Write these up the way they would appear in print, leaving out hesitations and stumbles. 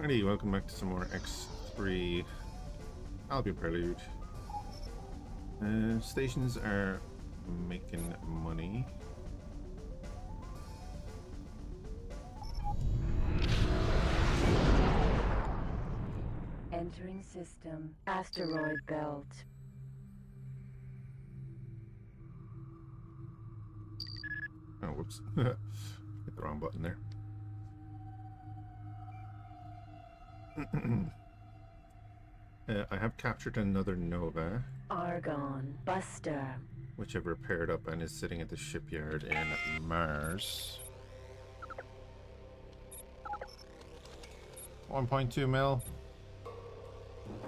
Alrighty, welcome back to some more X3 Albion Prelude. Stations are making money. Entering system. Asteroid belt. Oh, whoops. Hit the wrong button there. I have captured another Nova, Argon. Buster. which I've repaired up and is sitting at the shipyard in Mars. 1.2 mil.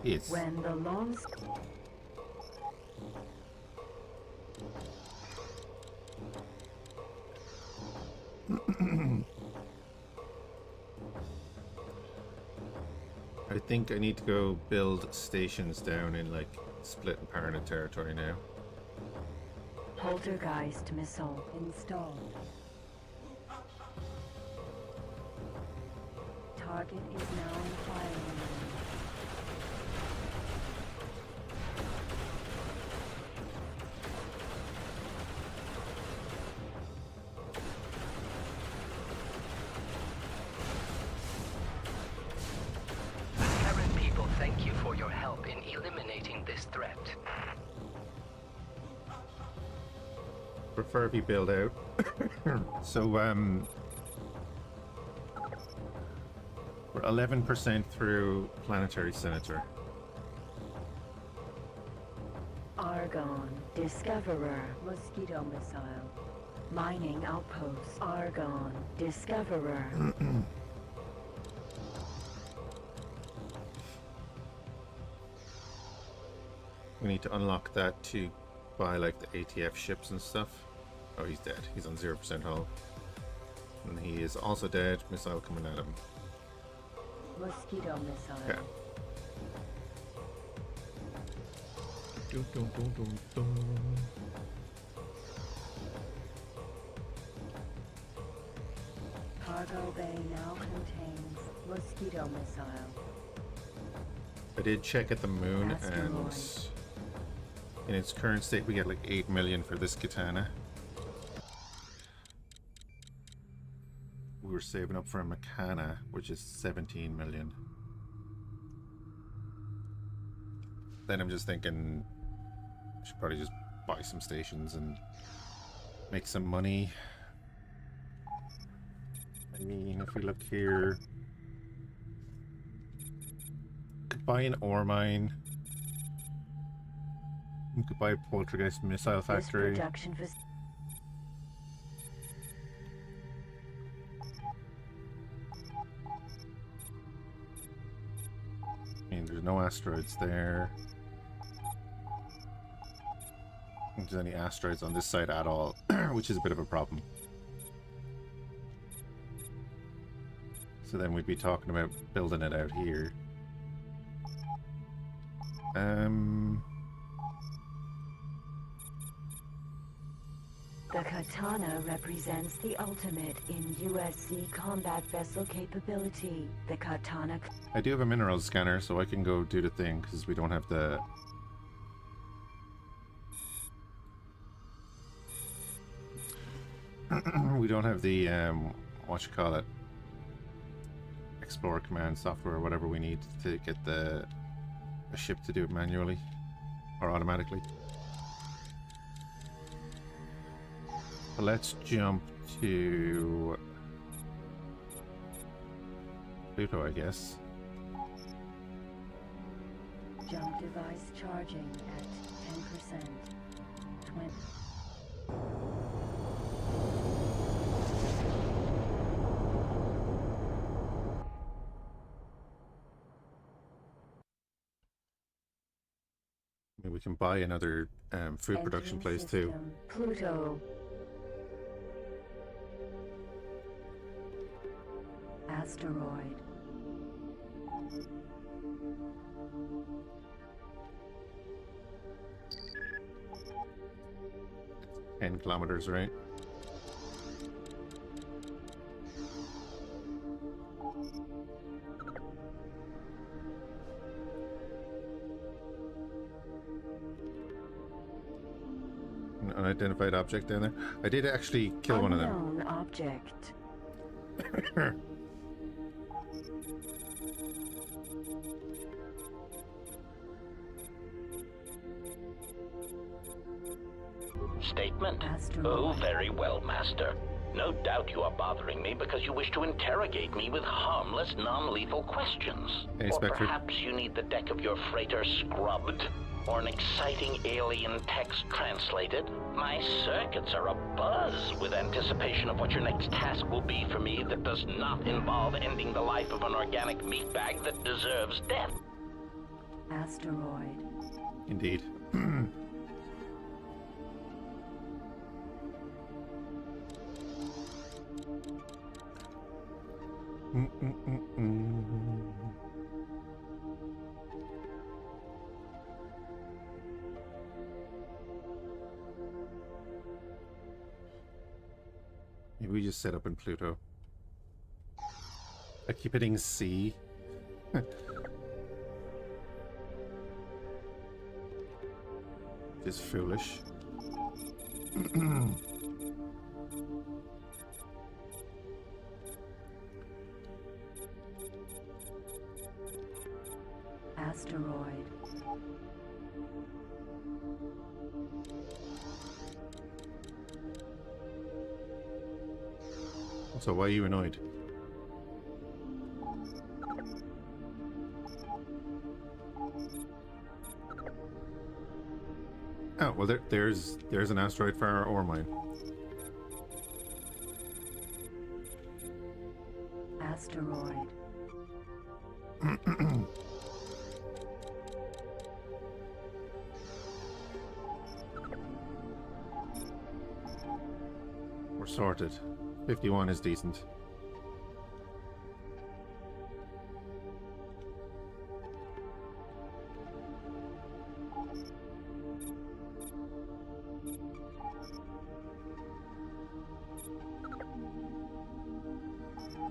Yes. When the long... I think I need to go build stations down in like Split and Parana territory now. Poltergeist missile installed. Target is now in firing range. Thank you for your help in eliminating this threat. Prefer if you build out. So we're 11% through Planetary Senator. Argon. Discoverer. Mosquito missile. Mining outpost. Argon. Discoverer. We need to unlock that to buy like the ATF ships and stuff. Oh, he's dead. He's on 0% hull. And he is also dead. Missile coming at him. Mosquito missile. Okay. Dun, dun, dun, dun, dun. Cargo bay now contains mosquito missile. I did check at the moon, and in its current state we get like 8 million for this katana. We were saving up for a Mechana, which is 17 million. Then I'm just thinking I should probably just buy some stations and make some money. I mean, if we look here, could buy an ore mine. We could buy a poltergeist missile factory. I mean, there's no asteroids there. I don't think there's any asteroids on this side at all, which is a bit of a problem. So then we'd be talking about building it out here. The katana represents the ultimate in USC combat vessel capability. The katana... I do have a mineral scanner, so I can go do the thing, because we don't have the... we don't have the, what you call it? Explorer command software or whatever we need to get a ship to do it manually or automatically. But let's jump to Pluto, I guess. Jump device charging at 10%. 20. Maybe we can buy another food production place too. Pluto. Asteroid. It's 10 kilometers, right? unidentified object down there. I did actually kill one of them. Unknown object. Statement? Asteroid. Oh, very well, Master. No doubt you are bothering me because you wish to interrogate me with harmless, non-lethal questions. Hey, or Spectre. perhaps you need the deck of your freighter scrubbed, or an exciting alien text translated. My circuits are abuzz with anticipation of what your next task will be for me that does not involve ending the life of an organic meatbag that deserves death. Asteroid. Indeed. Maybe we just set up in Pluto. I keep hitting C. It's foolish. Asteroid. So why are you annoyed? Oh, well there's an asteroid for our ore mine. Asteroid. We're sorted. 51 is decent.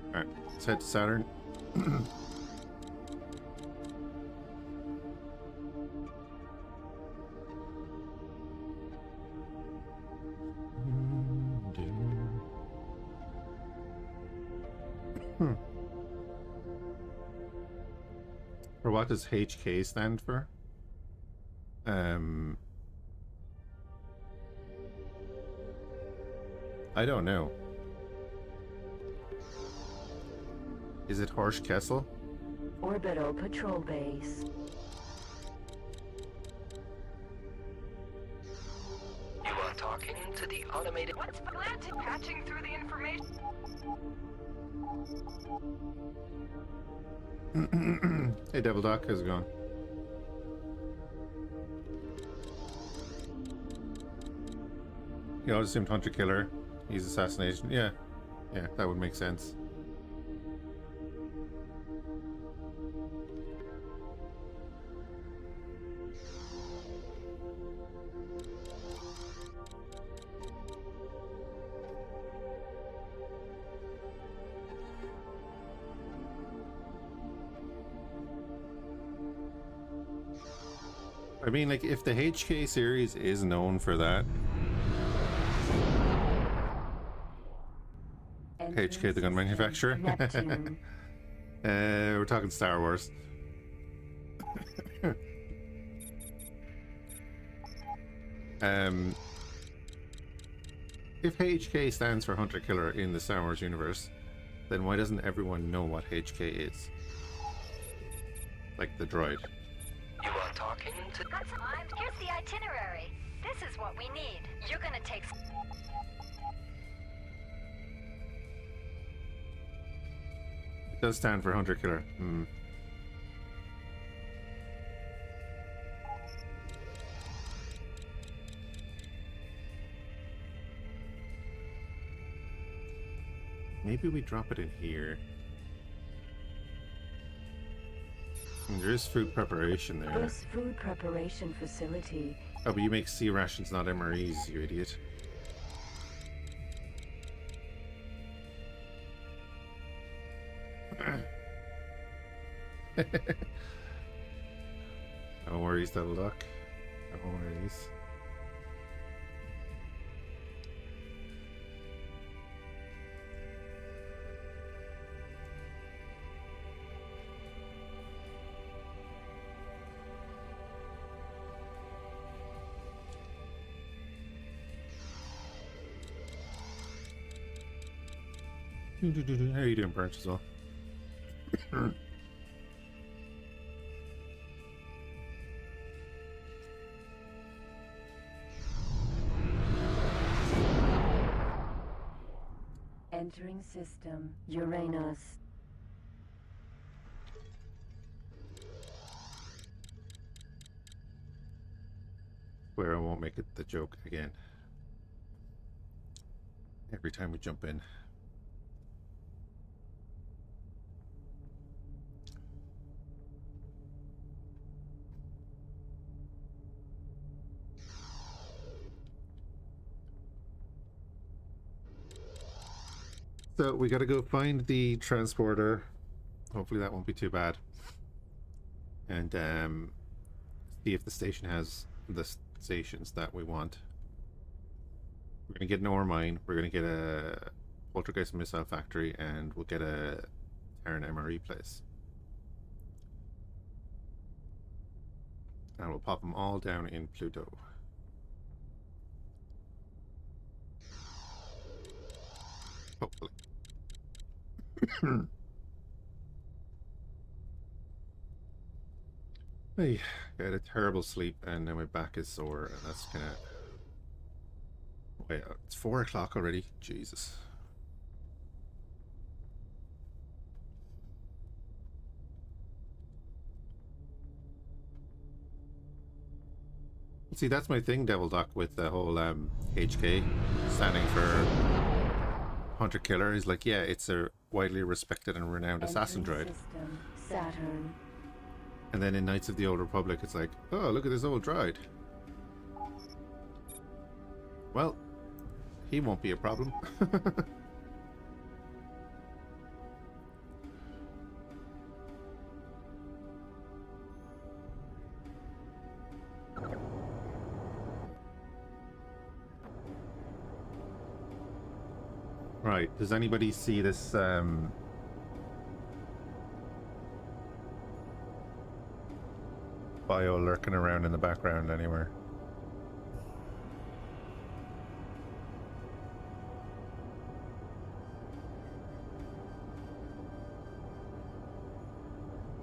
Alright, let's head to Saturn. For what does HK stand for? I don't know. Is it Horsch Kessel? Orbital patrol base. You are talking to the automated... What's Battletech patching through the information? Hey Devil Doc, how's it going? You all assumed Hunter Killer. He's assassination. Yeah, that would make sense. I mean, like, if the HK series is known for that, HK, the gun manufacturer. Neptune. We're talking Star Wars. If HK stands for Hunter Killer in the Star Wars universe, then why doesn't everyone know what HK is? Like the droid. You are talking to... That's fine. Here's the itinerary. This is what we need. You're gonna take... It does stand for Hunter Killer. Maybe we drop it in here. There is food preparation there. This food preparation facility. Oh, but you make C rations, not MREs, you idiot. No worries, Devil Duck. No worries. How are you doing, Birch, as well? Entering system, Uranus. Where I won't make it the joke again. Every time we jump in. So we gotta go find the transporter. Hopefully that won't be too bad. And see if the station has the stations that we want. We're gonna get an ore mine, we're gonna get a poltergeist missile factory, and we'll get a Terran MRE place. And we'll pop them all down in Pluto. Hopefully. Hey, I had a terrible sleep and now my back is sore, and that's kind of... Wait, it's 4 o'clock already? Jesus. See, that's my thing, Devil Doc, with the whole HK standing for Hunter Killer. Is like, yeah, it's a widely respected and renowned assassin droid. System, Saturn. And then in Knights of the Old Republic, it's like, oh, look at this old droid. Well, he won't be a problem. Right, does anybody see this bio lurking around in the background anywhere?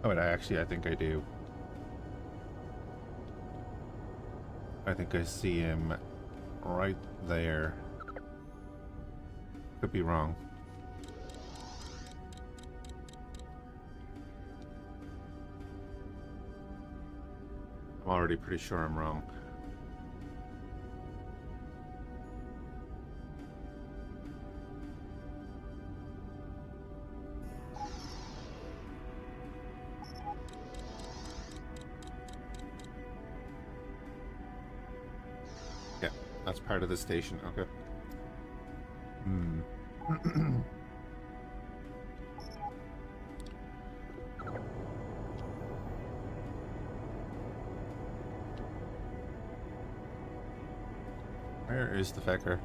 Oh, wait, I think I do. I think I see him right there. Could be wrong. I'm already pretty sure I'm wrong. Yeah, that's part of the station. Okay. Hmm. Where is the fecker?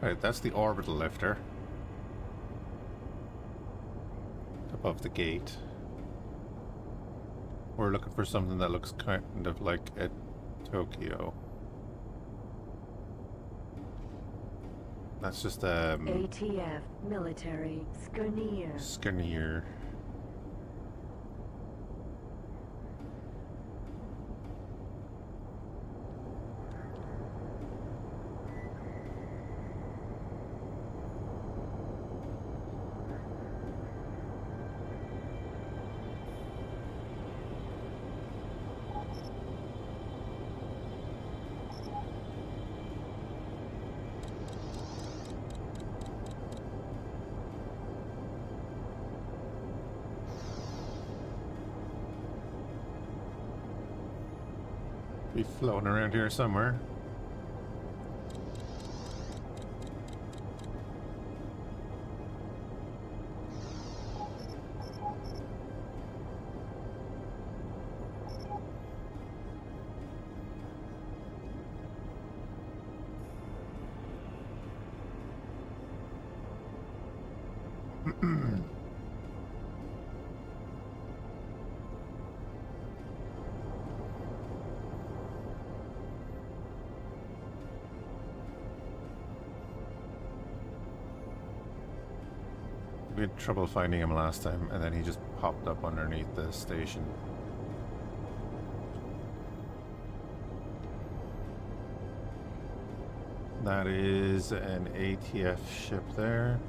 Right, that's the orbital lifter. Above the gate. We're looking for something that looks kind of like a Tokyo. That's just ATF, military, Skirneer. Skirneer. Be floating around here somewhere. We had trouble finding him last time, and then he just popped up underneath the station. That is an ATF ship there.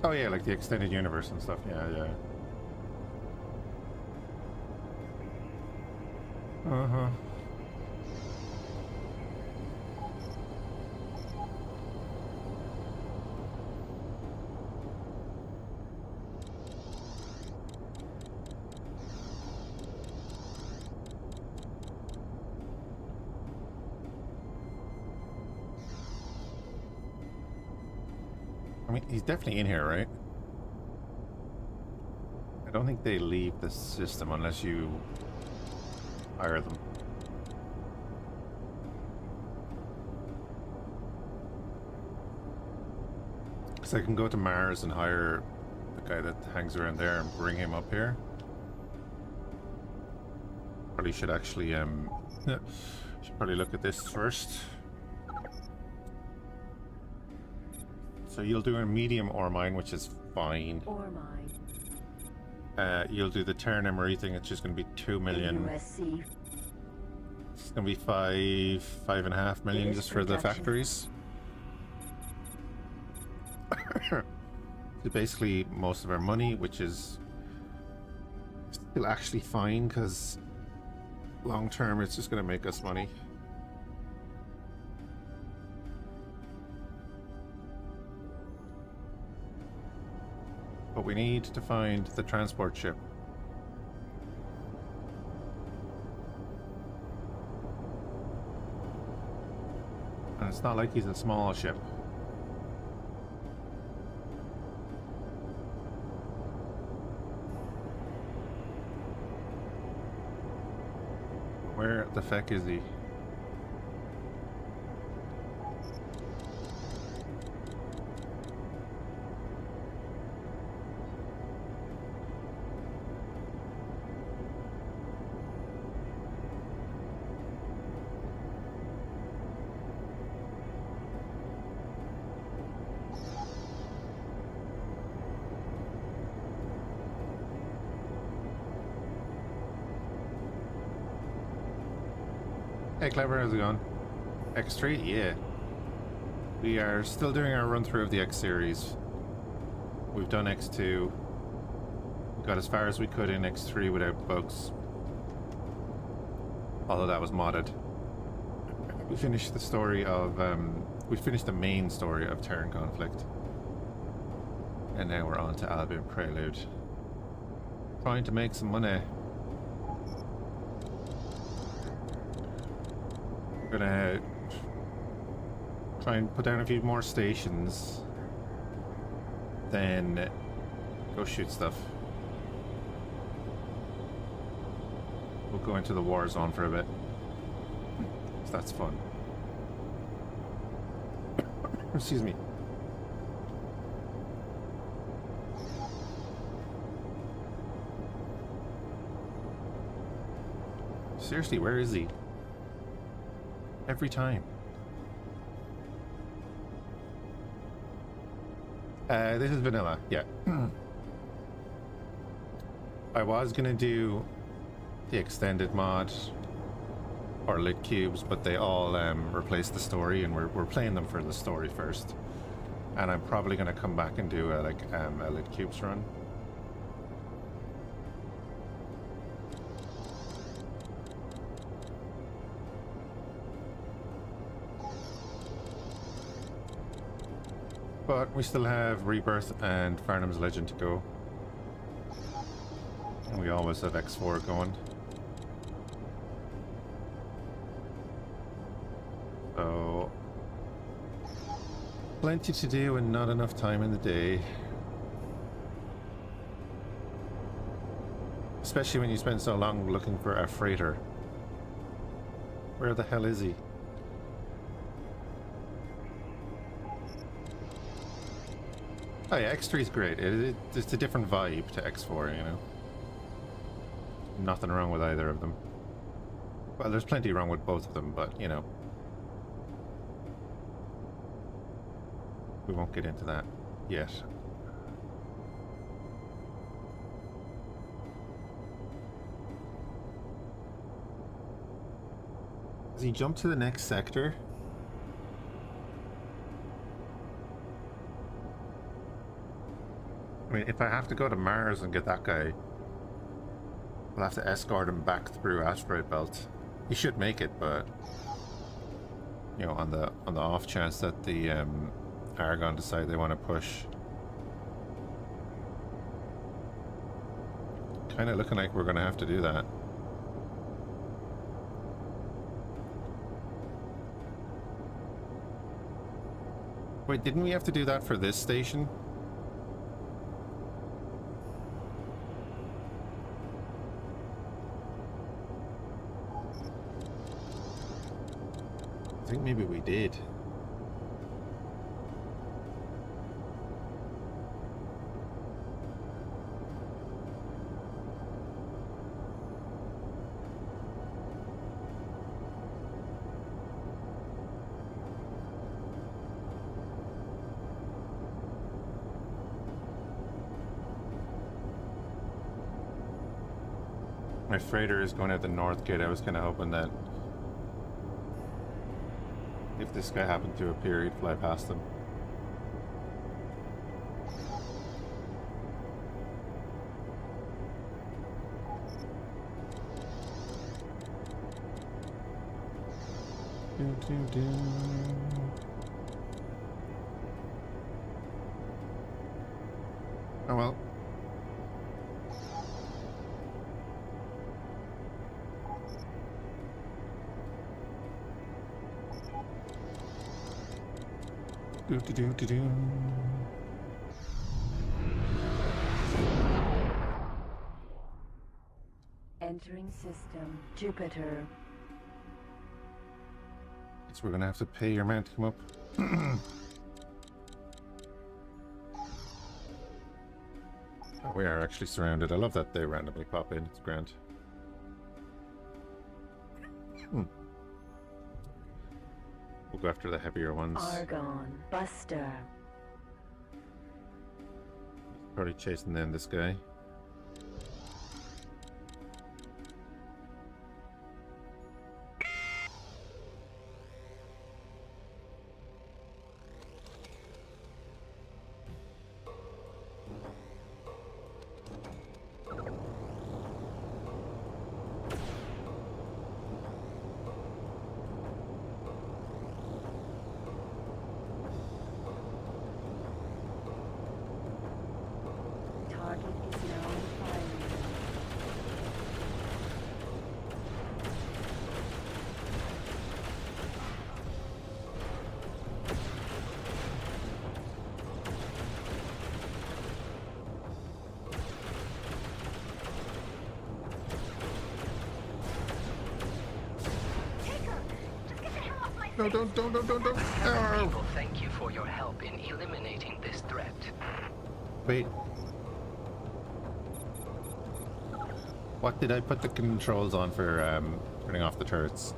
Oh yeah, like the extended universe and stuff. Yeah, yeah. Uh-huh. I mean, he's definitely in here, right? I don't think they leave the system unless you hire them. Because I can go to Mars and hire the guy that hangs around there and bring him up here. Probably should actually, should probably look at this first. So you'll do a medium ore mine, which is fine. Ore mine. You'll do the Terran MRE thing, it's just going to be 2 million. USC. It's going to be 5.5 million just for the factories. So basically most of our money, which is still actually fine because long term it's just going to make us money. But we need to find the transport ship. And it's not like he's a small ship. Where the feck is he? Hey Clever, how's it going? X3? Yeah. We are still doing our run through of the X series. We've done X2. We got as far as we could in X3 without bugs. Although that was modded. We finished the story of, we finished the main story of Terran Conflict. And now we're on to Albion Prelude. Trying to make some money. Gonna try and put down a few more stations, then go shoot stuff. We'll go into the war zone for a bit. So that's fun. Excuse me. Seriously, where is he? Every time. This is vanilla, yeah. I was gonna do the extended mod or lit cubes, but they all replaced the story, and we're playing them for the story first. And I'm probably gonna come back and do a lit cubes run. But we still have Rebirth and Farnham's Legend to go. And we always have X4 going. So plenty to do and not enough time in the day. Especially when you spend so long looking for a freighter. Where the hell is he? Oh yeah, X3 is great. It's a different vibe to X4, you know. Nothing wrong with either of them. Well, there's plenty wrong with both of them, but, you know. We won't get into that yet. Does he jump to the next sector? I mean, if I have to go to Mars and get that guy, I'll have to escort him back through asteroid belt. He should make it, but you know, on the off chance that the Argon decide they want to push. Kind of looking like we're going to have to do that. Wait, didn't we have to do that for this station? I think maybe we did. My freighter is going at the north gate. I was kind of hoping that if this guy happened to appear, he'd fly past them. Oh well. Entering system, Jupiter. So we're gonna have to pay your man to come up. Oh, we are actually surrounded. I love that they randomly pop in. It's grand. We'll go after the heavier ones. Argon, Buster. Probably chasing them, this guy. No, don't. Oh. People thank you for your help in eliminating this threat. Wait. What did I put the controls on for turning off the turrets?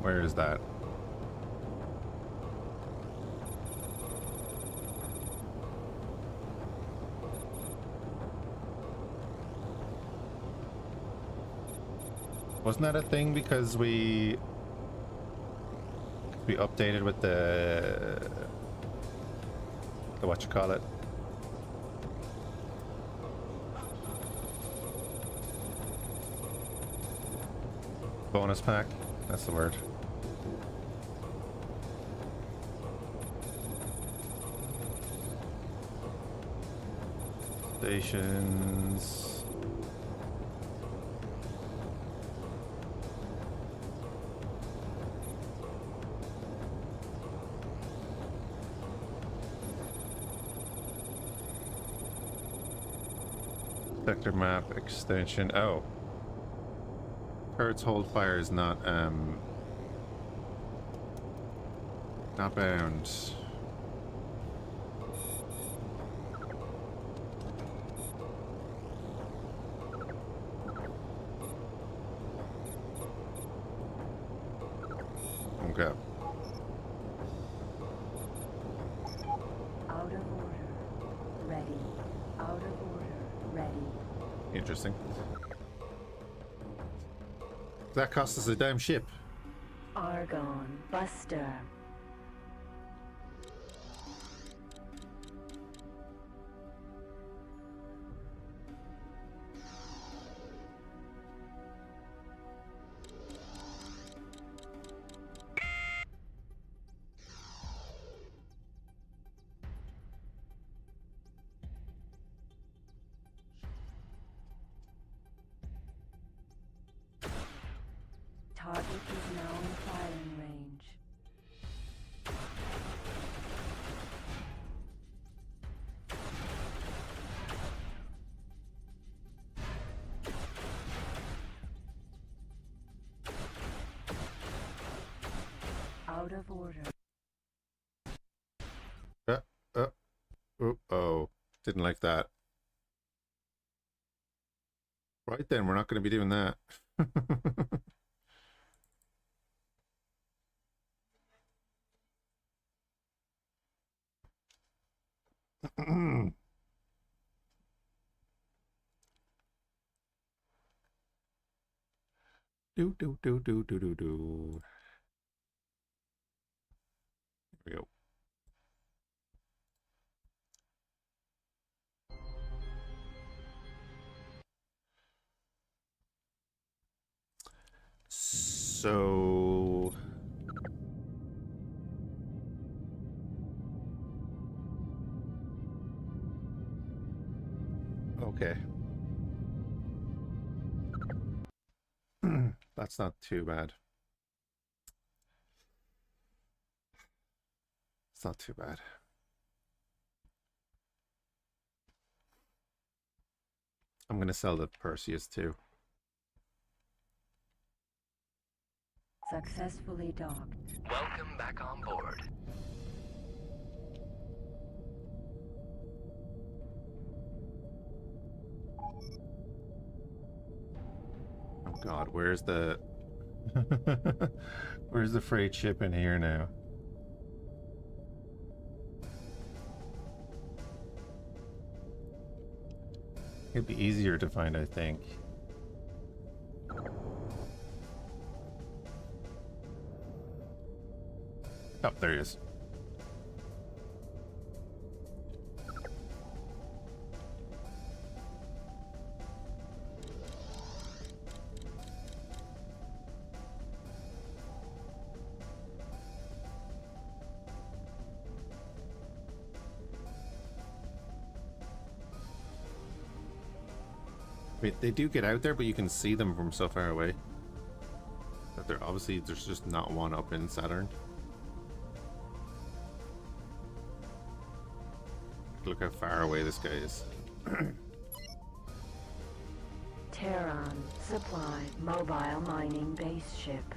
Where is that? Wasn't that a thing because we updated with the what you call it? Bonus pack? That's the word. Stations. Sector map extension. Oh. Turrets hold fire is not Not bound. Okay. Out of order. Ready. Out of order. Ready. Interesting. That cost us a damn ship. Argon. Buster. Target is now in firing range. Out of order. Oh, didn't like that. Right then, we're not going to be doing that. Do do do do do do do. Here we go. So okay. That's not too bad. It's not too bad. I'm gonna sell the Perseus too. Successfully docked. Welcome back on board. Oh God, where's the where's the freight ship in here now? It'd be easier to find, I think. Oh, there he is. Wait, they do get out there, but you can see them from so far away. That they're obviously, there's just not one up in Saturn. Look how far away this guy is. Terran. Supply. Mobile mining base ship.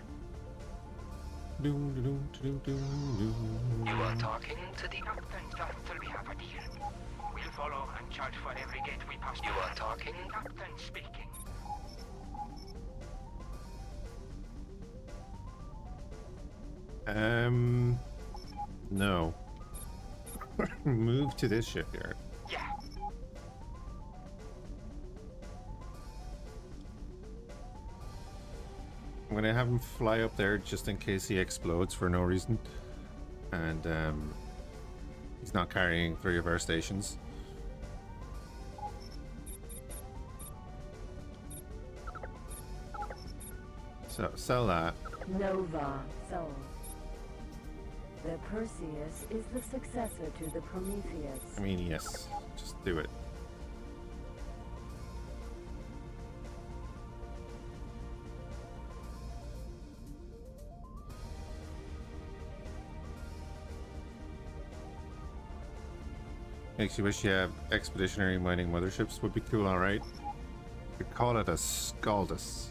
Doom, doom, doom, doom, doom. You are talking to the... Captain Dartel, we have a deal. We'll follow and charge for every gate we pass. You are talking... Captain speaking. No. Move to this shipyard. Yeah. I'm gonna have him fly up there just in case he explodes for no reason. And he's not carrying 3 of our stations. So sell that. Nova. Sold. The Perseus is the successor to the Prometheus. I mean, yes, just do it. Makes you wish you have expeditionary mining motherships. Would be cool, alright. Could call it a Scaldus.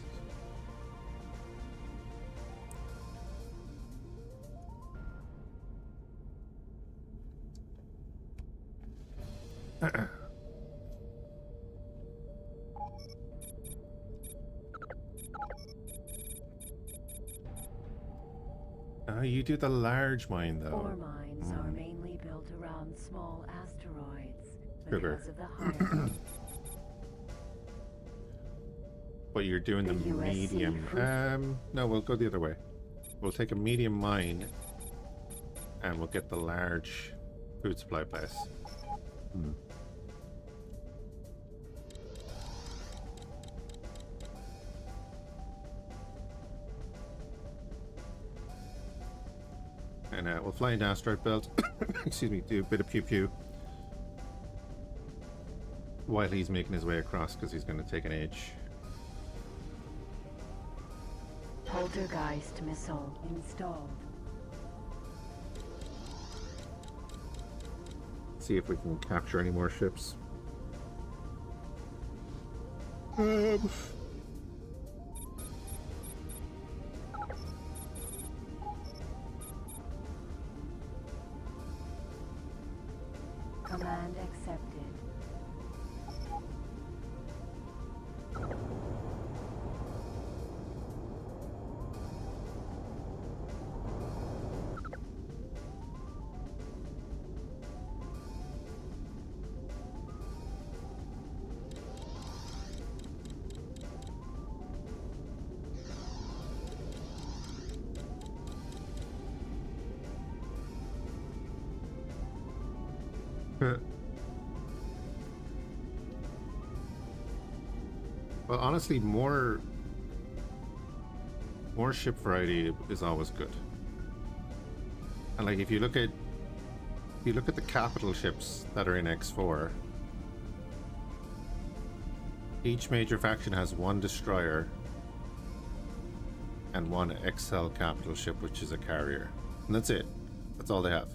You do the large mine though. Ore mines are mainly built around small asteroids Sugar. because of the higher. But you're doing the The USC medium. fruit- No, we'll go the other way. We'll take a medium mine, and we'll get the large food supply place. And we'll fly into asteroid belt. Excuse me, do a bit of pew pew while he's making his way across, because he's going to take an age. Poltergeist missile installed. See if we can capture any more ships. Command accepted. Well, honestly, more ship variety is always good. And like, if you look at the capital ships that are in X4, each major faction has one destroyer and one XL capital ship, which is a carrier, and that's it. That's all they have.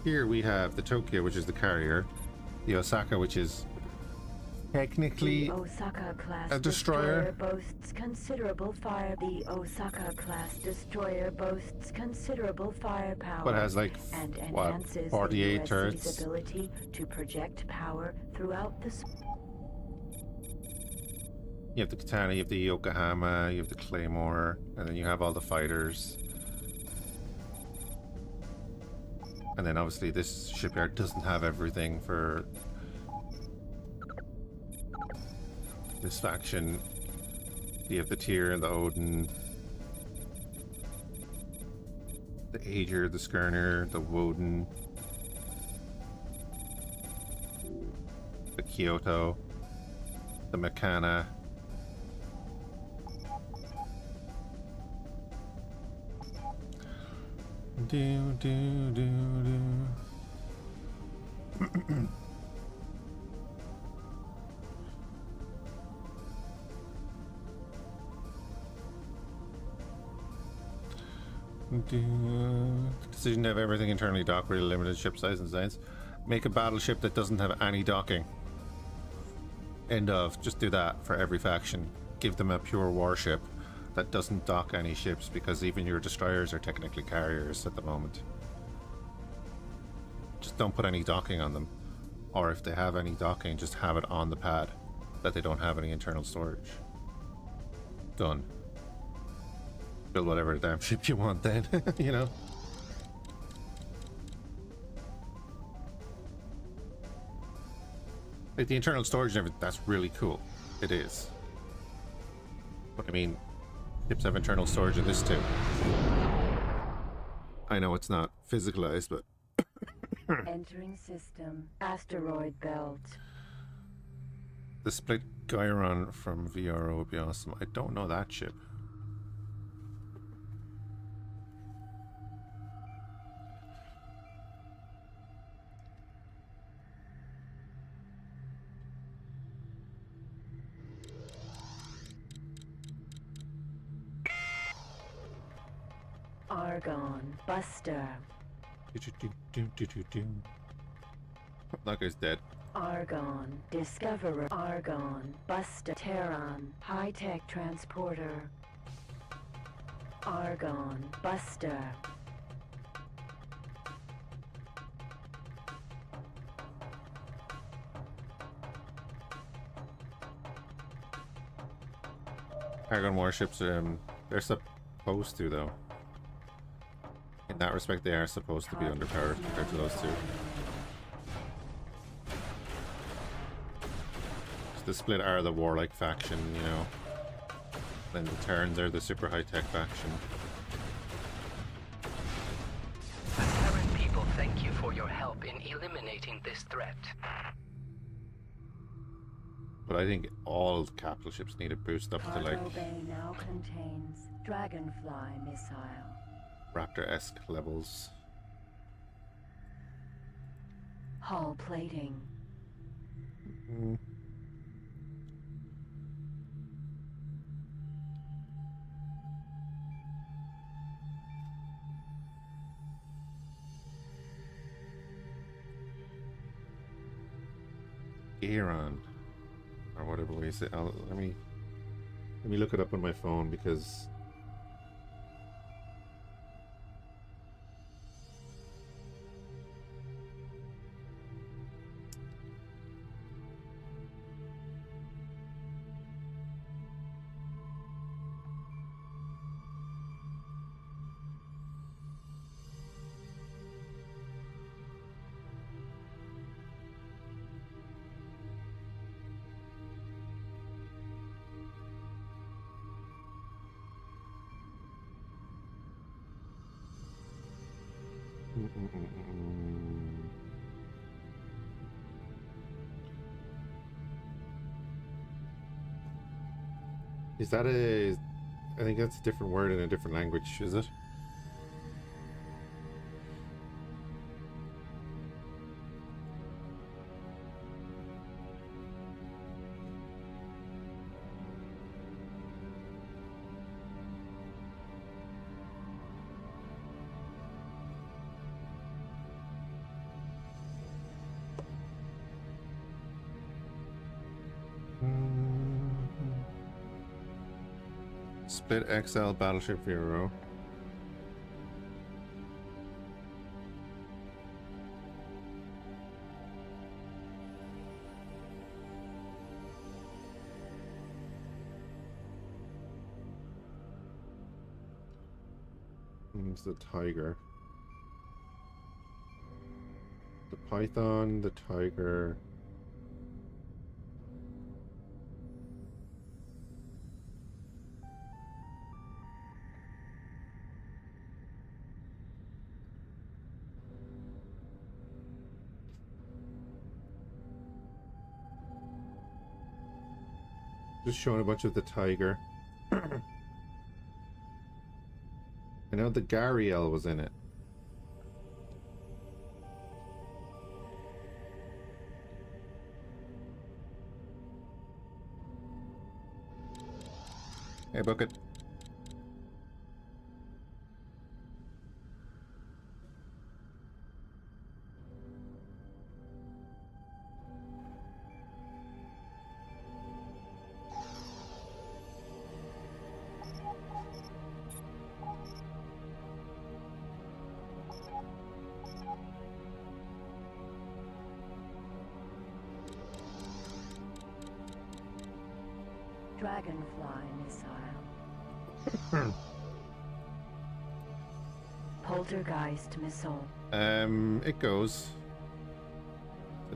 Here we have the Tokyo, which is the carrier, the Osaka, which is technically The Osaka class a destroyer. boasts considerable fire. The Osaka class destroyer boasts considerable firepower. But has like and what, enhances 48 the USC's turrets? ability to project power throughout the. You have the Katana, you have the Yokohama, you have the Claymore, and then you have all the fighters. And then obviously this shipyard doesn't have everything for this faction. You have the Tyr and the Odin, the Aegir, the Skirner, the Woden, the Kyoto, the Meccana. Do do do do. Decision to have everything internally docked, really limited ship size and designs. Make a battleship that doesn't have any docking. End of. Just do that for every faction. Give them a pure warship that doesn't dock any ships, because even your destroyers are technically carriers at the moment. Just don't put any docking on them. Or if they have any docking, just have it on the pad that they don't have any internal storage. Done. Build whatever damn ship you want then, you know? Like the internal storage and everything, that's really cool. It is. But I mean, ships have internal storage in this too. I know it's not physicalized, but Entering system. Asteroid belt. the split Gyron from VRO would be awesome. I don't know that ship. Argon. Buster. That guy's dead. Argon. Discoverer. Argon. Buster. Terran. High-tech transporter. Argon. Buster. Cargo warships, they're supposed to, though. In that respect, they are supposed to be underpowered compared to those two. So the Split are the warlike faction, you know. Then the Terrans are the super high-tech faction. The Terran people thank you for your help in eliminating this threat. But I think all the capital ships need a boost up to like Cargo bay now contains Dragonfly missile. Raptor-esque levels. Hull plating. Mm. Iran, or whatever we say. Let me look it up on my phone because is that a? I think that's a different word in a different language, is it? Split XL Battleship Hero. It's the Tiger. The Python, the Tiger. Just showing a bunch of the Tiger. I know the Gariel was in it. Hey, book it. Dragonfly missile. Poltergeist missile. It goes.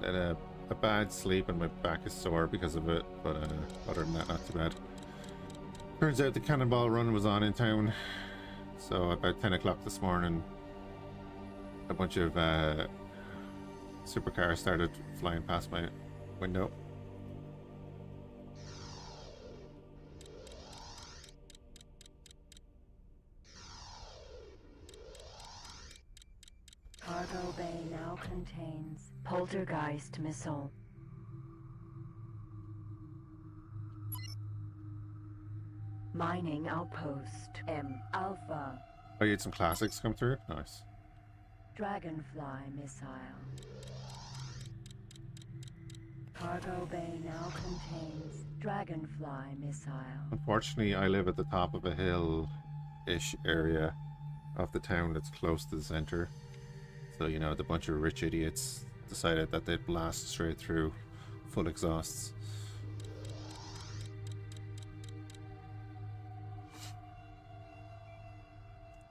I had a bad sleep and my back is sore because of it, but other than that, not too bad. Turns out the cannonball run was on in town, so about 10 o'clock this morning, a bunch of supercars started flying past my window. Cargo bay now contains Poltergeist missile. Mining outpost M Alpha. Oh, you had some classics come through? Nice. Dragonfly missile. Cargo bay now contains Dragonfly missile. Unfortunately, I live at the top of a hill-ish area of the town that's close to the center. So, you know, the bunch of rich idiots decided that they'd blast straight through full exhausts.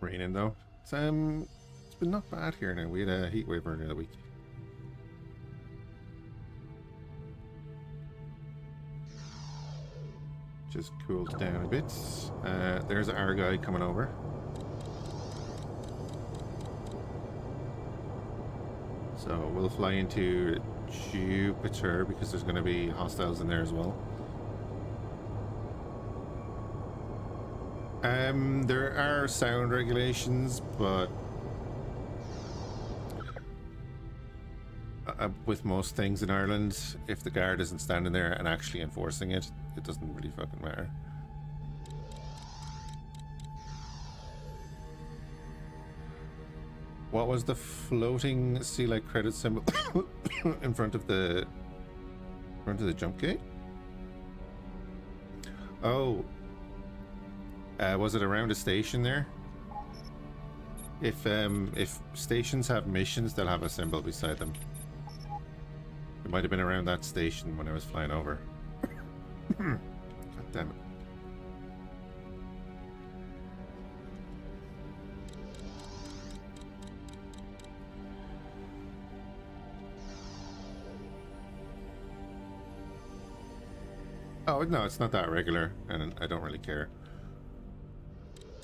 raining though. It's been not bad here now. We had a heat wave earlier in the week. Just cooled down a bit. There's our guy coming over. So we'll fly into Jupiter because there's going to be hostiles in there as well. There are sound regulations, but with most things in Ireland, if the guard isn't standing there and actually enforcing it, it doesn't really fucking matter. What was the floating sea-like credit symbol in front of the jump gate? Oh, was it around a station there? If stations have missions, they'll have a symbol beside them. It might have been around that station when I was flying over. God damn it. Oh, no, it's not that regular, and I don't really care.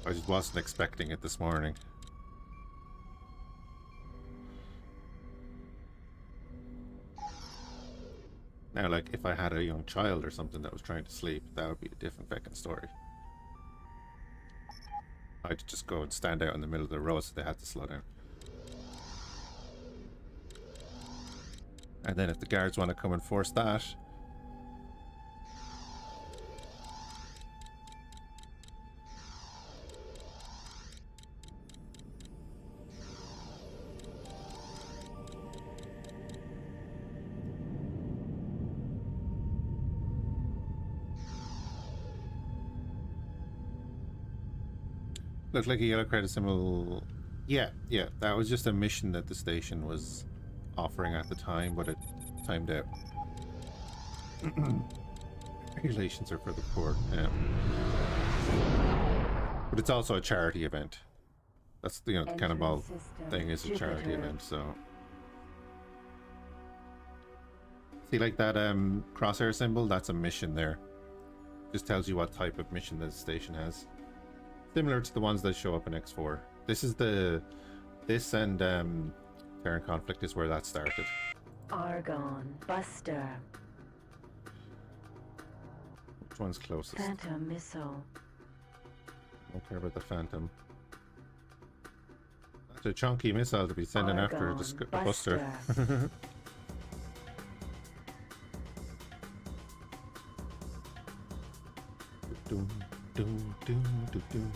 I just wasn't expecting it this morning. Now, like, if I had a young child or something that was trying to sleep, that would be a different fucking story. I'd just go and stand out in the middle of the road so they had to slow down. And then if the guards want to come and force that... Looked like a yellow credit symbol. Yeah, that was just a mission that the station was offering at the time, but it timed out. Regulations are for the poor. Yeah. But it's also a charity event. That's, you know, the Cannonball thing is a charity event, so... See, like that crosshair symbol? That's a mission there. Just tells you what type of mission the station has. Similar to the ones that show up in X4. This and Terran Conflict is where that started. Argon, Buster. Which one's closest? Phantom missile. Don't care about the Phantom. That's a chunky missile to be sending after a Buster. Doom, doom, doom, doom, doom.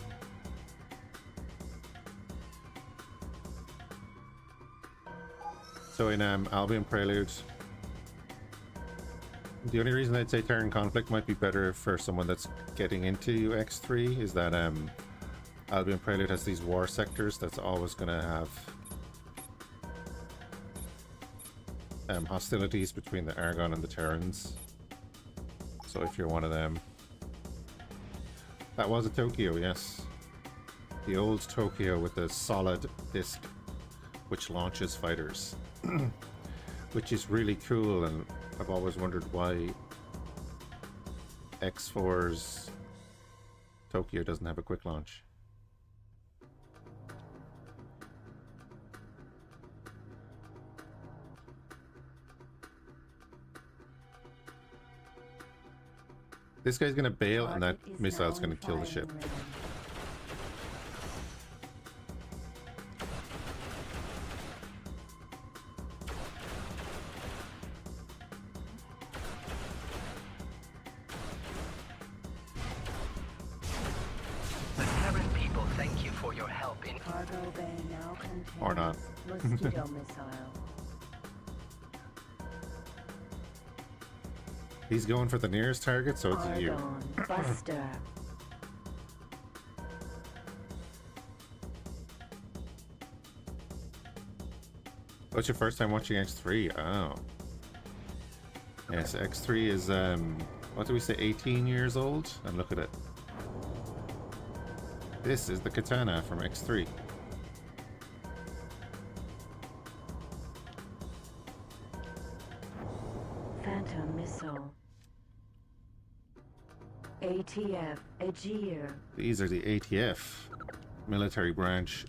So in Albion Prelude, the only reason I'd say Terran Conflict might be better for someone that's getting into X3 is that Albion Prelude has these war sectors that's always going to have hostilities between the Argon and the Terrans. So if you're one of them... That was a Tokyo, yes. The old Tokyo with the solid disc which launches fighters. Which is really cool, and I've always wondered why X4's Tokyo doesn't have a quick launch. This guy's gonna bail and that missile's gonna kill the ship. The Terran people thank you for your help in... Cargo bay now contains Or not. mosquito missile. He's going for the nearest target, so it's you. Argon, Buster. What's your first time watching X3? Oh. Yes, X3 is, what do we say, 18 years old? And look at it. This is the katana from X3. Phantom missile. ATF Aegir. These are the ATF military branch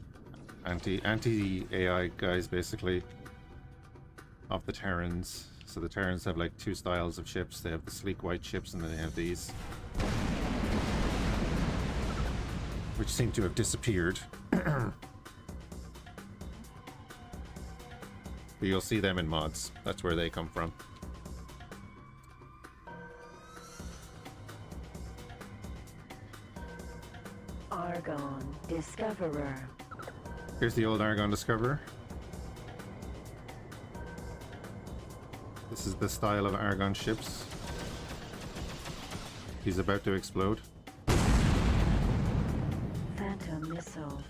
anti AI guys, basically, of the Terrans. So the Terrans have like two styles of ships. They have the sleek white ships, and then they have these, which seem to have disappeared. But you'll see them in mods. That's where they come from. Argon Discoverer. Here's the old Argon Discoverer. This is the style of Argon ships. He's about to explode. Phantom missile.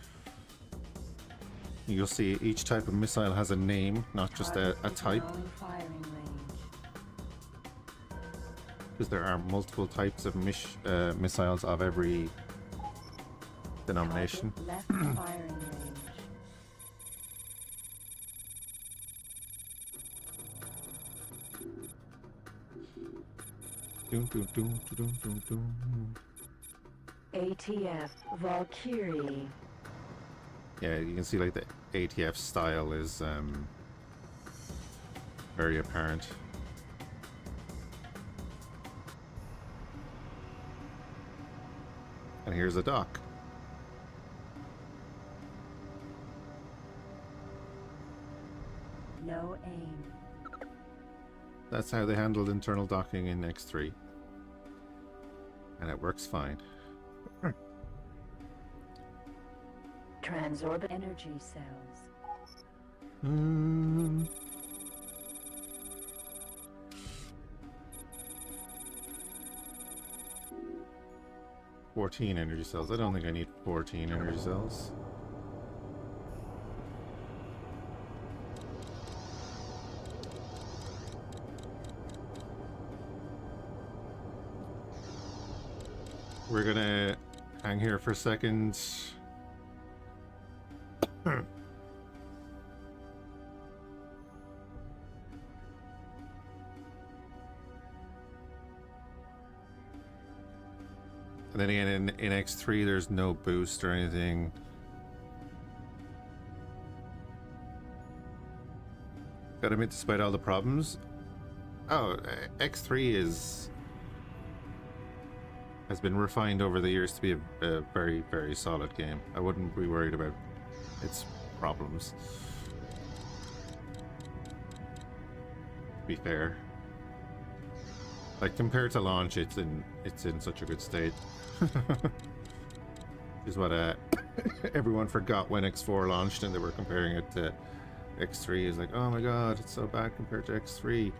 You'll see each type of missile has a name, not just a type, Now in firing range. because there are multiple types of missiles of every denomination. Target left firing range. Doom, doom, doom, doom, doom, doom. ATF Valkyrie. Yeah, you can see like the ATF style is very apparent. And here's a dock. No aim. That's how they handled internal docking in X3. And it works fine. Transorbit energy cells. 14 energy cells. I don't think I need 14 energy cells. We're gonna hang here for a second. And then again, in X3, there's no boost or anything. Gotta admit, despite all the problems, X3 has been refined over the years to be a very, very solid game. I wouldn't be worried about its problems, to be fair. Like, compared to launch, it's in such a good state. Is what everyone forgot when X4 launched and they were comparing it to X3. Is like, oh my god, it's so bad compared to X3.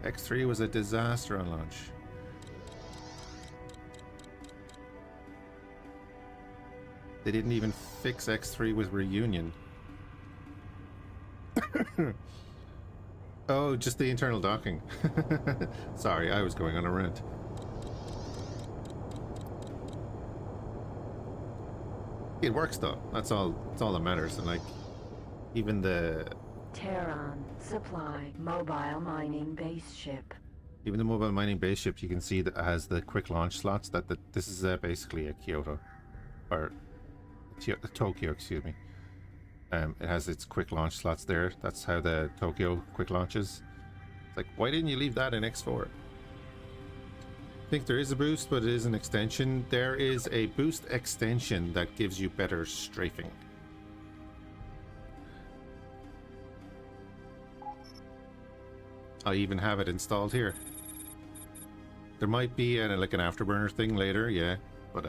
X3 was a disaster on launch. They didn't even fix X3 with Reunion. Oh, just the internal docking. Sorry, I was going on a rant. It works though. That's all that matters. And like, even the Terran Supply Mobile Mining Base Ship. even the mobile mining base ship, you can see that it has the quick launch slots. This is basically a Kyoto, or Tokyo, excuse me. It has its quick launch slots there. That's how the Tokyo quick launches. It's like, why didn't you leave that in X4? I think there is a boost, but it is an extension. There is a boost extension that gives you better strafing. I even have it installed here. There might be like an afterburner thing later, yeah, but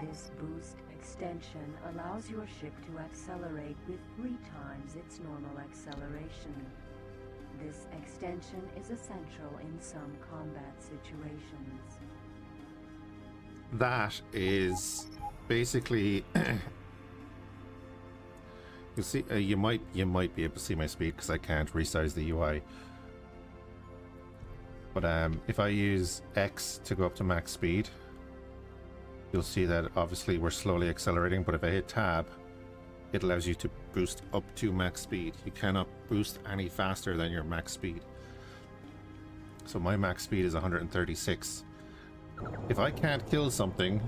This boost extension allows your ship to accelerate with 3 times its normal acceleration. This extension is essential in some combat situations. that is basically you see, you might be able to see my speed because I can't resize the UI. But if I use X to go up to max speed, you'll see that obviously we're slowly accelerating, but if I hit tab, it allows you to boost up to max speed. You cannot boost any faster than your max speed. So my max speed is 136. If I can't kill something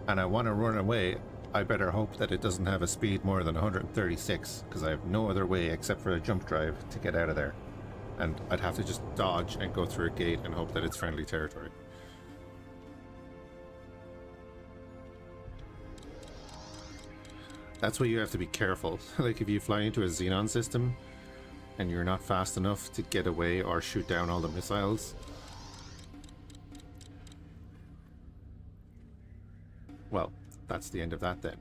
and I want to run away, I better hope that it doesn't have a speed more than 136, because I have no other way except for a jump drive to get out of there. And I'd have to just dodge and go through a gate and hope that it's friendly territory. That's why you have to be careful. Like if you fly into a Xenon system and you're not fast enough to get away or shoot down all the missiles, well, that's the end of that then.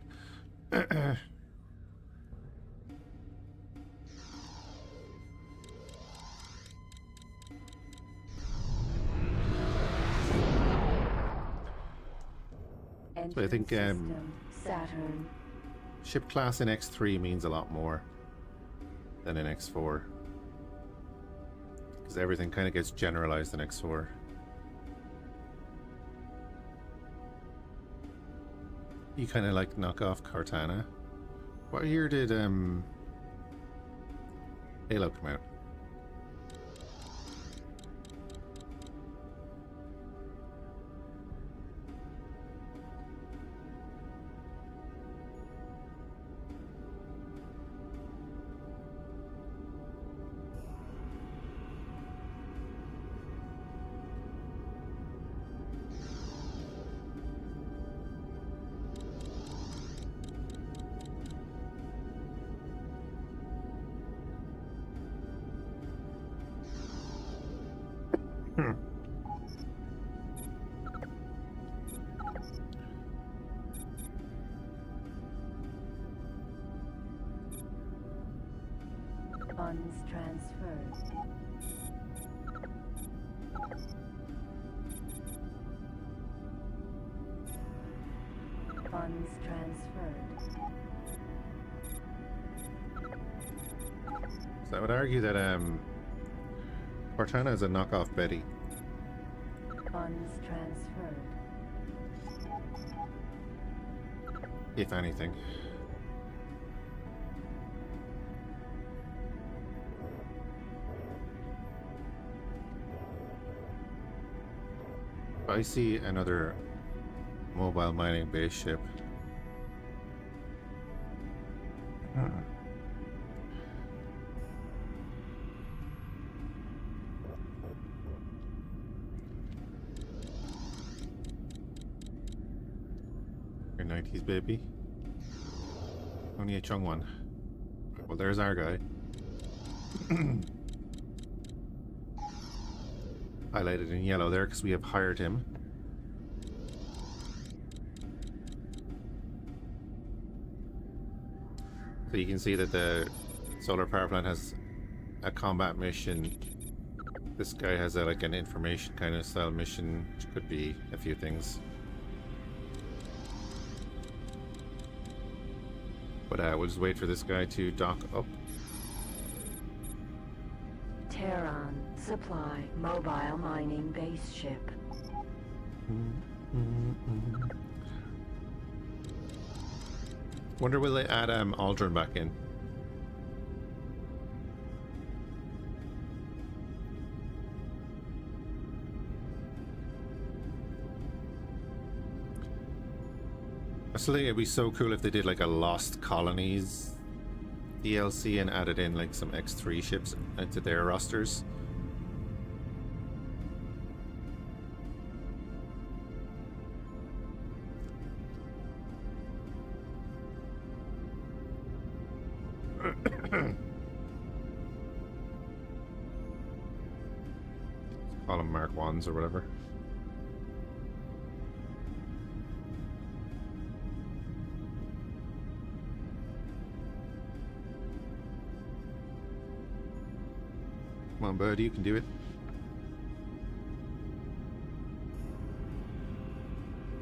So I think Saturn. ship class in X3 means a lot more than in X4, because everything kind of gets generalized in X4. You kind of like knock off Cortana. What year did Halo come out? Funds transferred. Funds transferred. So I would argue that Cortana is a knockoff Betty. Funds transferred. If anything. I see another mobile mining base ship. Your 90s baby. Only a chung one. Well, there's our guy. Highlighted in yellow there because we have hired him. So you can see that the solar power plant has a combat mission. This guy has like an information kind of style mission, which could be a few things. But we'll just wait for this guy to dock up. Terran supply mobile mining base ship. Wonder will they add Aldrin back in? I still think it'd be so cool if they did like a Lost Colonies DLC and added in like some X3 ships into their rosters. Call them Mark 1s or whatever. Come on, bud, you can do it.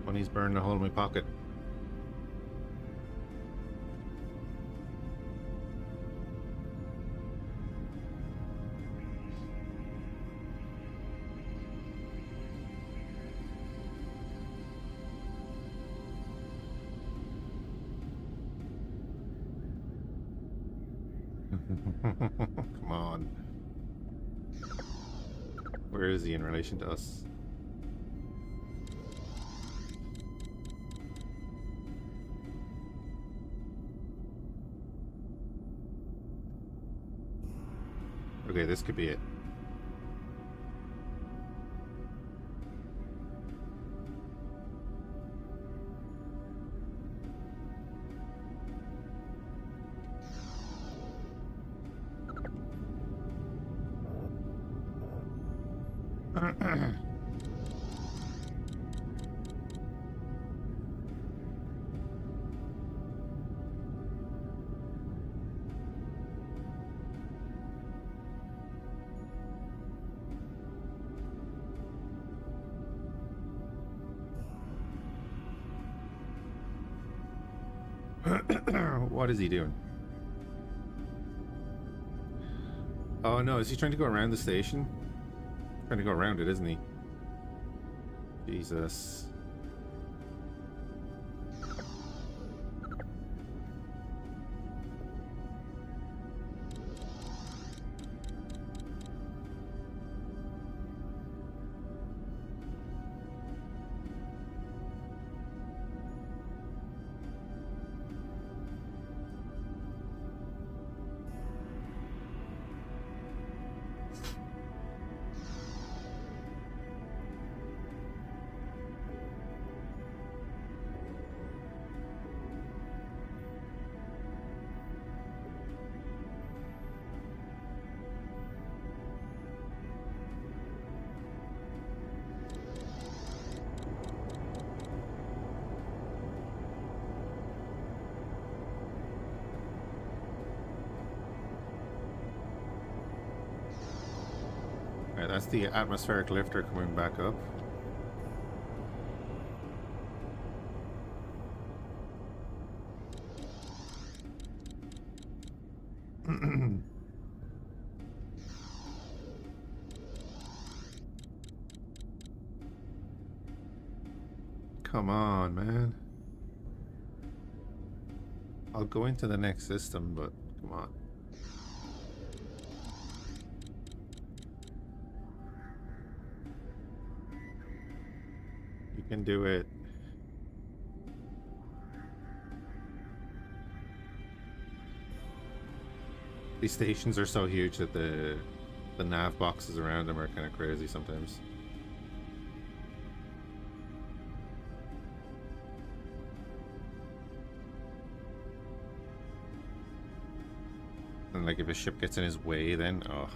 Money's burning a hole in my pocket. Come on. Where is he in relation to us? Okay, this could be it. What is he doing? Oh no, is he trying to go around the station? Trying to go around it, isn't he? Jesus. Alright, that's the atmospheric lifter coming back up. Come on, man. I'll go into the next system, but come on. You can do it. These stations are so huge that the nav boxes around them are kind of crazy sometimes. And like if a ship gets in his way, then oh.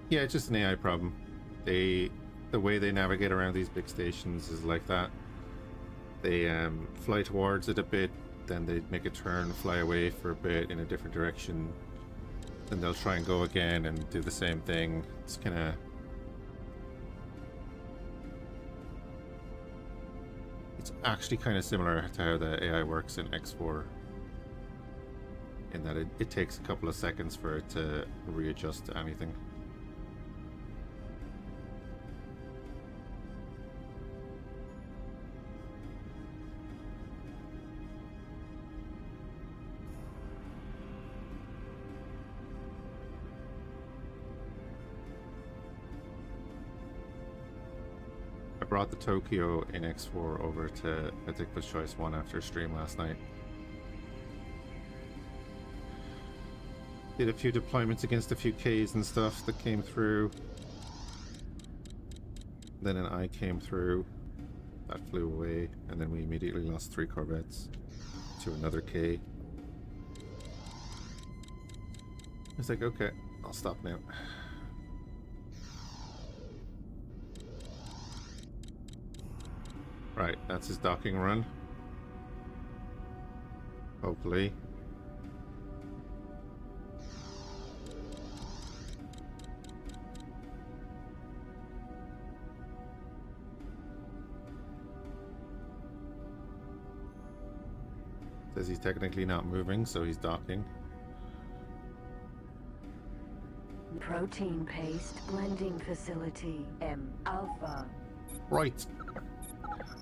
Yeah, it's just an AI problem. The way they navigate around these big stations is like that. They fly towards it a bit, then they make a turn, fly away for a bit in a different direction, then they'll try and go again and do the same thing. It's kind of... It's actually kind of similar to how the AI works in X4, in that it takes a couple of seconds for it to readjust to anything. I brought the Tokyo in X4 over to Addict's Choice 1 after stream last night. Did a few deployments against a few Ks and stuff that came through. Then an I came through. That flew away, and then we immediately lost 3 corvettes to another K. It's like, okay, I'll stop now. Right, that's his docking run. Hopefully. Says he's technically not moving, so he's docking. Protein paste blending facility. M Alpha. Right.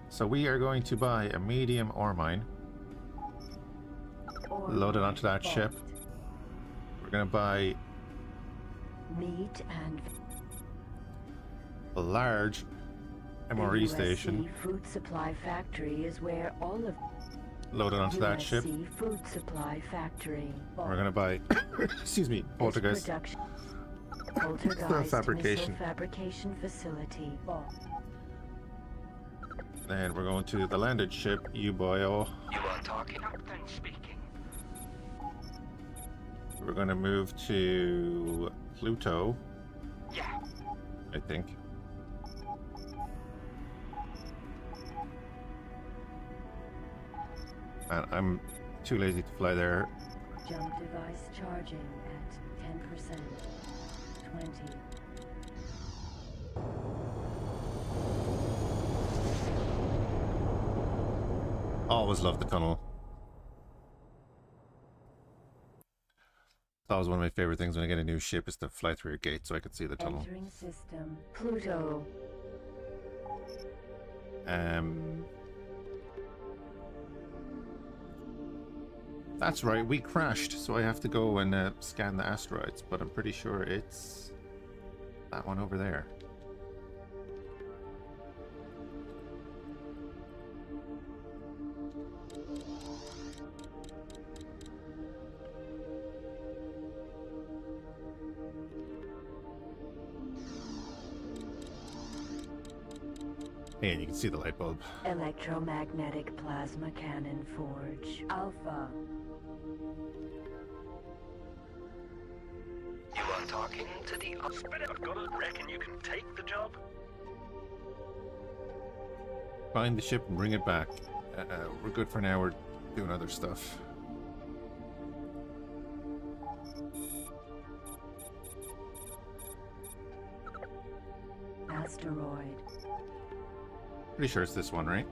So we are going to buy a medium ore mine. Load it onto that ship. We're going to buy Meat and a large MRE station. Food Supply Factory is where all of Load it onto that ship. Food Supply Factory. We're going to buy, excuse me, Poltergeist. Poltergeist Fabrication. Missile Fabrication Facility. Then we're going to the landed ship, Ubio. You are talking. Captain speaking. We're going to move to Pluto, Yeah. I think. And I'm too lazy to fly there. Jump device charging at 10%. 20. Always loved the tunnel. That was one of my favorite things when I get a new ship is to fly through a gate so I could see the tunnel. Entering system. Pluto. That's right, we crashed, so I have to go and scan the asteroids, but I'm pretty sure it's that one over there. And you can see the light bulb. Electromagnetic plasma cannon forge. Alpha. You are talking to the Spirit of God, reckon you can take the job? Find the ship and bring it back. We're good for now, we're doing other stuff. Asteroid. Pretty sure it's this one, right?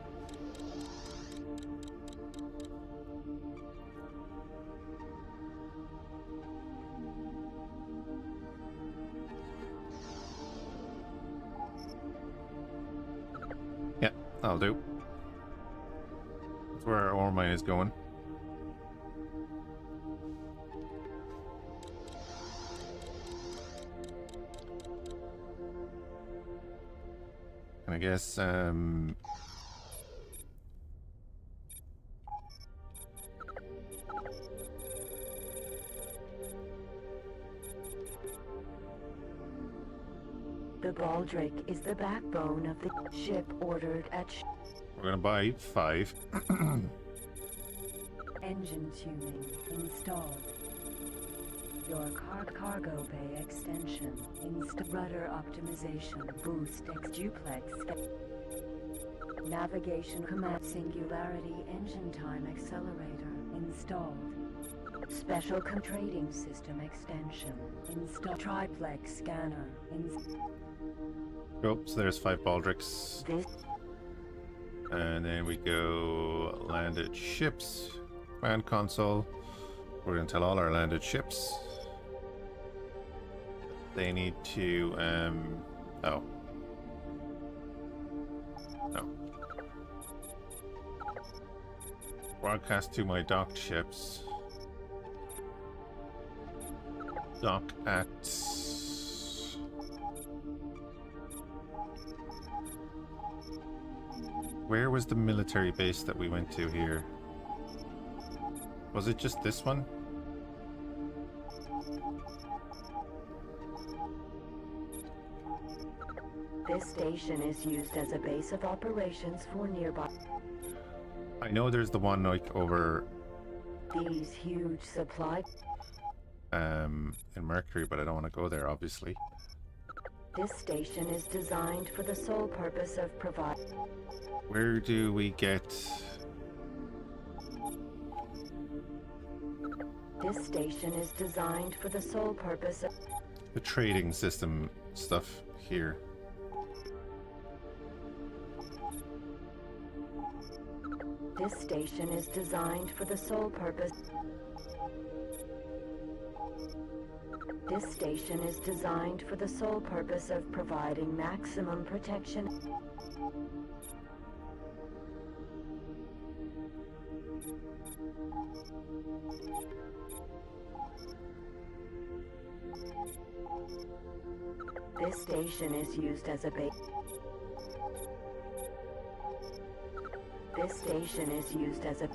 Yeah, that'll do. That's where our ore mine is going. And I guess, The Baldric is the backbone of the ship ordered at we're gonna buy 5. engine tuning installed. Your cargo bay extension. Rudder optimization. Boost duplex. Navigation command. Singularity engine time accelerator installed. Special trading system extension. Install. Triplex scanner. Oh, so there's 5 Baldrics. This And then we go landed ships. Command console. We're gonna tell all our landed ships they need to oh. No. Broadcast to my docked ships. Dock at where was the military base that we went to here? Was it just this one? This station is used as a base of operations for nearby. I know there's the one like over These huge supply. in Mercury, but I don't want to go there obviously. This station is designed for the sole purpose of providing. Where do we get This station is designed for the sole purpose of. the trading system stuff here? This station is designed for the sole purpose. This station is designed for the sole purpose of providing maximum protection. This station is used as a base. This station is used as a...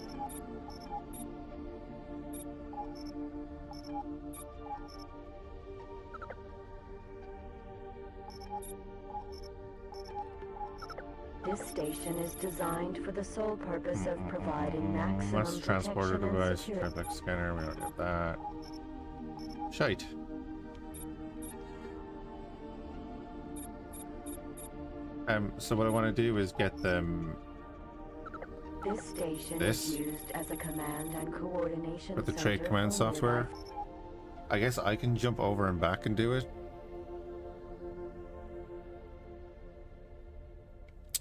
This station is designed for the sole purpose of providing maximum Master transporter protection and device, security. complex scanner, we don't get that. Shite. So what I want to do is get them This station This? is used as a command and coordination with the center trade command for software. device. I guess I can jump over and back and do it.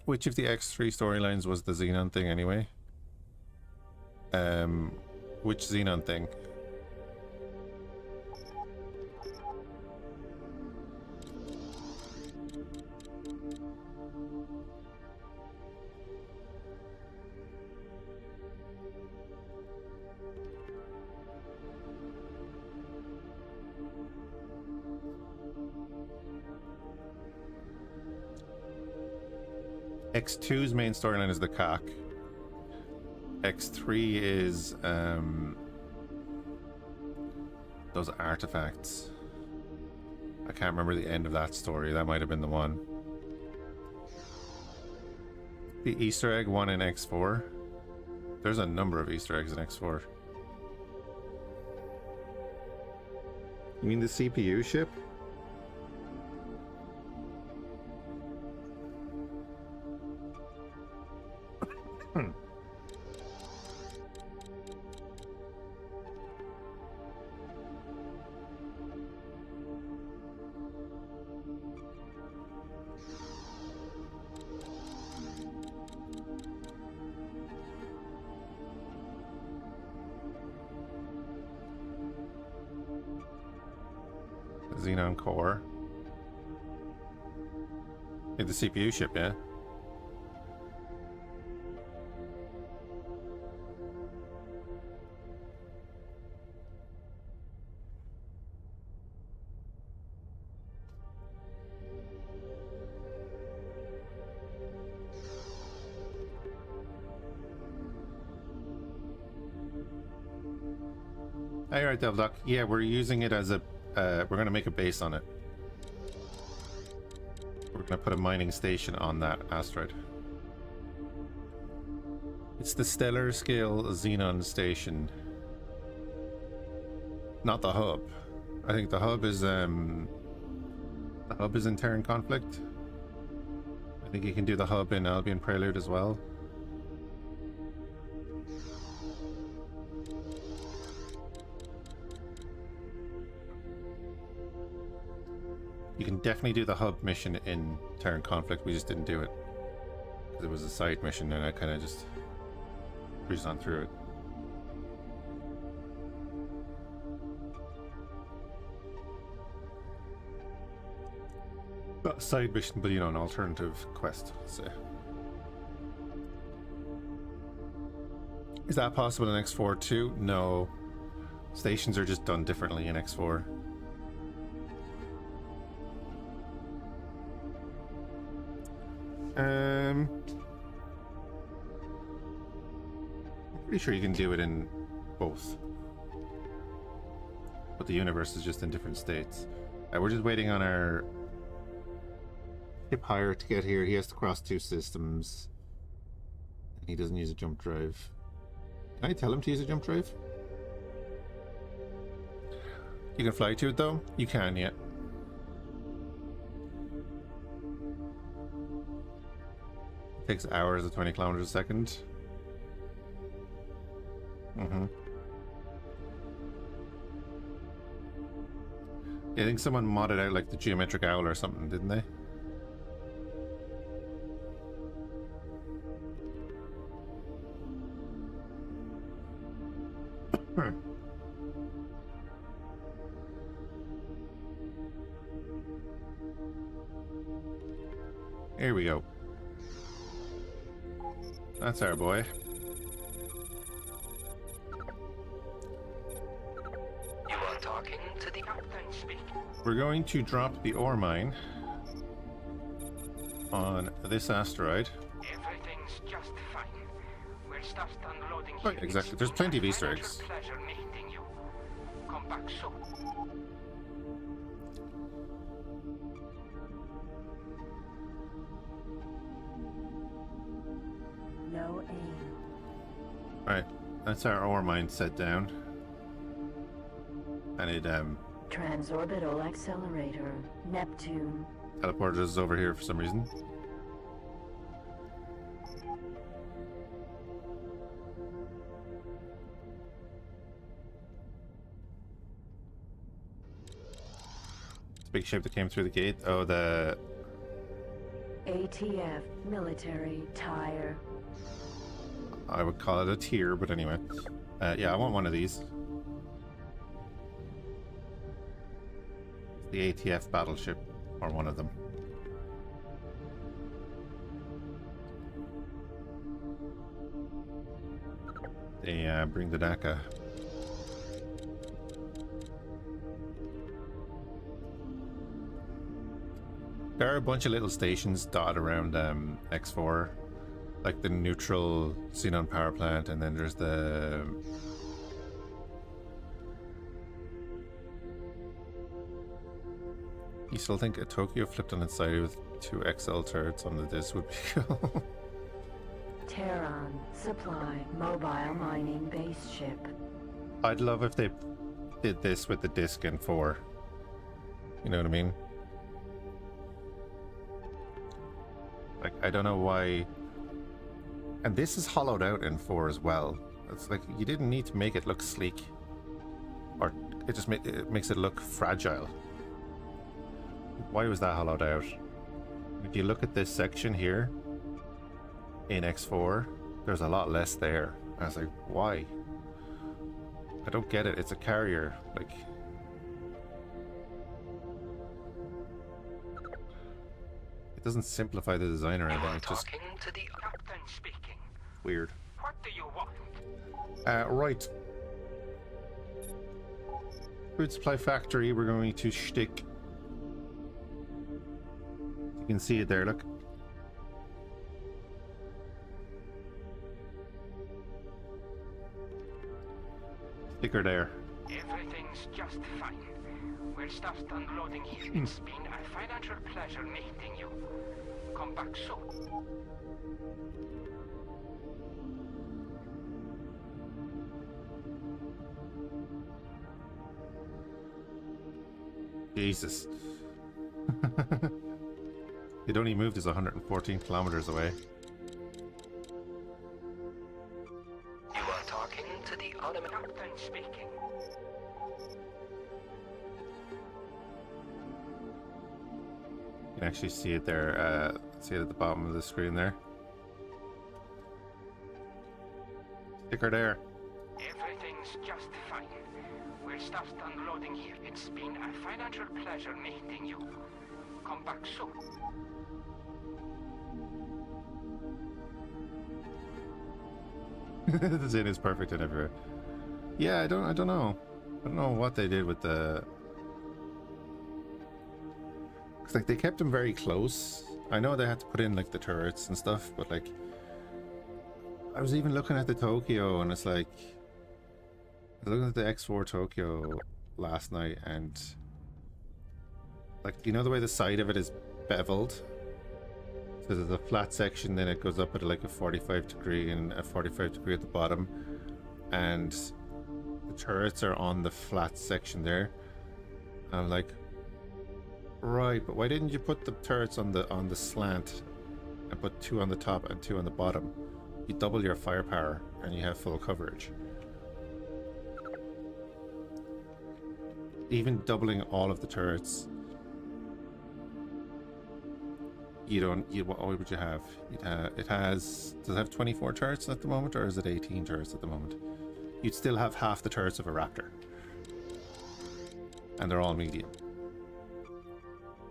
Which of the X3 storylines was the Xenon thing anyway? Which Xenon thing? X2's main storyline is the cock. X3 is those artifacts. I can't remember the end of that story. That might have been the one. The Easter egg one in X4. There's a number of Easter eggs in X4. You mean the CPU ship? Xenon core. Yeah, the CPU ship, yeah. Alright, Devil Duck. Yeah, we're using it as a we're going to make a base on it. We're going to put a mining station on that asteroid. It's the stellar scale Xenon station. Not the hub. I think the hub is in Terran conflict. I think you can do the hub in Albion Prelude as well. You can definitely do the hub mission in Terran Conflict. We just didn't do it because it was a side mission, and I kind of just cruised on through it. Not a side mission, but you know, an alternative quest. So, is that possible in X4 too? No. Stations are just done differently in X4. I'm pretty sure you can do it in both, but the universe is just in different states. We're just waiting on our ship hire to get here. He has to cross 2 systems, and he doesn't use a jump drive. Can I tell him to use a jump drive? You can fly to it though? You can, yeah. Takes hours at 20 kilometers a second. Yeah, I think someone modded out like the geometric owl or something, didn't they? Here we go. That's our boy. You are talking to the Captain speaking. We're going to drop the ore mine on this asteroid. Everything's just fine. We'll start unloading Right, here. exactly. It's There's been plenty a of Easter financial eggs. Pleasure meeting you. Come back soon. No aim. Right, that's our ore mine set down. And it Transorbital accelerator. Neptune. teleported us over here for some reason. It's a big ship that came through the gate. Oh, the ATF. Military. Tire. I would call it a tier, but anyway. Yeah, I want one of these. The ATF battleship, or one of them. They bring the DACA. There are a bunch of little stations dotted around X4, like the neutral xenon power plant, and then there's the You still think a Tokyo flipped on its side with 2 XL turrets on the disc would be cool? Terran. Supply. Mobile mining base ship. I'd love if they did this with the disc in 4. You know what I mean? Like, I don't know why. And this is hollowed out in 4 as well. It's like, you didn't need to make it look sleek. Or it just it makes it look fragile. Why was that hollowed out? If you look at this section here in X4, there's a lot less there. I was like, why? I don't get it. It's a carrier. Like, it doesn't simplify the design or You anything. are It's just talking to the Captain speaking. weird. What do you want? Right. Food supply factory. We're going to shtick. You can see it there. Look. Sticker there. Everything's just fine. We'll start unloading here. It's been a financial pleasure meeting you. Come back soon. Jesus. It only moved us 114 kilometers away. You are talking to the automatic. Captain speaking. You can actually see it there. See it at the bottom of the screen there. Sticker there. Everything's just fine. We'll start unloading here. It's been a financial pleasure meeting you. Come back soon. The zin is perfect and everywhere. Yeah, I don't know. I don't know what they did with the. Cause like they kept them very close. I know they had to put in like the turrets and stuff, but like I was even looking at the Tokyo and it's like I was looking at the X4 Tokyo last night and like you know the way the side of it is beveled. So there's a flat section, then it goes up at like a 45 degree and a 45 degree at the bottom, and the turrets are on the flat section there. And I'm like, right, but why didn't you put the turrets on the slant and put 2 on the top and 2 on the bottom? You double your firepower and you have full coverage. Even doubling all of the turrets, what would you have? It has, does it have 24 turrets at the moment, or is it 18 turrets at the moment? You'd still have half the turrets of a Raptor. And they're all medium.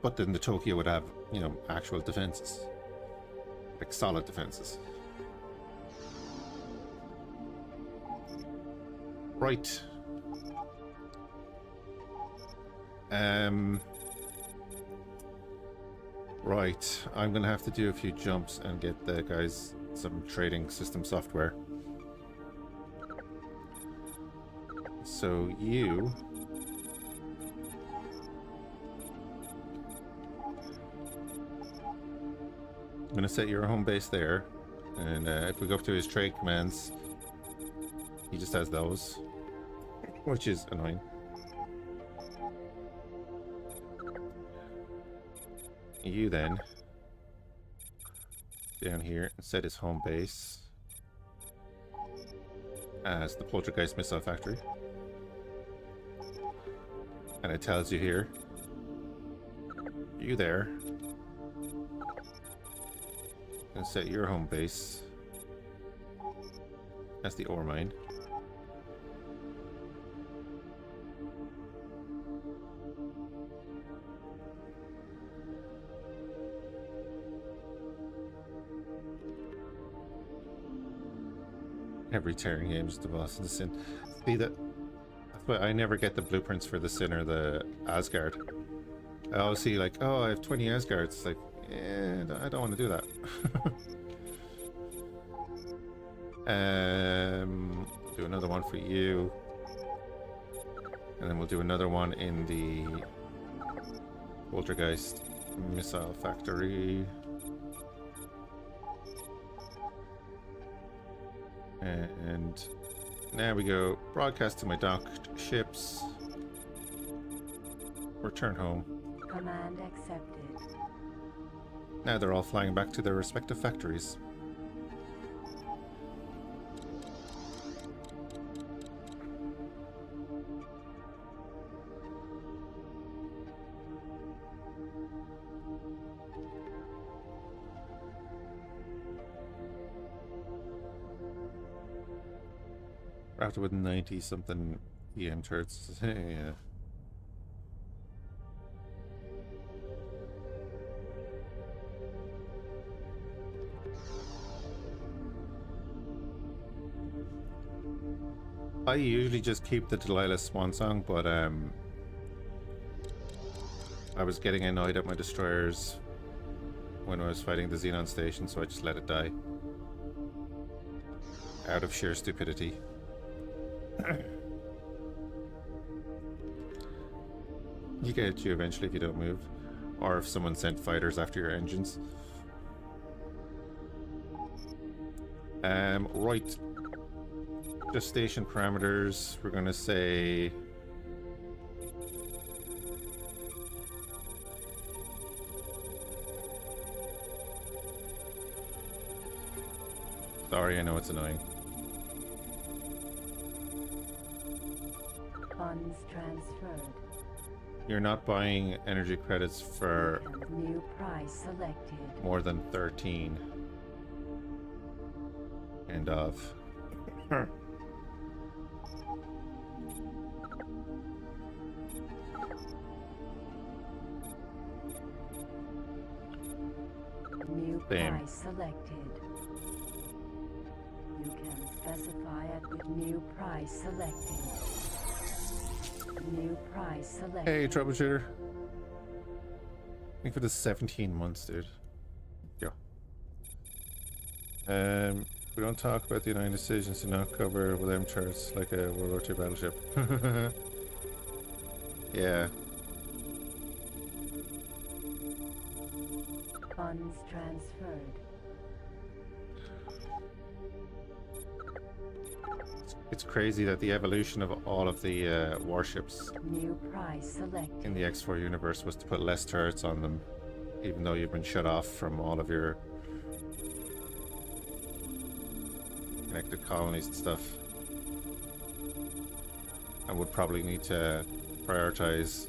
But then the Tokyo would have, you know, actual defenses. Like solid defenses. Right. Right. I'm gonna have to do a few jumps and get the guys some trading system software. So you... I'm gonna set your home base there, and if we go up to his trade commands, he just has those, which is annoying. You then down here and set his home base as the Poltergeist Missile Factory, and it tells you here, you there, and set your home base as the ore mine. Every Terran game is the boss in the Sin. See that? That's why I never get the blueprints for the Sin or the Asgard. I always see like, oh, I have 20 Asgards. It's like, I don't want to do that. Do another one for you, and then we'll do another one in the Poltergeist Missile Factory. And now we go broadcast to my docked ships. Return home. Command accepted. Now they're all flying back to their respective factories. After with 90 something EM turrets. Yeah. I usually just keep the Delilah Swan Song, but I was getting annoyed at my destroyers when I was fighting the Xenon station, so I just let it die. Out of sheer stupidity. You get you eventually if you don't move, or if someone sent fighters after your engines. Right. Just station parameters. We're gonna say sorry, I know it's annoying. Funds transferred. You're not buying energy credits for New price selected. more than 13. End of. New Same. price selected. You can specify it with new price selected. New price selected. Hey, troubleshooter. Thank you for the 17 months, dude. Yeah. We don't talk about the United decisions to not cover with M charts like a World War II battleship. Yeah. Funds transferred. It's crazy that the evolution of all of the warships New price selected. in the X4 universe was to put less turrets on them, even though you've been shut off from all of your connected colonies and stuff. I would probably need to prioritize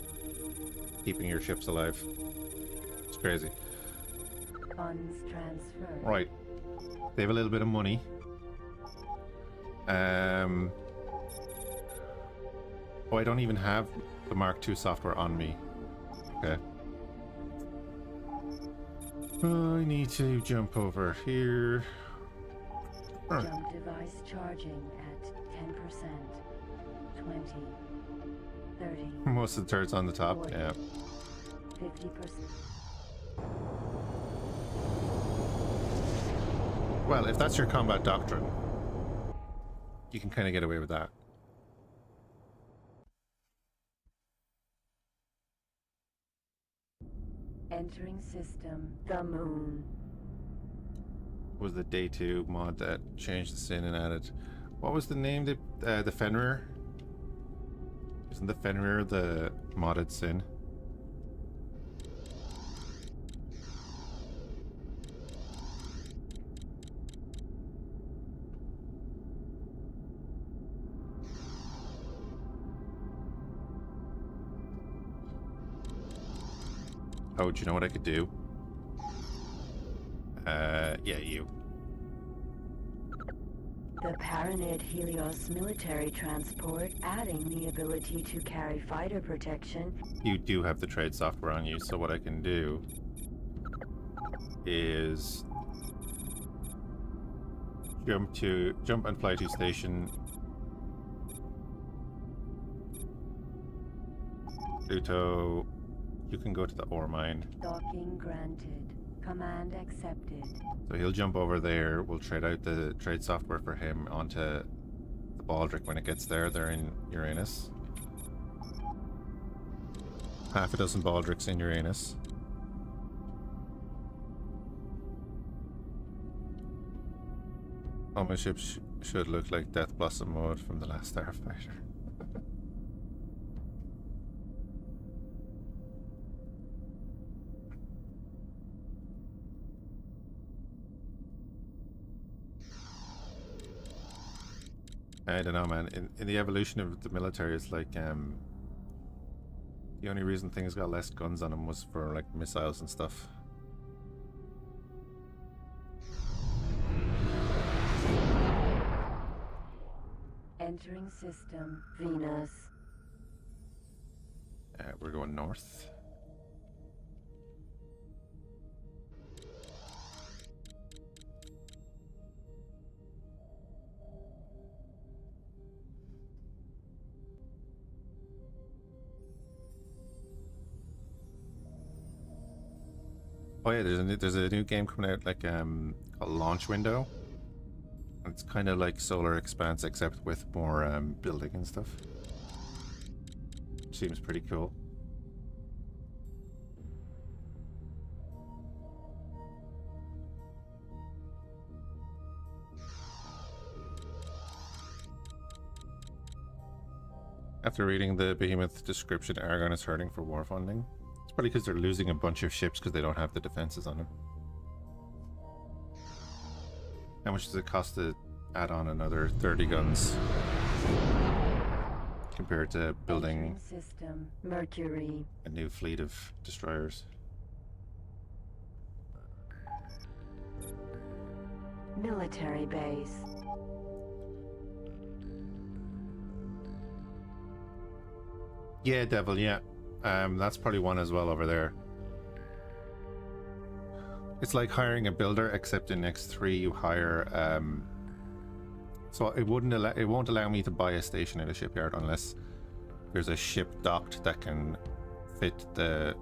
keeping your ships alive. It's crazy. Funds transferred. Right. They have a little bit of money. Oh, I don't even have the Mark II software on me. Okay. I need to jump over here. Huh. Jump device charging at 10%, 20, 30, Most of the turrets on the top, 40, yeah. 50%. Well, if that's your combat doctrine, you can kind of get away with that. Entering system, the moon. Was the day 2 mod that changed the sin and added... What was the name? The Fenrir? Isn't the Fenrir the modded sin? Oh, do you know what I could do? Yeah, you. The Paranid Helios military transport, adding the ability to carry fighter protection. You do have the trade software on you, so what I can do is jump and fly to station Pluto. You can go to the ore mine. Docking granted. Command accepted. So he'll jump over there. We'll trade out the trade software for him onto the Baldric when it gets there. They're in Uranus. Half a dozen Baldrics in Uranus. All my ships should look like Death Blossom mode from the last Starfighter. I don't know, man. In the evolution of the military, it's like the only reason things got less guns on them was for like missiles and stuff. Entering system, Venus. We're going north. Oh yeah, there's a new game coming out like called Launch Window. It's kind of like Solar Expanse except with more building and stuff. Seems pretty cool. After reading the Behemoth description, Aragon is hurting for war funding. It's probably because they're losing a bunch of ships because they don't have the defenses on them. How much does it cost to add on another 30 guns compared to building system, Mercury. a new fleet of destroyers? Military base. Yeah, Devil, yeah. That's probably one as well over there. It's like hiring a builder, except in X3 you hire so it won't allow me to buy a station at a shipyard unless there's a ship docked that can fit the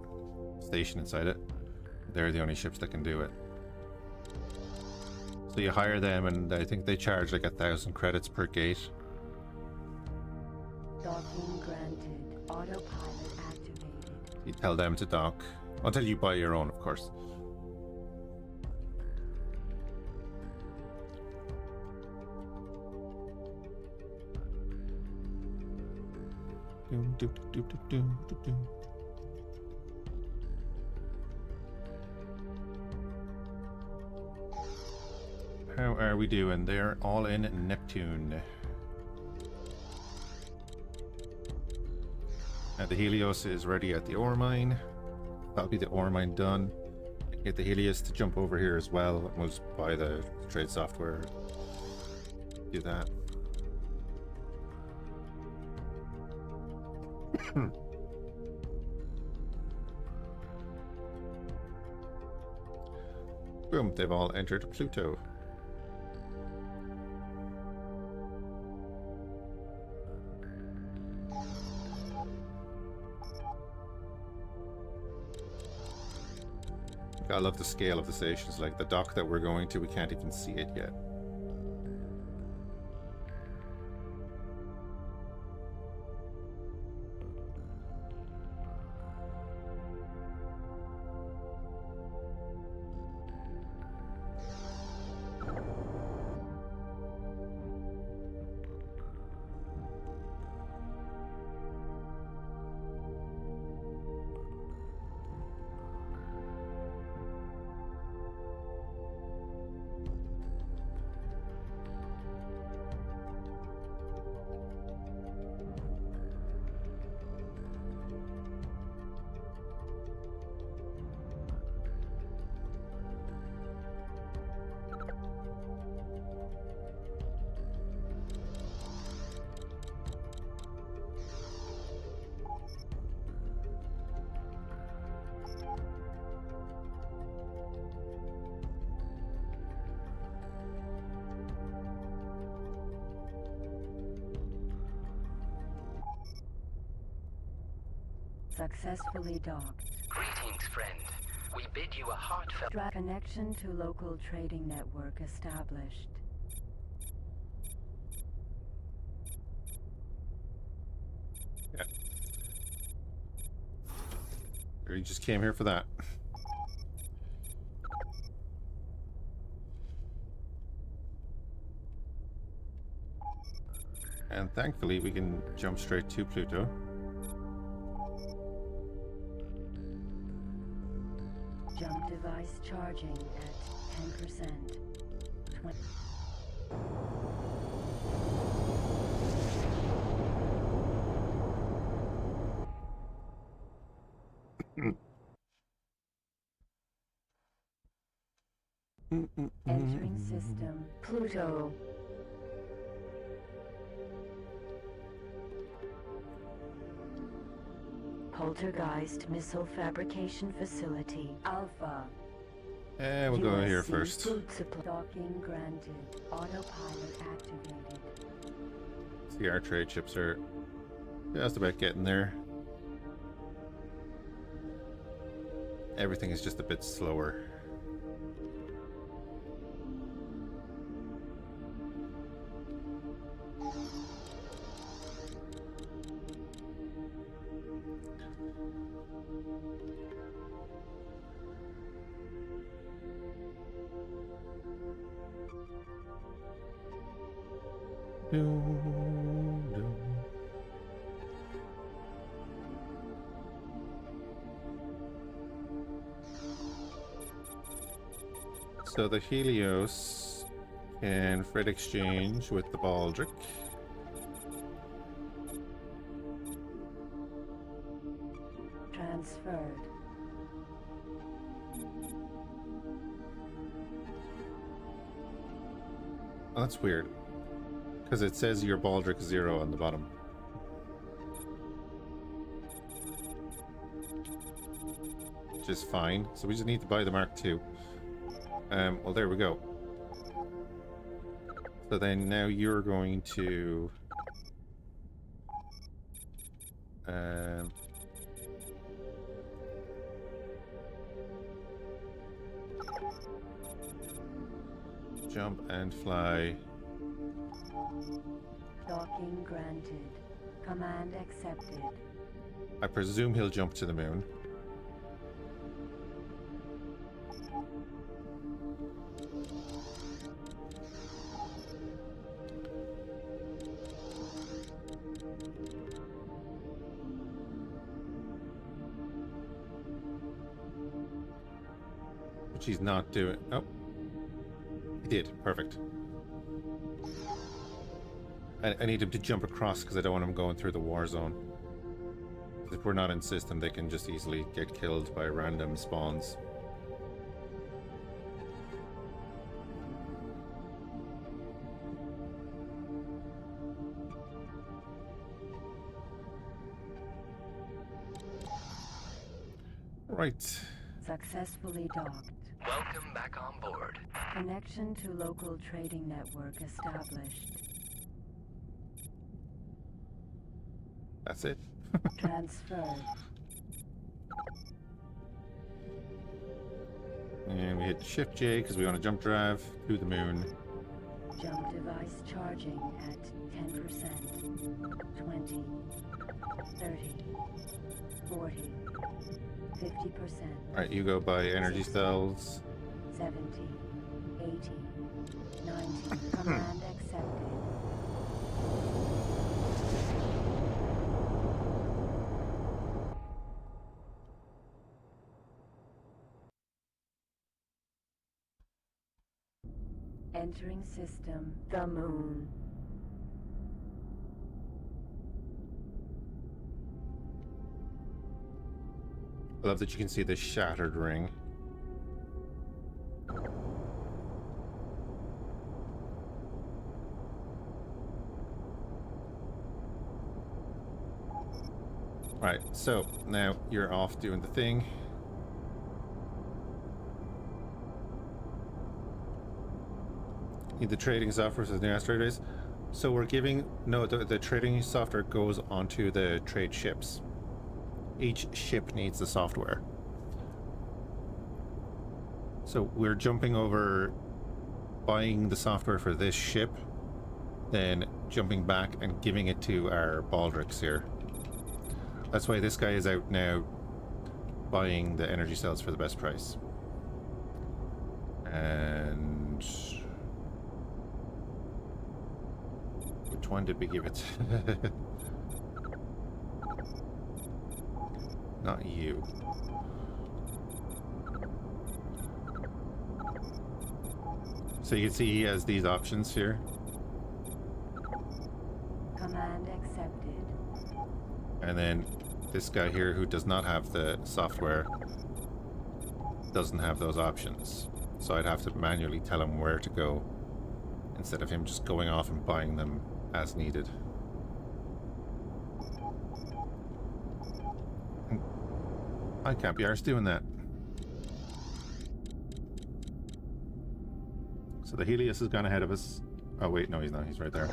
station inside it. They're the only ships that can do it. So you hire them, and I think they charge like 1,000 credits per gate. Docking granted. Autopilot activated. You tell them to dock until you buy your own, of course. How are we doing? They're all in Neptune. And the Helios is ready at the ore mine. That'll be the ore mine done. Get the Helios to jump over here as well. We'll just buy the trade software. Do that. Boom, they've all entered Pluto. I love the scale of the stations. Like the dock that we're going to, we can't even see it yet. Successfully docked. Greetings, friend. We bid you a heartfelt... Connection to local trading network established. Yeah. Or you just came here for that. And thankfully we can jump straight to Pluto. Jump device charging at 10%. 20. Entering system. Pluto. Poltergeist Missile Fabrication Facility. Alpha. And we'll go here USC first. Food supply. Docking granted. Autopilot activated. See, our trade ships are just about getting there. Everything is just a bit slower. So the Helios can freight exchange with the Baldric. Transferred. Oh, that's weird. Because it says your Baldric 0 on the bottom. Which is fine. So we just need to buy the Mark II. Well, there we go. So then now you're going to... jump and fly. Docking granted. Command accepted. I presume he'll jump to the moon. Which he's not doing. Oh. He did. Perfect. I need him to jump across because I don't want him going through the war zone. If we're not in system, they can just easily get killed by random spawns. Right. Successfully docked. Welcome back. back on board. Connection to local trading network established. That's it. Transferred. And we hit Shift J because we want to jump drive to the moon. Jump device charging at 10%. 20. 30. 40. 50%. Alright, you go buy energy cells. 70. 80. 90. Command accepted. Entering system, the moon. I love that you can see the shattered ring. Right, so now you're off doing the thing. Need the trading software for the new asteroid race. So we're giving, no, the trading software goes onto the trade ships. Each ship needs the software. So we're jumping over, buying the software for this ship, then jumping back and giving it to our Baldricks here. That's why this guy is out now buying the energy cells for the best price. And which one did we give it? Not you. So you can see he has these options here. Command accepted. And then this guy here who does not have the software doesn't have those options. So I'd have to manually tell him where to go instead of him just going off and buying them as needed. I can't be arsed doing that. So the Helios has gone ahead of us. Oh wait, no he's not, he's right there.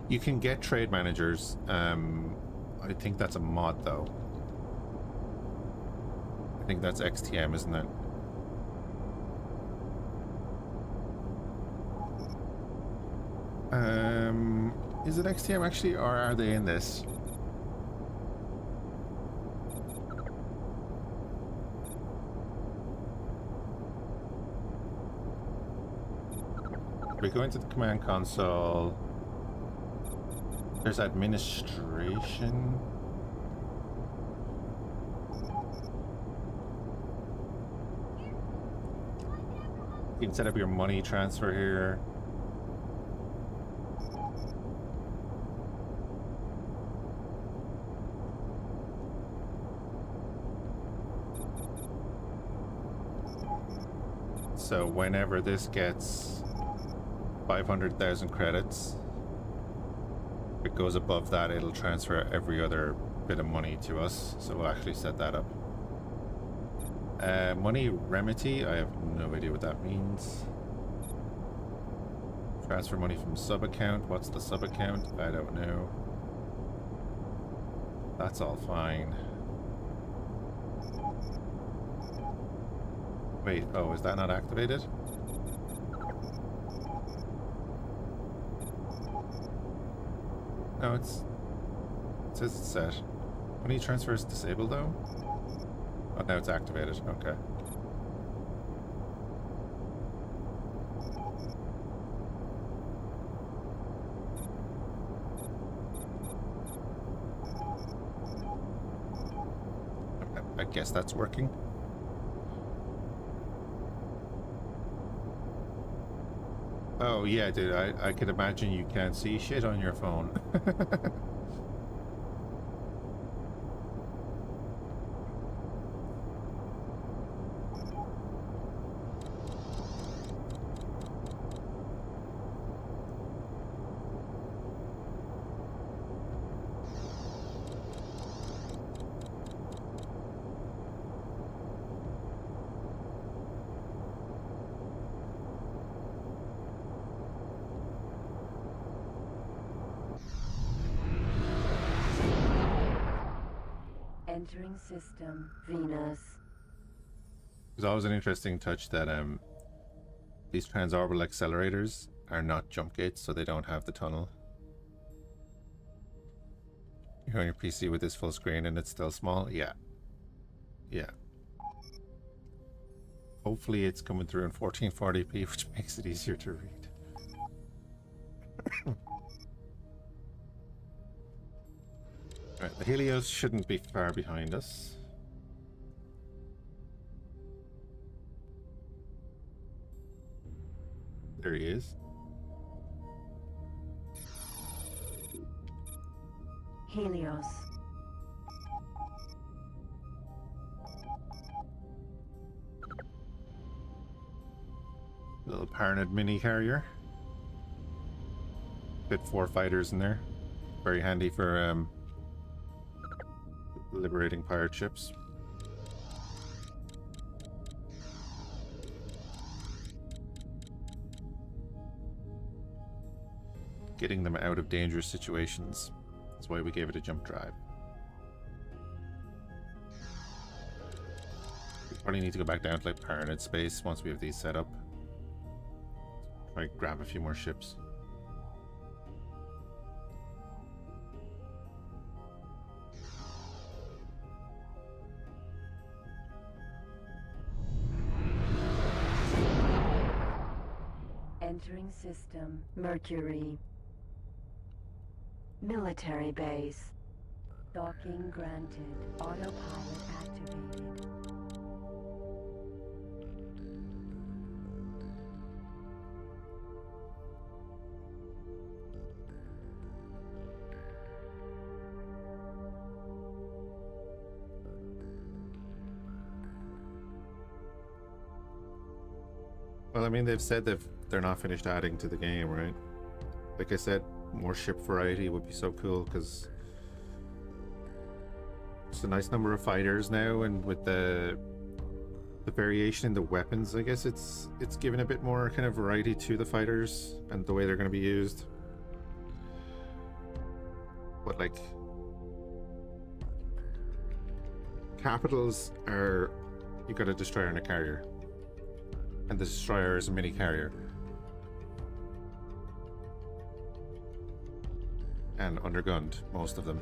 You can get trade managers. I think that's a mod though. I think that's XTM, isn't it? Is it XTM actually, or are they in this? We go into the command console. There's administration. You can set up your money transfer here. So whenever this gets 500,000 credits, if it goes above that, it'll transfer every other bit of money to us. So we'll actually set that up. Money remedy, I have no idea what that means. Transfer money from sub account. What's the sub account? I don't know. That's all fine. Wait, oh, is that not activated? No, it says it's set. Money transfer is disabled though? Oh, now it's activated. Okay. I guess that's working. Oh yeah, dude, I could imagine you can't see shit on your phone. Entering system. Venus. There's always an interesting touch that these transorbital accelerators are not jump gates, so they don't have the tunnel. You're on your PC with this full screen and it's still small? Yeah. Yeah. Hopefully it's coming through in 1440p, which makes it easier to read. Right, the Helios shouldn't be far behind us. There he is. Helios. Little Paranid mini carrier. Fit 4 fighters in there. Very handy for liberating pirate ships. Getting them out of dangerous situations. That's why we gave it a jump drive. We probably need to go back down to like Paranid space once we have these set up. Try to grab a few more ships. Entering system. Mercury. Military base. Docking granted. Autopilot activated. Well, I mean, they've said they're not finished adding to the game, right? Like I said, more ship variety would be so cool, because it's a nice number of fighters now, and with the variation in the weapons, I guess it's given a bit more kind of variety to the fighters and the way they're going to be used. But like, capitals are, you got a destroyer and a carrier, and the destroyer is a mini carrier. And undergunned, most of them.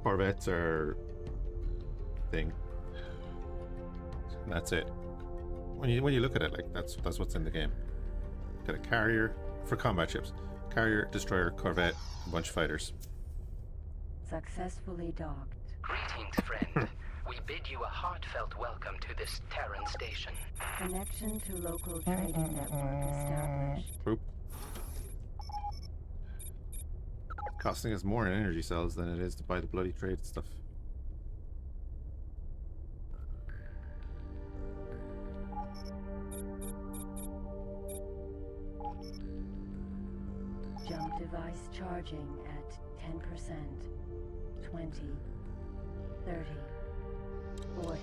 Corvettes are thing. And that's it. When you look at it, like that's what's in the game. Got a carrier for combat ships. Carrier, destroyer, corvette, a bunch of fighters. Successfully docked. Greetings, friend. We bid you a heartfelt welcome to this Terran station. Connection to local trading network established. Boop. Costing us more in energy cells than it is to buy the bloody trade stuff. Jump device charging at 10%, 20, 30, 40,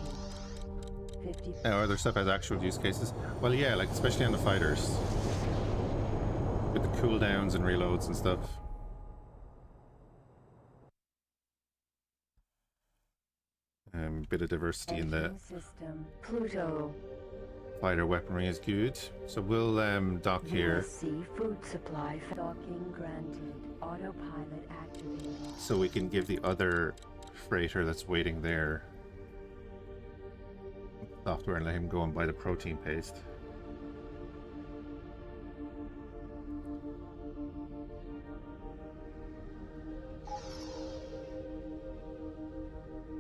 50. Oh, other stuff has actual use cases. Well, yeah, like especially on the fighters, with the cooldowns and reloads and stuff. Bit of diversity in the system. Pluto. fighter weaponry is good. So we'll dock here. USC food supply docking granted. Autopilot activated. So we can give the other freighter that's waiting there software and let him go and buy the protein paste.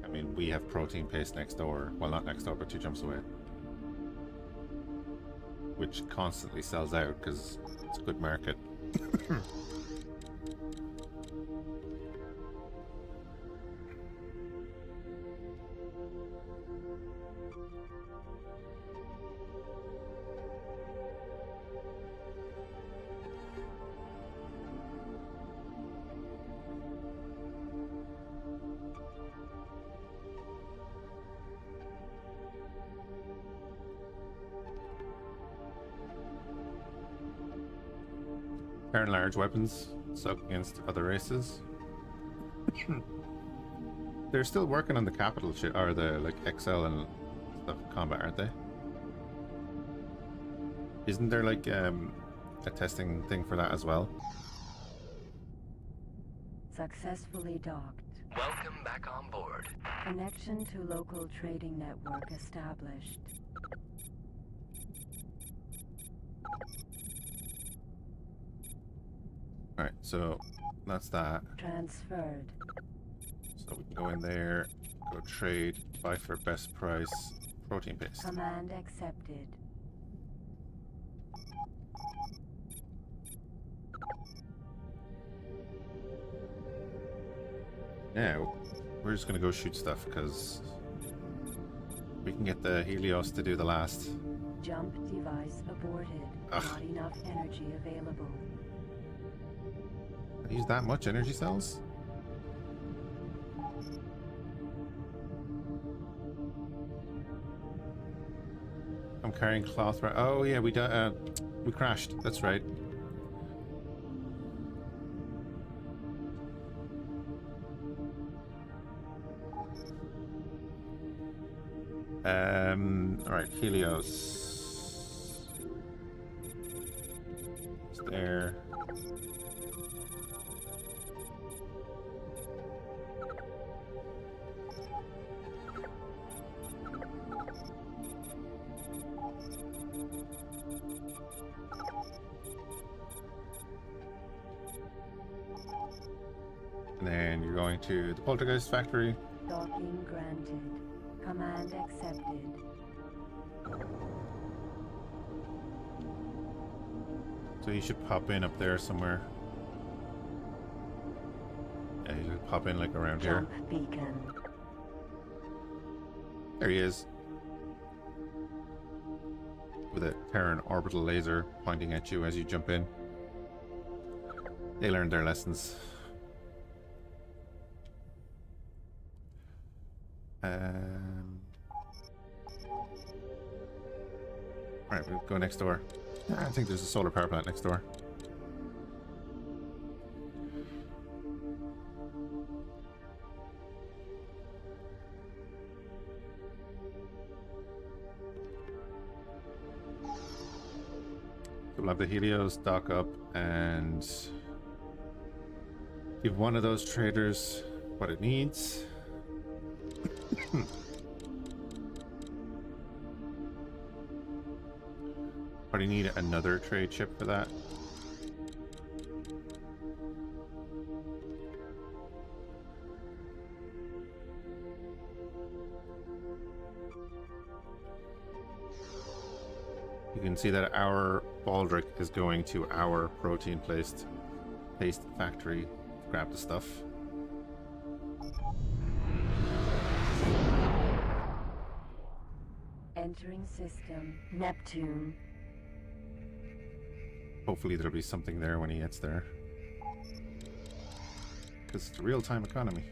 I mean, we have protein paste next door. Well, not next door, but 2 jumps away. Which constantly sells out because it's a good market. Turn large weapons suck against other races. They're still working on the capital shit, or the like XL and stuff combat, aren't they? Isn't there like a testing thing for that as well? Successfully docked. Welcome back on board. Connection to local trading network established. Alright, so that's that. Transferred. So we can go in there, go trade, buy for best price, protein paste. Command accepted. Now, we're just gonna go shoot stuff because we can get the Helios to do the last. Jump device aborted. Ugh. Not enough energy available. I use that much energy cells? I'm carrying cloth. Oh yeah, we crashed. That's right. All right, Helios. It's there. And then you're going to the Poltergeist factory. Docking granted. Command accepted. So you should pop in up there somewhere. Yeah, you should pop in like around here. Jump beacon. There he is. With a Terran orbital laser pointing at you as you jump in. They learned their lessons. Alright, we'll go next door. I think there's a solar power plant next door. We'll have the Helios dock up and give one of those traders what it needs. Probably need another trade ship for that. You can see that our Baldric is going to our protein paste factory to grab the stuff. Entering system. Neptune. Hopefully there'll be something there when he gets there. Because it's a real-time economy.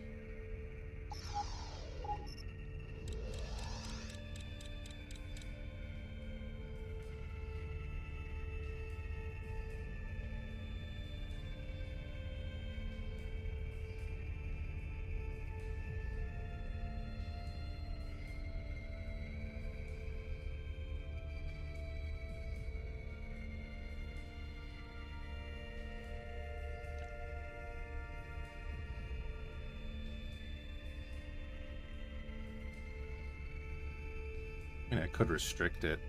I mean, I could restrict it.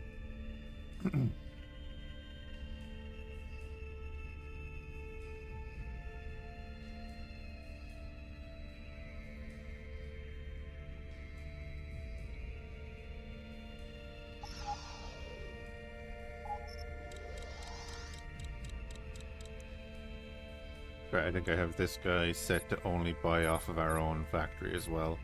Right, I think I have this guy set to only buy off of our own factory as well.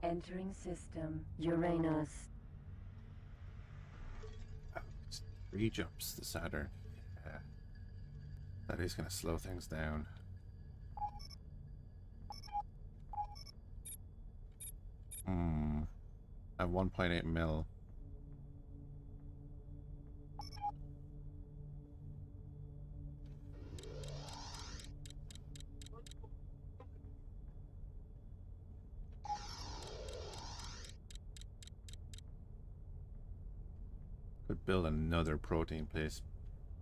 Entering system. Uranus. It's 3 jumps to Saturn. Yeah. That is going to slow things down. At 1.8 mil. Could build another protein place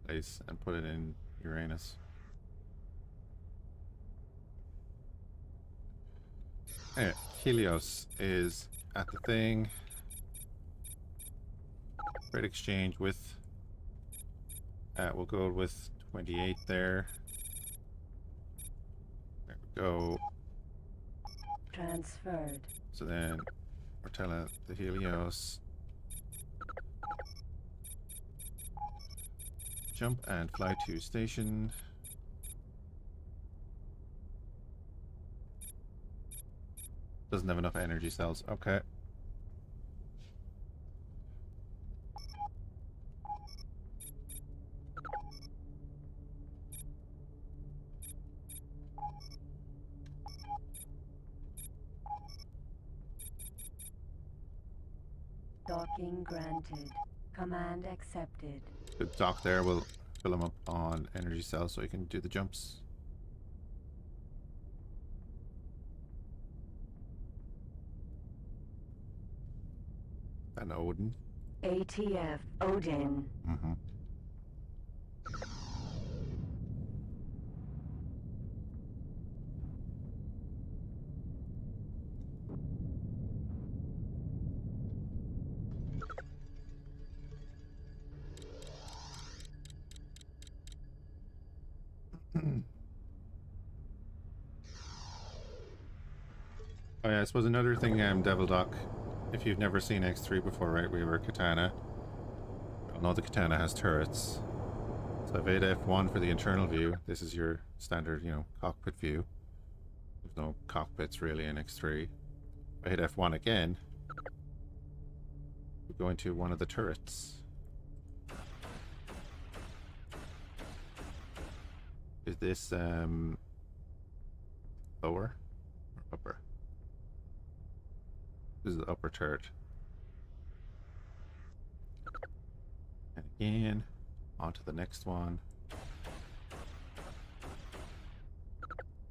and put it in Uranus. Anyway, Helios is at the thing. Trade exchange with. We'll go with 28 there. There we go. Transferred. So then we're telling the Helios. Jump and fly to station. Doesn't have enough energy cells. Okay. Docking granted. Command accepted. The dock there will fill him up on energy cells so he can do the jumps. And Odin. ATF Odin. Mm-hmm. Oh yeah, I suppose another thing, Devil Doc, if you've never seen X3 before, right, we were Katana. You'll know the Katana has turrets. So I've hit F1 for the internal view. This is your standard, you know, cockpit view. There's no cockpits really in X3. If I hit F1 again, we go into one of the turrets. Is this lower or upper? This is the upper turret. And again, on to the next one.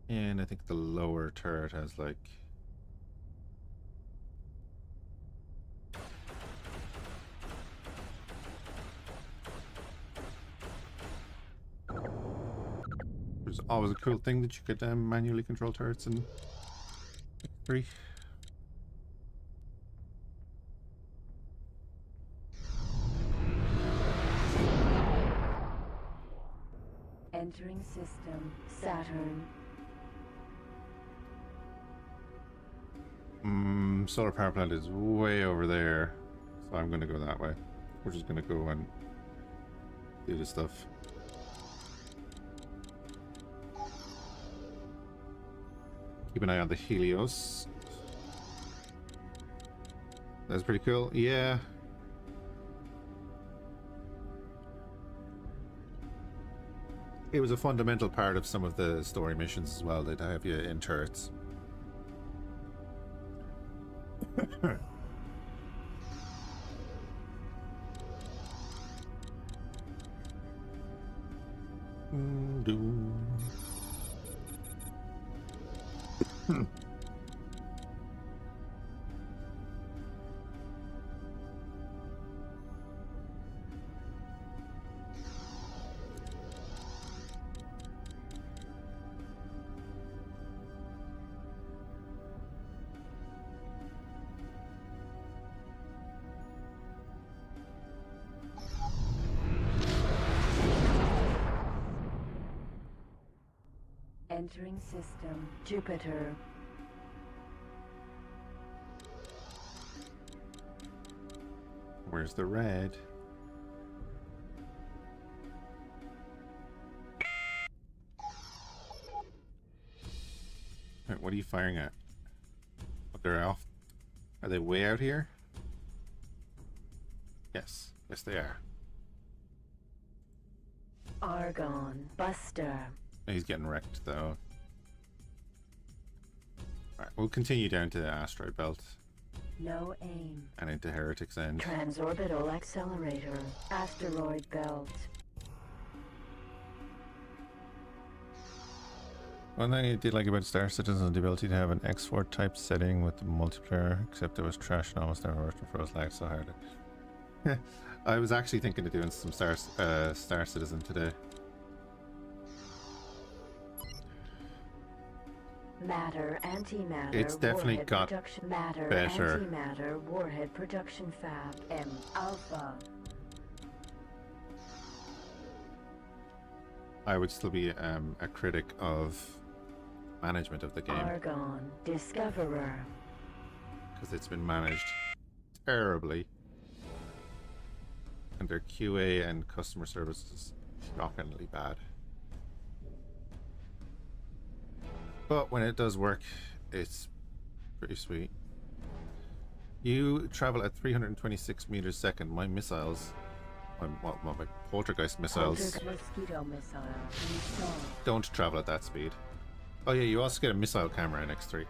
And I think the lower turret has like... There's always a cool thing that you could manually control turrets in 3. Entering system. Saturn. Solar power plant is way over there. So I'm going to go that way. We're just going to go and do this stuff. Keep an eye on the Helios. That's pretty cool. Yeah. It was a fundamental part of some of the story missions as well. They'd have you in turrets. Entering system. Jupiter. Where's the red? Right, what are you firing at? Oh, they're off. Are they way out here? Yes. Yes, they are. Argon. Buster. He's getting wrecked, though. Alright, we'll continue down to the asteroid belt. No aim. And into Heretic's End. Transorbital accelerator. Asteroid belt. One thing I did like about Star Citizen is the ability to have an X4 type setting with the multiplayer, except it was trash and almost never worked and froze lag so hard. I was actually thinking of doing some Star Citizen today. Matter, antimatter. It's definitely warhead got production, matter, better. Antimatter, warhead production fab. M. Alpha. I would still be a critic of management of the game Argon. Discoverer. because it's been managed terribly, and their QA and customer service is shockingly bad. But when it does work, it's pretty sweet. You travel at 326 meters a second. My missiles, my poltergeist missiles, Mosquito missile. Installed. don't travel at that speed. Oh yeah, you also get a missile camera in X3.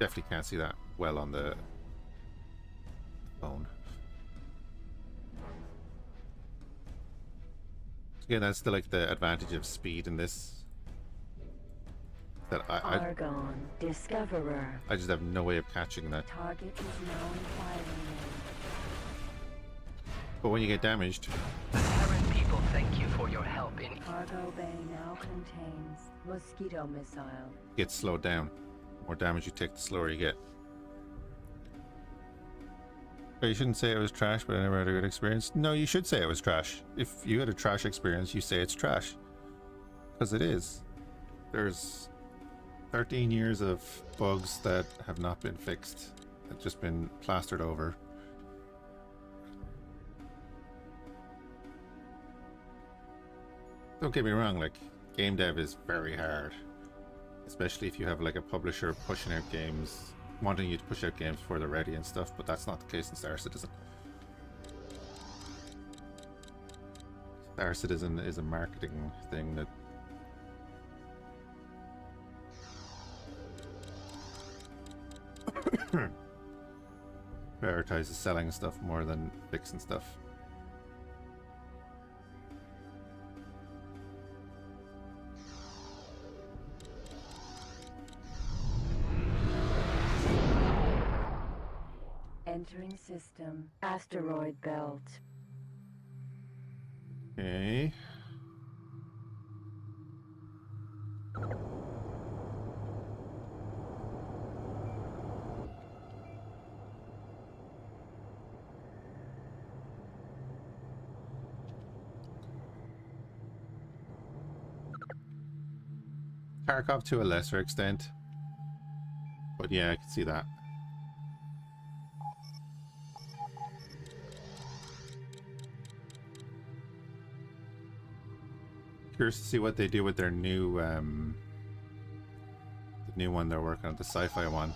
Definitely can't see that well on the phone. Again, that's the the advantage of speed in this. That Argon. Discoverer. I just have no way of catching that. Target is now in firing range. But when you get damaged, Terran people thank you for your help in... Cargo bay now contains mosquito missile. you get slowed down. The more damage you take, the slower you get. But you shouldn't say it was trash, but I never had a good experience. No, you should say it was trash. If you had a trash experience, you say it's trash. Because it is. There's 13 years of bugs that have not been fixed. Have just been plastered over. Don't get me wrong, game dev is very hard. Especially if you have a publisher pushing out games, wanting you to push out games before they're ready and stuff, but that's not the case in Star Citizen. Star Citizen is a marketing thing that prioritizes selling stuff more than fixing stuff. Entering system. Asteroid belt. Okay. Tarkov to a lesser extent. But yeah, I can see that. Curious to see what they do with their new the new one they're working on, the sci-fi one.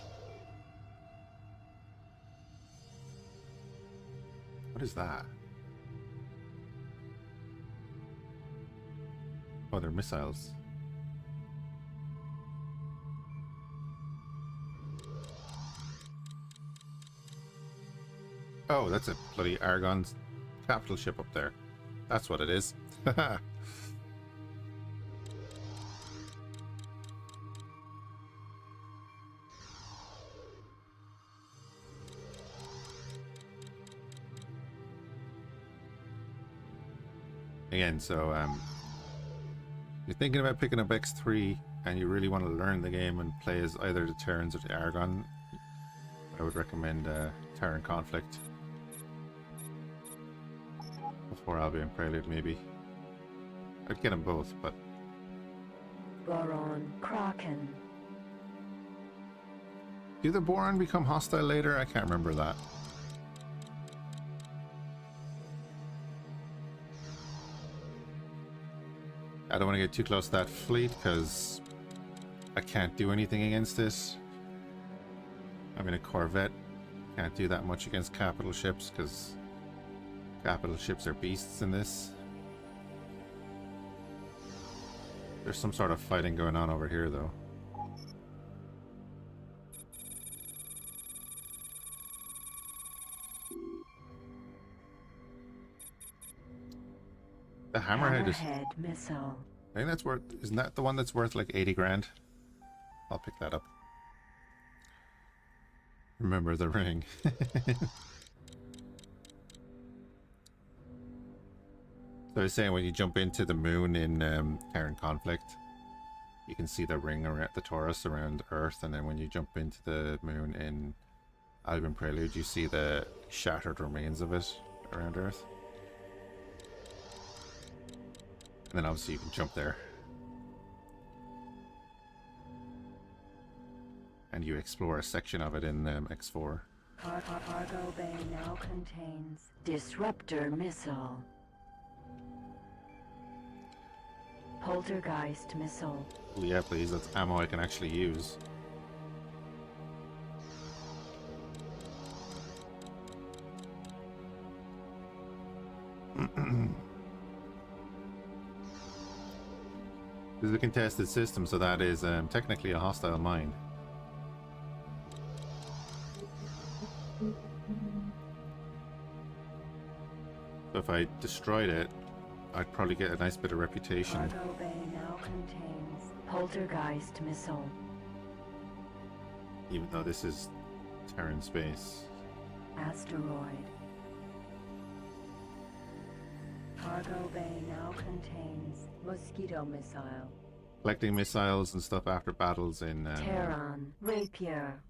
What is that? Oh, they're missiles. Oh, that's a bloody Argon capital ship up there. That's what it is. Haha. Again, so you're thinking about picking up X3 and you really want to learn the game and play as either the Terrans or the Argon, I would recommend Terran Conflict before Albion Prelude, maybe. I'd get them both, but Boron. Kraken. do the Boron become hostile later? I can't remember that. I don't want to get too close to that fleet because I can't do anything against it. I'm in a Corvette. Can't do that much against capital ships because capital ships are beasts in this. There's some sort of fighting going on over here though. The hammerhead is. Hammerhead missile. I think that's worth. Isn't that the one that's worth like 80 grand? I'll pick that up. Remember the ring. So I was saying when you jump into the moon in Terran Conflict, you can see the ring around the torus around Earth, and then when you jump into the moon in Albion Prelude, you see the shattered remains of it around Earth. And then obviously you can jump there. And you explore a section of it in X4. Cargo bay now contains disruptor missile. Poltergeist missile. Oh, yeah, please, that's ammo I can actually use. This is a contested system, so that is technically a hostile mine. So if I destroyed it, I'd probably get a nice bit of reputation. Cargo bay now contains poltergeist missile. Even though this is Terran space. Asteroid. Cargo bay now contains mosquito missile. Collecting missiles and stuff after battles in... Terran rapier.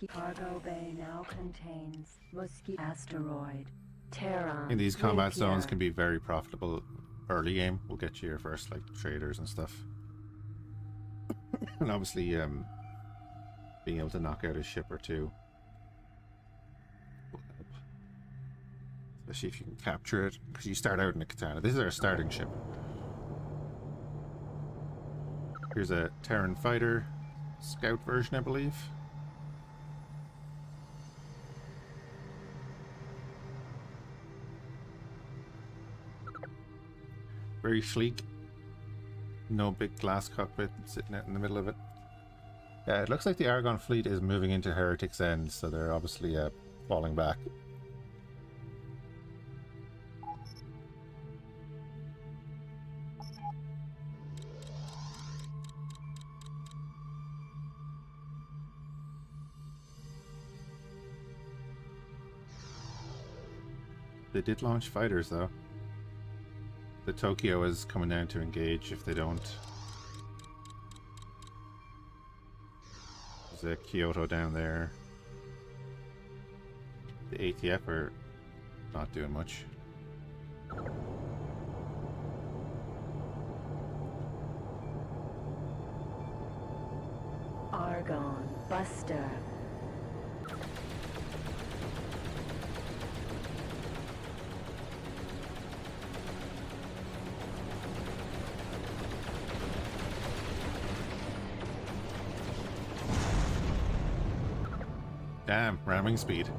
Cargo bay now contains mosquito asteroid. Terran in these combat rapier. zones can be very profitable early game. Will get you your first like traders and stuff. And obviously being able to knock out a ship or two will help. Especially if you can capture it, because you start out in a katana. This is our starting ship. Here's a Terran fighter scout version, I believe. Very sleek. No big glass cockpit sitting out in the middle of it. Yeah, it looks like the Argon fleet is moving into Heretic's End, so they're obviously falling back. They did launch fighters, though. The Tokyo is coming down to engage if they don't. There's a Kyoto down there. The ATF are not doing much. Argon Buster. Damn, ramming speed.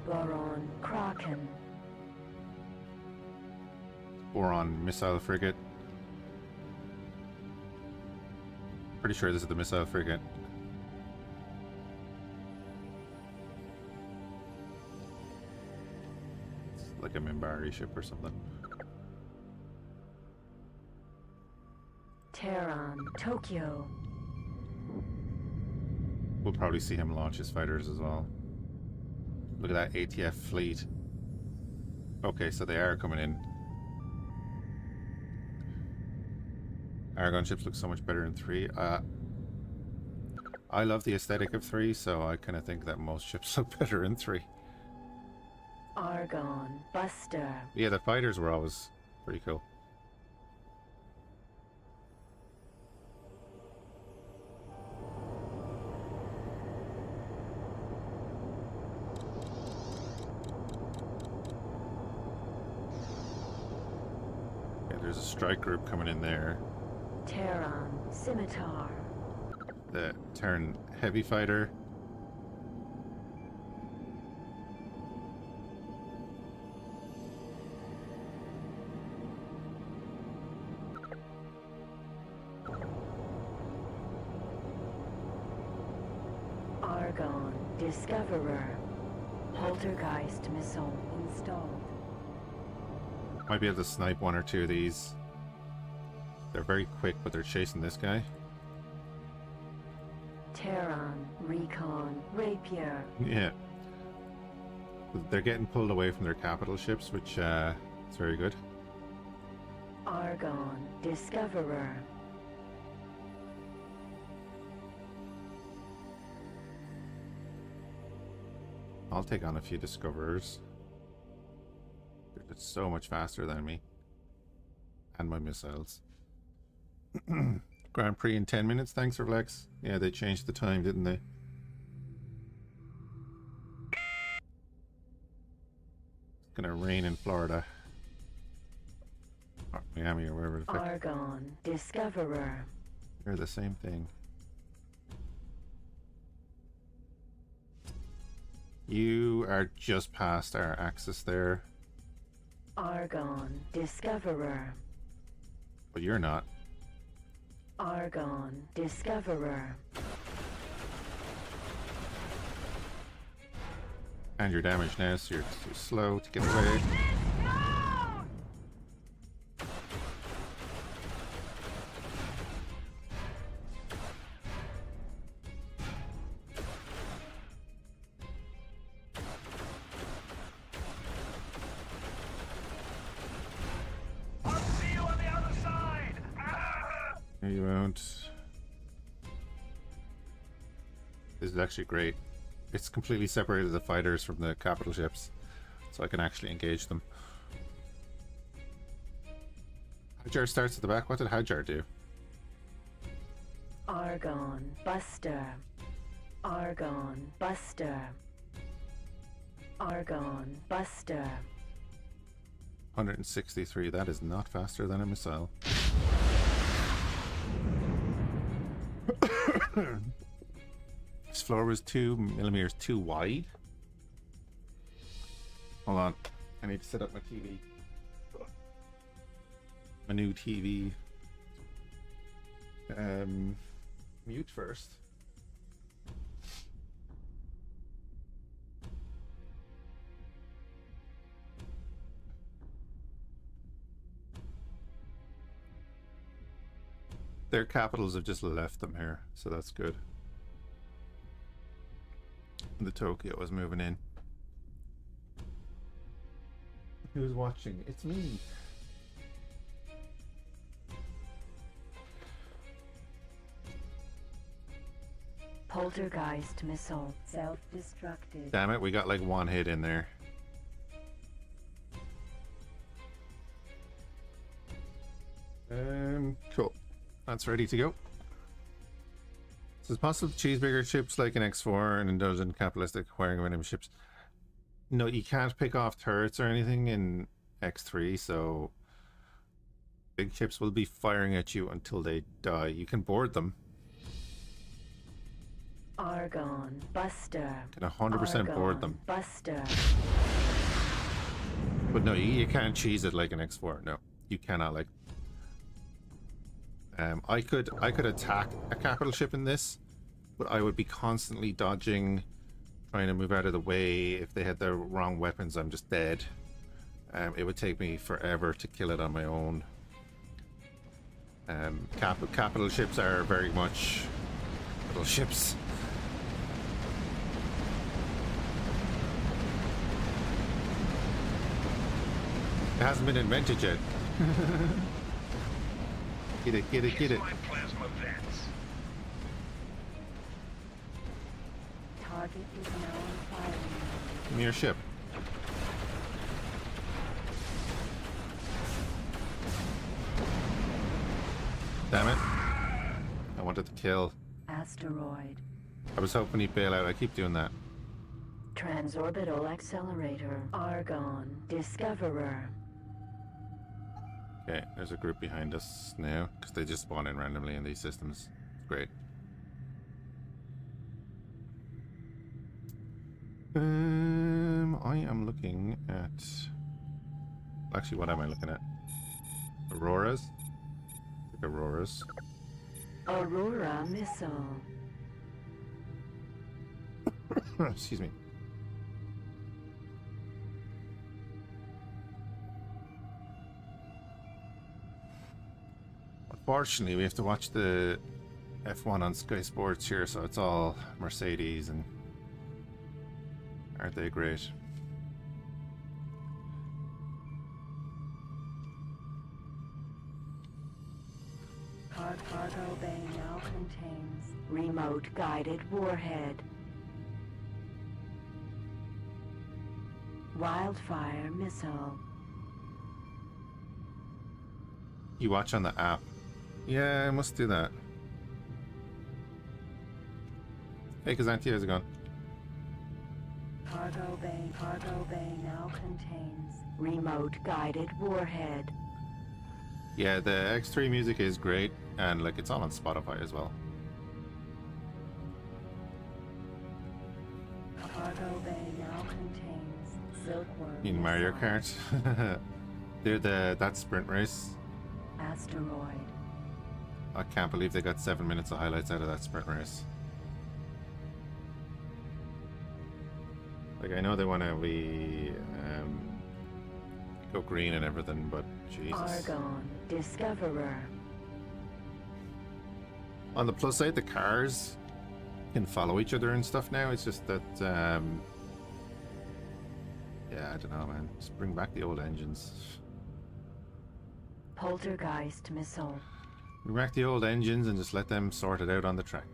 Boron Kraken. Boron missile frigate. Pretty sure this is the missile frigate. It's like a Minbari ship or something. Terran Tokyo. We'll probably see him launch his fighters as well. Look at that ATF fleet. Okay, so they are coming in. Argon ships look so much better in 3. I love the aesthetic of 3, so I kind of think that most ships look better in 3. Argon Buster. Yeah, the fighters were always pretty cool. Yeah, there's a strike group coming in there. Terran Scimitar. The Terran heavy fighter. Argon Discoverer. Poltergeist missile installed. Might be able to snipe one or two of these. They're very quick, but they're chasing this guy. Terran, Recon, Rapier. Yeah. They're getting pulled away from their capital ships, which is very good. Argon, Discoverer. I'll take on a few Discoverers. They're just so much faster than me. And my missiles. Grand Prix in 10 minutes, thanks for Flex. Yeah, they changed the time, didn't they? It's gonna rain in Florida. Or Miami or wherever the fuck. Argon, Discoverer. They're the same thing. You are just past our axis there. Argon, Discoverer. But you're not. Argon, Discoverer. And you're damaged now, so you're too slow to get away. You won't. This is actually great. It's completely separated the fighters from the capital ships, so I can actually engage them. Hajar starts at the back. What did Hajar do? Argon, Buster. Argon, Buster. Argon, Buster. 163. That is not faster than a missile. This floor was 2 millimeters too wide. Hold on, I need to set up my TV. My new TV. Mute first. Their capitals have just left them here, so that's good. The Tokyo is moving in. Who's watching? It's me. Poltergeist missile self-destructed. Damn it, we got like one hit in there. Cool. That's ready to go. So it's possible to choose bigger ships like an X4 and indulge in capitalistic acquiring of enemy ships. No, you can't pick off turrets or anything in X3, so big ships will be firing at you until they die. You can board them. Argon, Buster. You can 100% board them. Buster. But no, you can't cheese it like an X4. No, you cannot. Like, I could attack a capital ship in this, but I would be constantly dodging, trying to move out of the way. If they had the wrong weapons, I'm just dead. It would take me forever to kill it on my own. Capital ships are very much little ships. It hasn't been invented yet. Get it, get it, get it. Target is now on fire. Give me your ship. Damn it. I wanted to kill. Asteroid. I was hoping he'd bail out. I keep doing that. Transorbital accelerator. Argon. Discoverer. Okay, there's a group behind us now, because they just spawn in randomly in these systems. Great. I am looking at... Actually, what am I looking at? Auroras? I think Auroras. Aurora missile. Excuse me. Unfortunately, we have to watch the F1 on Sky Sports here, so it's all Mercedes, and aren't they great? Cargo bay now contains remote guided warhead. Wildfire missile. You watch on the app. Yeah, I must do that. Hey, Kazanti, how's it going? Cargo bay now contains remote guided warhead. Yeah, the X3 music is great, and like it's all on Spotify as well. Cargo bay now contains silkworm. In Mario missile. Kart. They're that sprint race. Asteroid. I can't believe they got 7 minutes of highlights out of that sprint race. Like, I know they want to be go green and everything, but Jesus. Argon Discoverer. On the plus side, the cars can follow each other and stuff now. It's just that, yeah, I don't know, man. Just bring back the old engines. Poltergeist missile. Bring back the old engines and just let them sort it out on the track.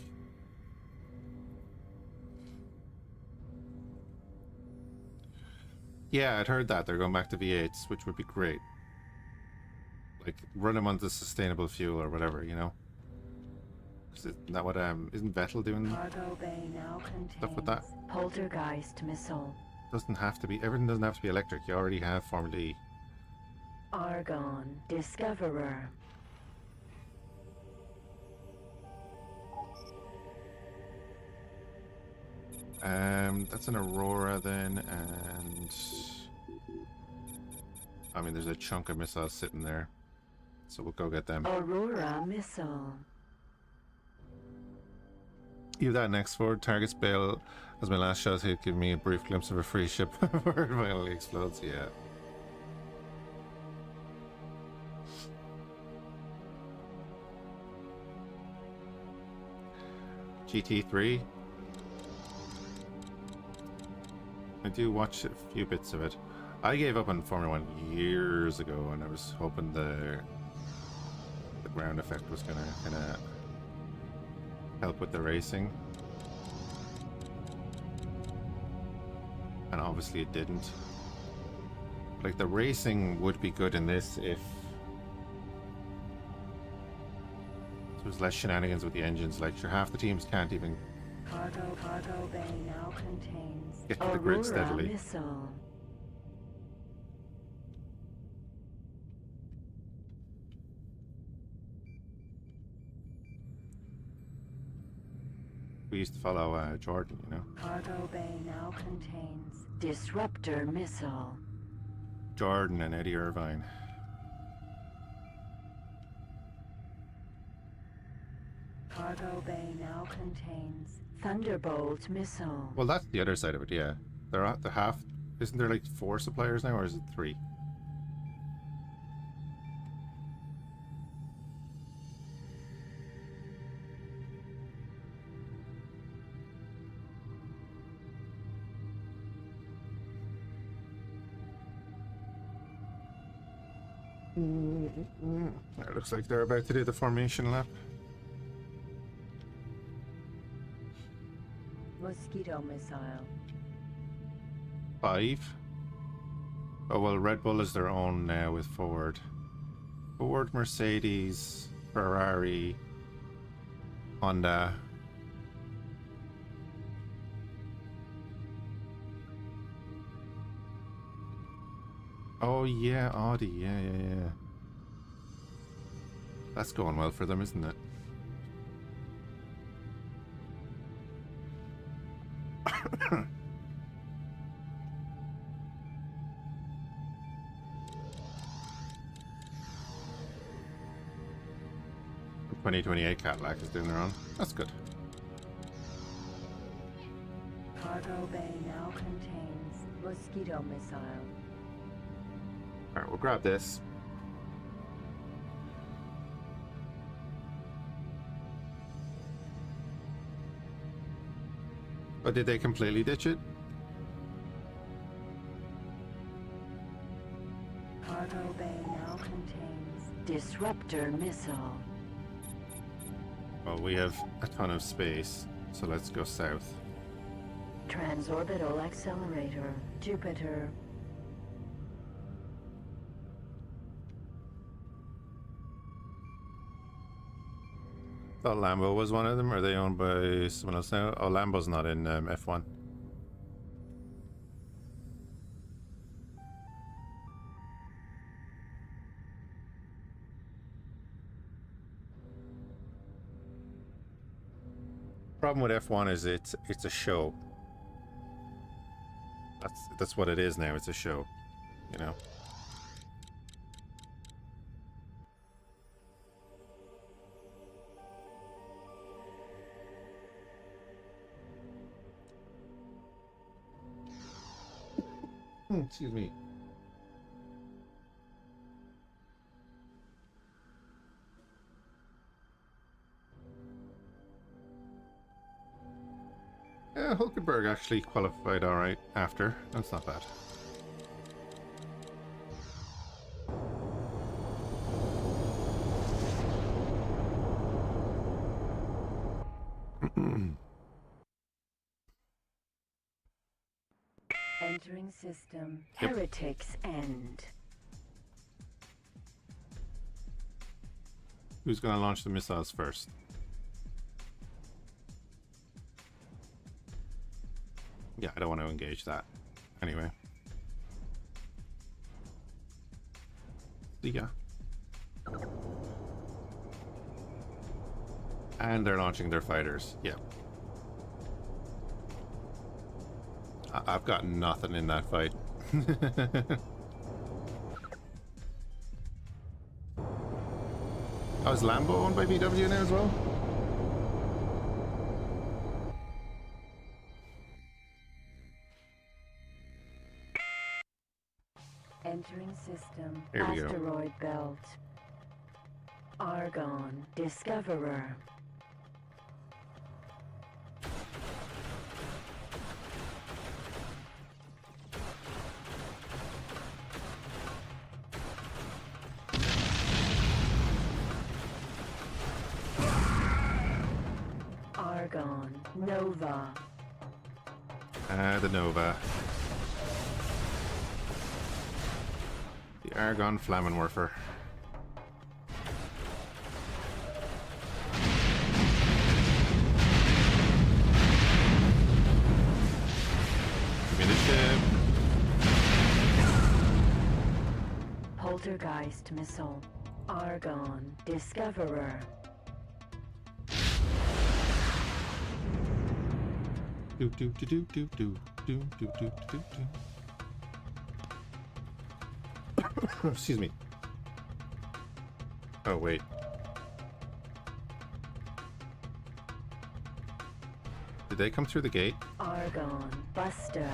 Yeah, I'd heard that. They're going back to V8s, which would be great. Like, run them on the sustainable fuel or whatever, you know? Isn't that what, isn't Vettel doing Cargo bay now contains stuff with that? Poltergeist missile. Doesn't have to be, everything doesn't have to be electric. You already have Formula E. Argon Discoverer. That's an Aurora then, and I mean, there's a chunk of missiles sitting there, so we'll go get them. Aurora missile. You that next forward targets bail as my last shot hit, give me a brief glimpse of a free ship before it finally explodes. Yeah. GT3. I do watch a few bits of it. I gave up on Formula 1 years ago, and I was hoping the ground effect was gonna kind of help with the racing, and obviously it didn't. Like, the racing would be good in this if there was less shenanigans with the engines. Like, sure, half the teams can't even Cargo bay now contains get to the grid Aurora steadily. missile. We used to follow Jordan, you know. Cargo bay now contains Disruptor missile. Jordan and Eddie Irvine. Cargo bay now contains Thunderbolt missile. Well, that's the other side of it, yeah. They're at the half. Isn't there like 4 suppliers now, or is it 3? It looks like they're about to do the formation lap. Mosquito missile. 5. Oh well, Red Bull is their own now with Ford. Ford, Mercedes, Ferrari, Honda. Oh yeah, Audi, yeah. That's going well for them, isn't it? The 2028 Cadillac is doing their own. That's good. Cargo bay now contains Mosquito missile. Alright, we'll grab this. But did they completely ditch it? Cargo bay now contains disruptor missile. Well, we have a ton of space, so let's go south. Transorbital accelerator, Jupiter. Thought Lambo was one of them. Are they owned by someone else now? Oh, Lambo's not in F1. Problem with F1 is it's a show. That's what it is now. It's a show, you know. Excuse me. Hulkenberg actually qualified all right after. That's not bad. Entering system. Heretics end. Who's going to launch the missiles first? Yeah, I don't want to engage that. Anyway. See ya. And they're launching their fighters. Yeah. I've got nothing in that fight. Oh, is Lambo owned by VW now as well? Entering system. Here we go. Asteroid belt. Argon. Discoverer. Argon. Nova. The Nova. The Argon Flammenwerfer. Give me the ship. Poltergeist missile. Argon. Discoverer. Do do do do do do do do do do do. Excuse me. Oh wait. Did they come through the gate? Argon. Buster.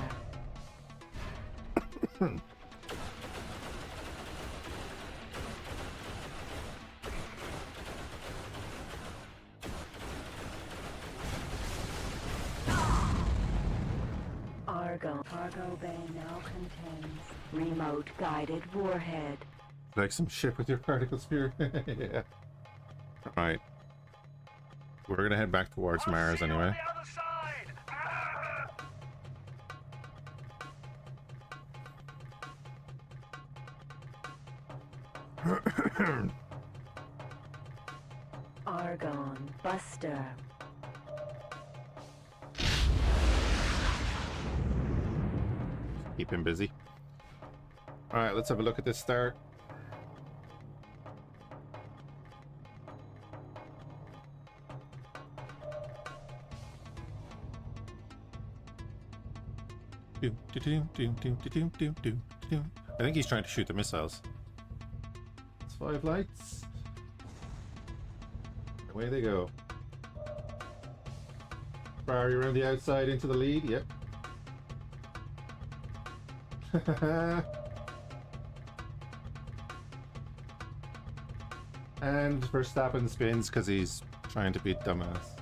Cargo bay now contains remote guided warhead. Like some shit with your particle sphere. Yeah. Alright. We're gonna head back towards Mars anyway. Argon Buster. Keep him busy. Alright, let's have a look at this star. I think he's trying to shoot the missiles. It's 5 lights. Away they go. Barry around the outside into the lead, yep. And Verstappen spins because he's trying to beat dumbass.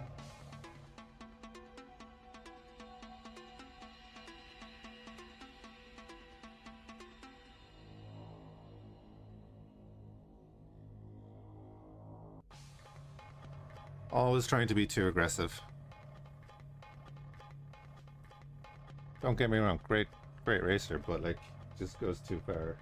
Always trying to be too aggressive. Don't get me wrong, great racer, but like, just goes too far.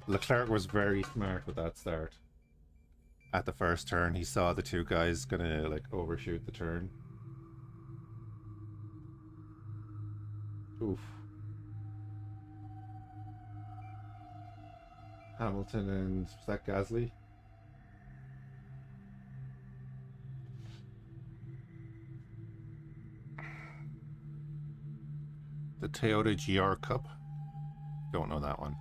Leclerc was very smart with that start. At the first turn, he saw the two guys gonna like overshoot the turn. Oof. Hamilton and was that Gasly? The Toyota GR Cup? Don't know that one.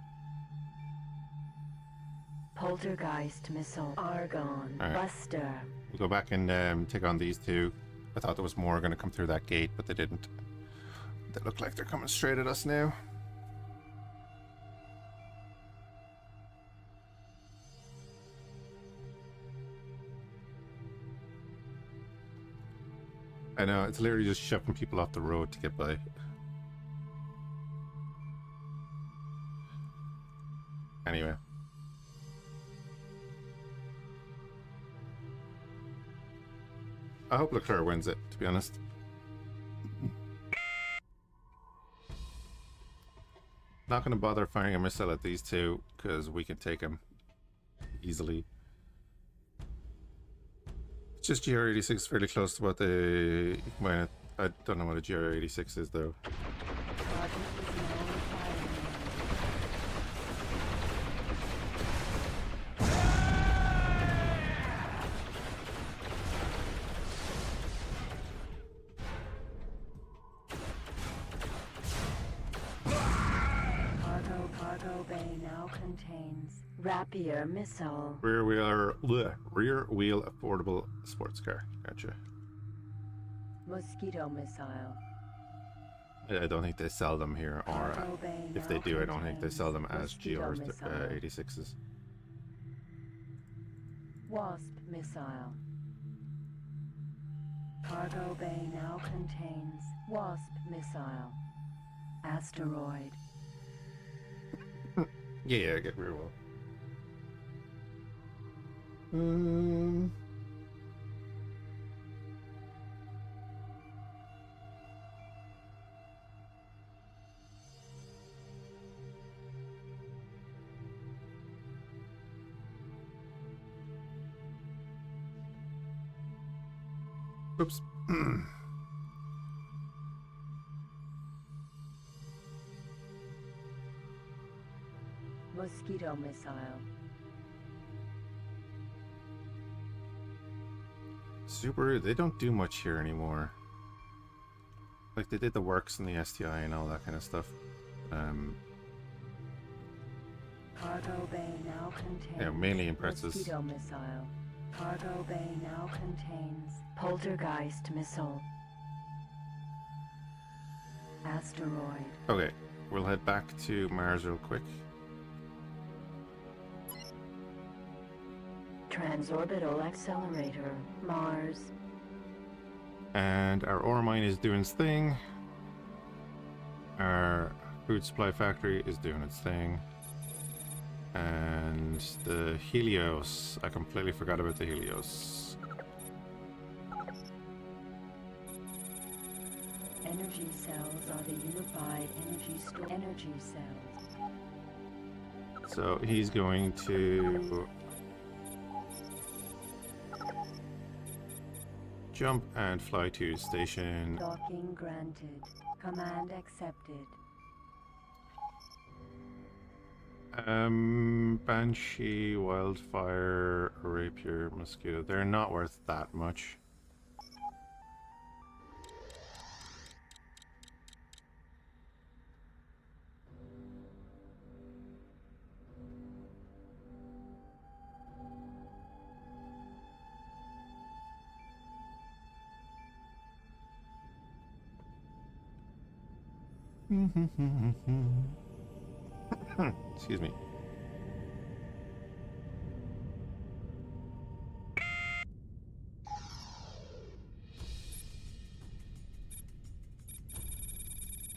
Poltergeist missile. Argon. Right. Buster. We'll go back and take on these two. I thought there was more going to come through that gate, but they didn't. They look like they're coming straight at us now. I know, it's literally just shoving people off the road to get by. Anyway. I hope Leclerc wins it, to be honest. Not going to bother firing a missile at these two, because we can take them easily. It's just GR86 is fairly close to what the... Well, I don't know what a GR86 is, though. Cargo bay now contains Rapier missile. Rear wheel affordable sports car. Gotcha. Mosquito missile. I don't think they sell them here, or Cargo bay if now they do, I don't think they sell them as Mosquito GR missile. 86s. Wasp missile. Cargo bay now contains Wasp missile. Asteroid. Yeah, I get rear wheel. Oops. Mosquito missile. Subaru, they don't do much here anymore. Like, they did the works and the STI and all that kind of stuff. Cargo bay now contains Yeah, mainly in presses. Mosquito missile. Cargo bay now contains Poltergeist missile. Asteroid. Okay, we'll head back to Mars real quick. Transorbital accelerator. Mars. And our ore mine is doing its thing. Our food supply factory is doing its thing. And the Helios. I completely forgot about the Helios. Energy cells are the unified energy cells. So he's going to jump and fly to station. Docking granted. Command accepted. Banshee, Wildfire, Rapier, Mosquito. They're not worth that much. Excuse me.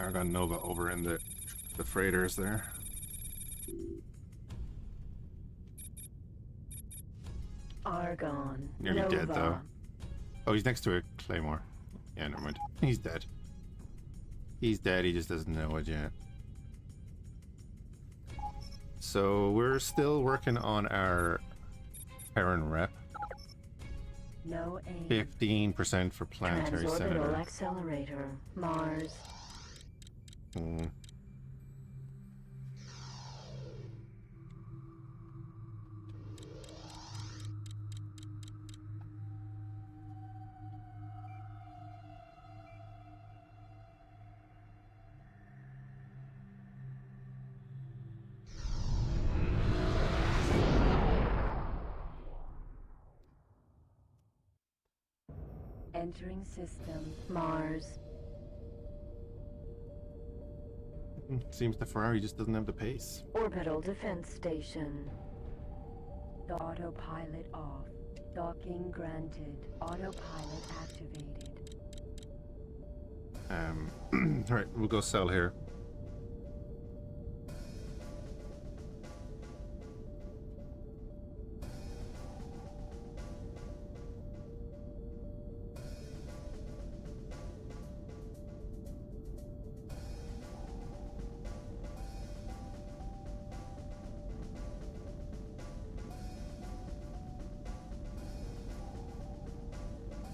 Argon Nova over in the freighters there. Argon. Nearly Nova. dead though. Oh, he's next to a claymore. Yeah, never mind. He's dead. He's dead, he just doesn't know it yet. So we're still working on our Terran rep. No aim. 15% for planetary Transorbital senator. accelerator. Mars. Hmm. Entering system. Mars. Seems the Ferrari just doesn't have the pace. Orbital defense station. Autopilot off. Docking granted. Autopilot activated. Alright, we'll go sell here.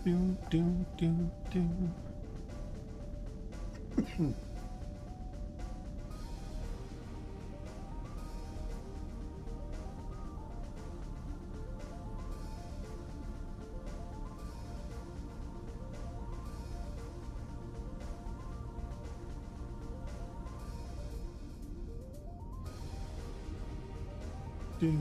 Do, do, do, do. Do.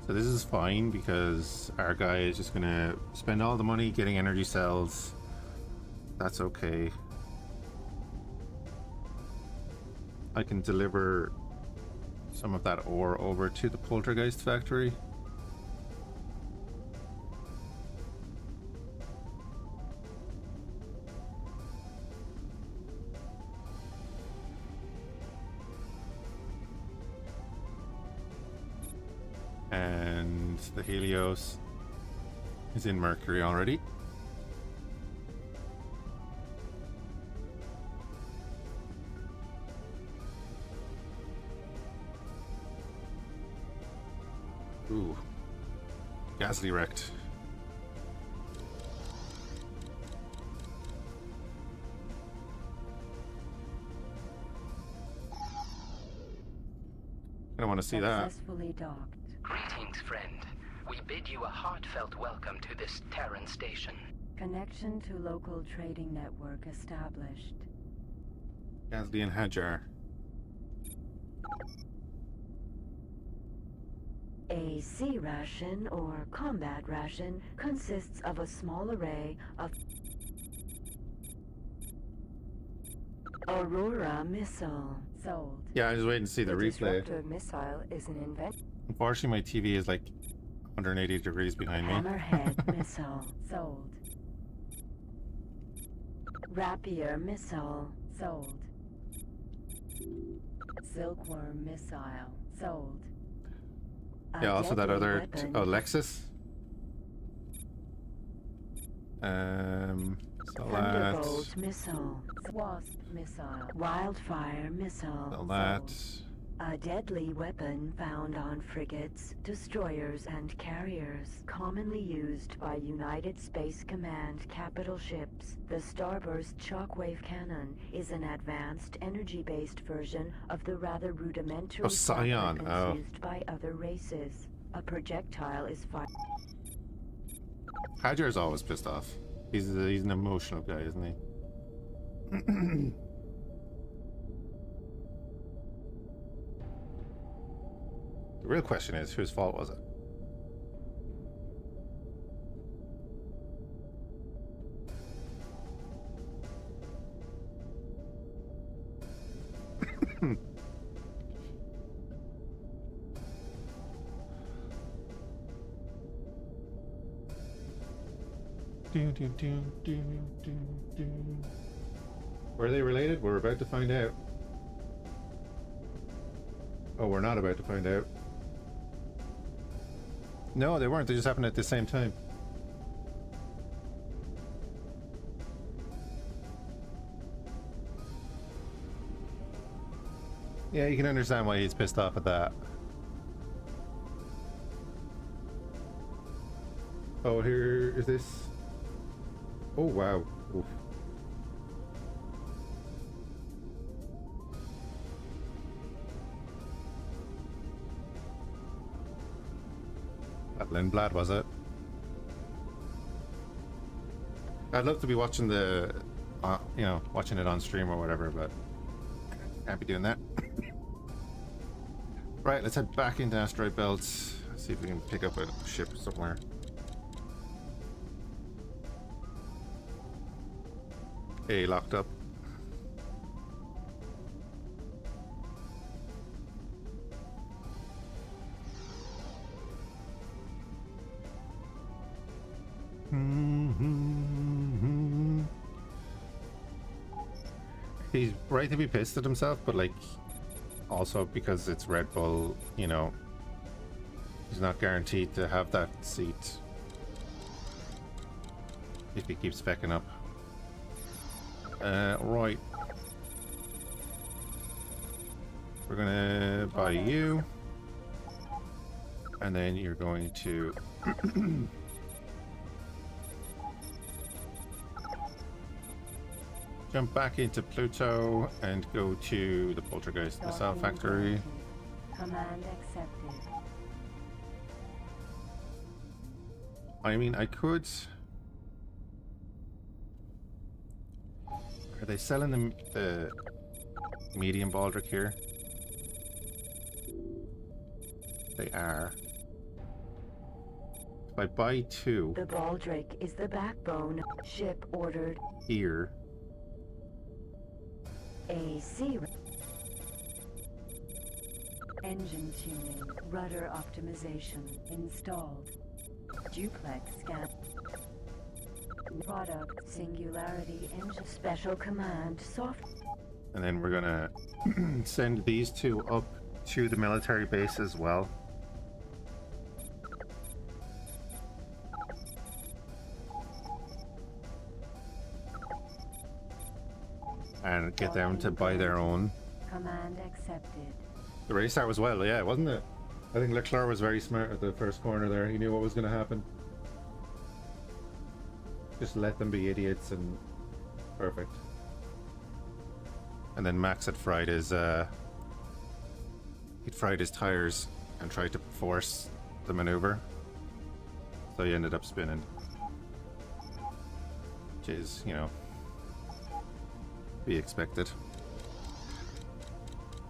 So this is fine because our guy is just gonna spend all the money getting energy cells. That's okay. I can deliver some of that ore over to the Poltergeist factory. And the Helios is in Mercury already. Ooh. Gasly wrecked. I don't want to see that. Successfully docked. Greetings, friend. We bid you a heartfelt welcome to this Terran station. Connection to local trading network established. Gasly and Hajar. A sea ration or combat ration consists of a small array of Aurora missile. Sold. Yeah, I was waiting to see the replay. Disruptor missile is an invention. Unfortunately, my TV is like 180 degrees behind me. Hammerhead missile. Sold. Rapier missile. Sold. Silkworm missile. Sold. A Yeah, also that deadly other... weapon. Oh, Lexus. So that... Thunderbolt missile. Wasp missile. Wildfire missile. So that... Sold. A deadly weapon found on frigates, destroyers, and carriers, commonly used by United Space Command capital ships. The Starburst shockwave cannon is an advanced energy-based version of the rather rudimentary Scion. weapons Oh. used by other races. A projectile is fired. Hajar's always pissed off. He's an emotional guy, isn't he? The real question is, whose fault was it? Were they related? We're about to find out. Oh, we're not about to find out. No, they weren't. They just happened at the same time. Yeah, you can understand why he's pissed off at that. Oh, here is this. Oh, wow. Oof. That Lindblad, was it? I'd love to be watching the, you know, watching it on stream or whatever, but can't be doing that. Right, let's head back into Asteroid Belt. See if we can pick up a ship somewhere. Hey, locked up. He's right to be pissed at himself, but like also because it's Red Bull, you know, he's not guaranteed to have that seat if he keeps fecking up. Right. We're gonna buy you, and then you're going to jump back into Pluto and go to the Poltergeist Missile Factory. Command accepted. I mean, I could. Are they selling them the medium Baldric here? They are. If I buy two The Baldric is the backbone. Ship ordered. here, AC. Engine tuning. Rudder optimization installed. Duplex scan. Product singularity engine special command soft. and then we're gonna send these two up to the military base as well. And get them to buy their own. Command accepted. The restart was well, yeah, wasn't it? I think Leclerc was very smart at the first corner there. He knew what was going to happen. Just let them be idiots and perfect. And then Max had fried his tires and tried to force the maneuver, so he ended up spinning, which is, you know, be expected.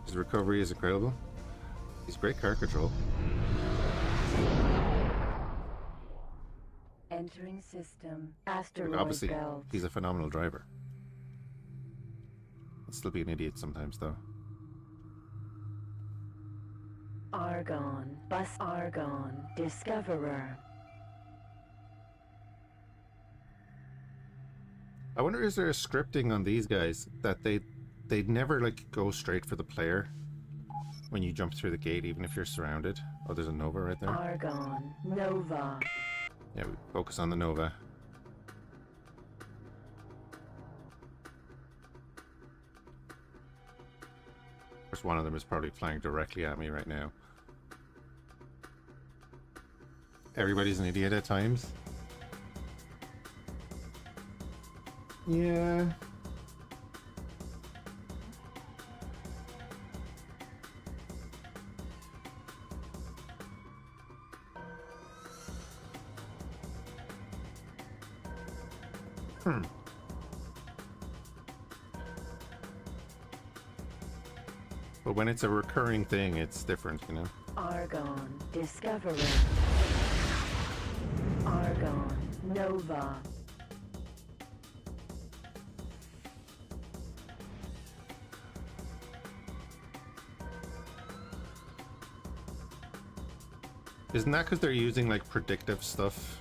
His recovery is incredible. He's great car control. Entering system. And Asteroid obviously, belt. he's a phenomenal driver. He'll still be an idiot sometimes, though. Argon. Bus Argon. Discoverer. I wonder, is there a scripting on these guys that they'd never like go straight for the player when you jump through the gate, even if you're surrounded? Oh, there's a Nova right there. Argon. Nova. Yeah, we focus on the Nova. Of course, one of them is probably flying directly at me right now. Everybody's an idiot at times. Yeah. But when it's a recurring thing, it's different, you know? Argon. Discoverer. Argon. Nova. Isn't that because they're using like predictive stuff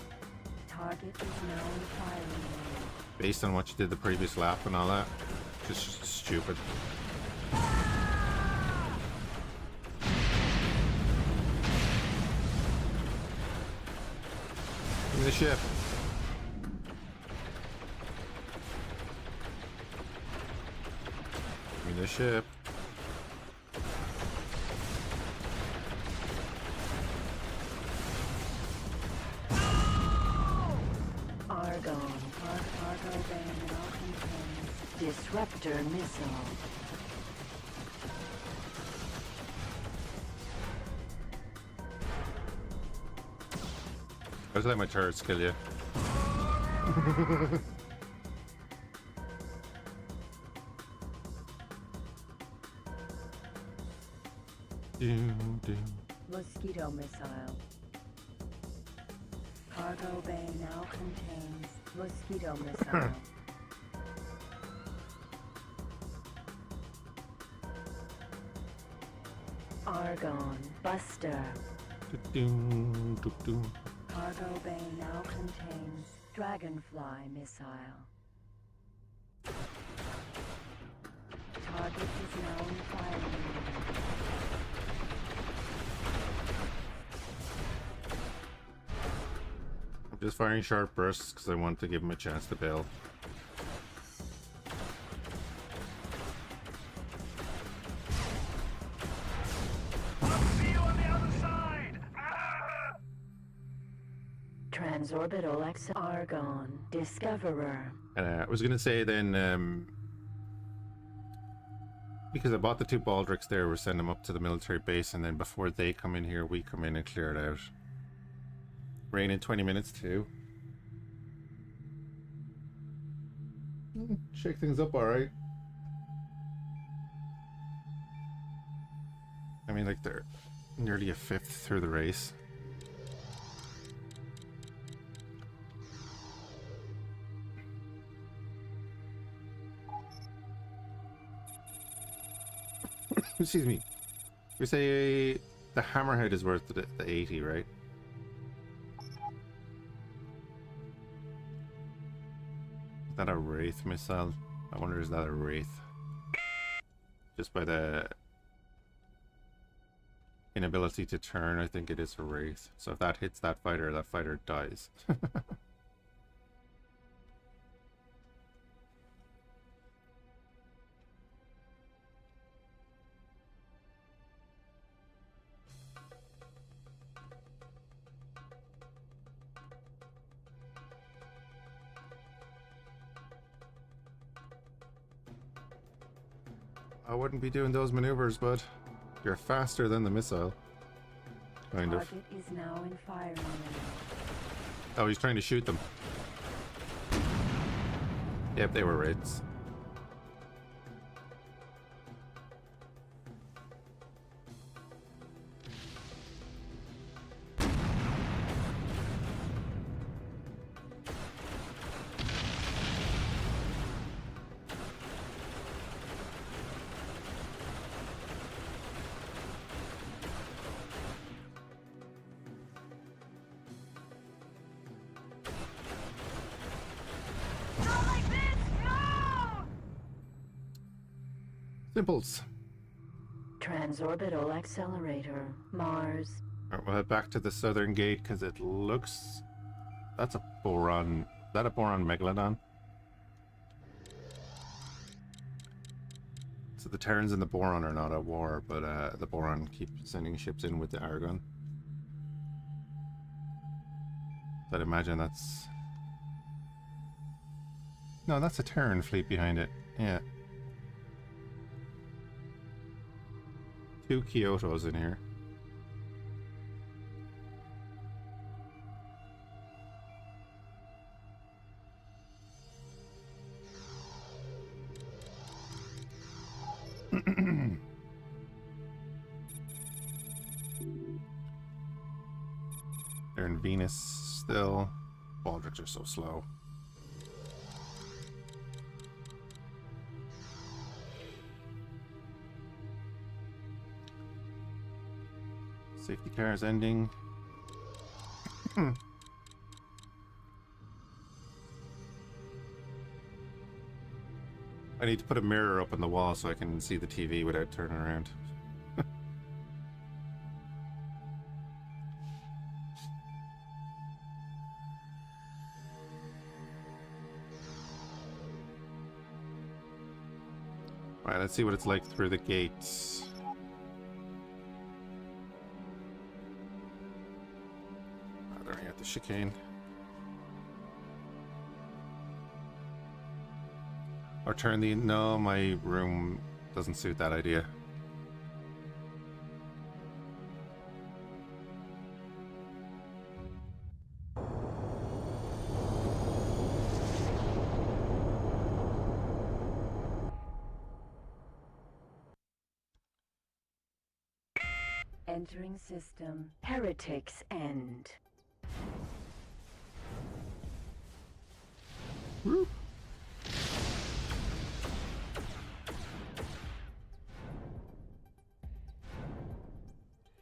Target is now in firing range. based on what you did the previous lap and all that? Just stupid. me the ship. Give me the ship. Argon, cargo bay now contains disruptor missile. I just let my turrets kill you. Doom, doom. Mosquito missile. Cargo bay now contains mosquito missile. Argon buster. Doom, doom, doom. Cargo bay now contains dragonfly missile. Target is now in firing range. I'm just firing sharp bursts because I want to give him a chance to bail. Transorbital X Argon Discoverer. And I was going to say then, because I bought the 2 baldricks there, we'll send them up to the military base, and then before they come in here, we come in and clear it out. Rain in 20 minutes too. Shake things up alright. I mean, like, they're nearly a 5th through the race. Excuse me. We say the hammerhead is worth the 80, right? Is that a wraith missile? I wonder, is that a wraith? Just by the inability to turn, I think it is a wraith. So if that hits that fighter dies. I wouldn't be doing those maneuvers, bud. You're faster than the missile. Kind of. Target is now in firing range. Oh, he's trying to shoot them. Yep, they were wraiths. Simples. Transorbital accelerator. Mars. Alright, we'll head back to the southern gate because it looks... That's a boron... Is that a boron megalodon? So the Terrans and the boron are not at war, but the boron keep sending ships in with the Argon. So I'd imagine that's... No, that's a Terran fleet behind it. Yeah. 2 Kyotos in here. They're in Venus still. Baldricks are so slow. Safety car is ending. I need to put a mirror up on the wall so I can see the TV without turning around. Alright, let's see what it's like through the gates. Oh, they're here at the chicane. Or turn the... No, my room doesn't suit that idea. Entering system. Heretics End. Whoop.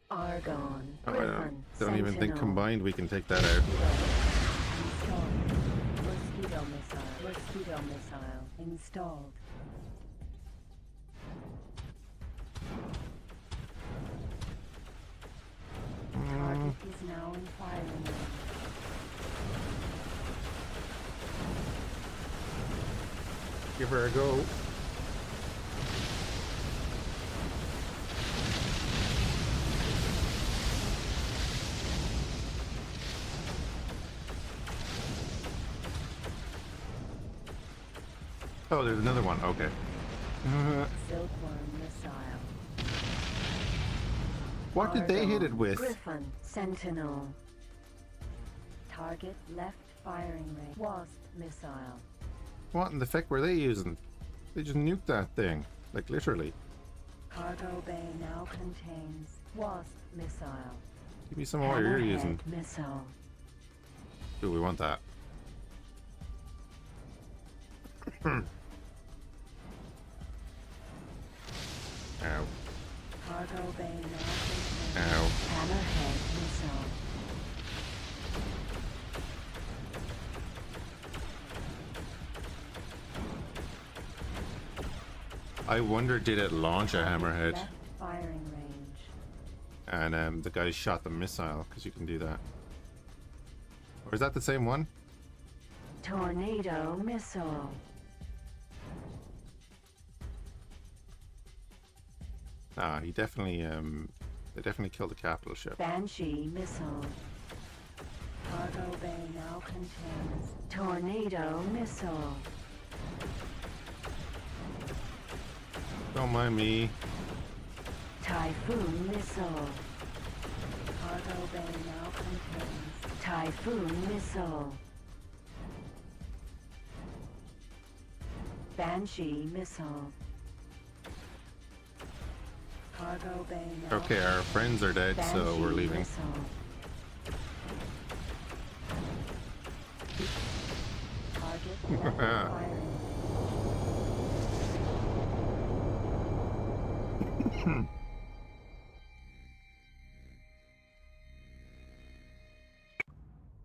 Argon. Oh, I Griffin, don't even think Sentinel. combined we can take that out. Installed. Mosquito missile. Mosquito missile installed. Target is now in firing range. Give her a go. Oh, there's another one. Okay. Silkworm missile. What did they hit it Argon. with? Griffin, Sentinel. Target left firing range. Wasp missile. What in the feck were they using? They just nuked that thing. Like, literally. Cargo bay now contains Wasp missile. Give me some of what you're Hammerhead using. missile. Ooh, we want that. Ow. Cargo bay now contains Ow. Hammerhead missile. I wonder, did it launch a hammerhead? Left firing range. And the guy shot the missile, because you can do that. Or is that the same one? Tornado missile. Ah, he definitely, they definitely killed the capital ship. Banshee missile. Cargo bay now contains Tornado missile. Don't mind me. Typhoon missile. Cargo bay now contains Typhoon missile. Banshee missile. Cargo bay now. Okay, our friends are dead, so Banshee we're leaving. missile. Target left firing.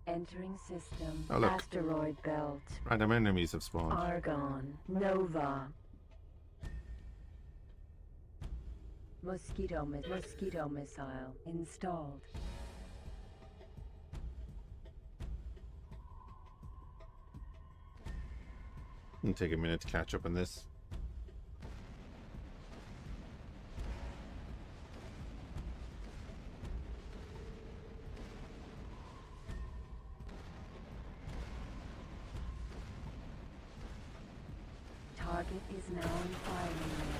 Entering system. Oh, look. Asteroid belt. Random enemies have spawned. Argon. Nova. Mosquito missile installed. It'll take a minute to catch up on this. Target is now in firing range.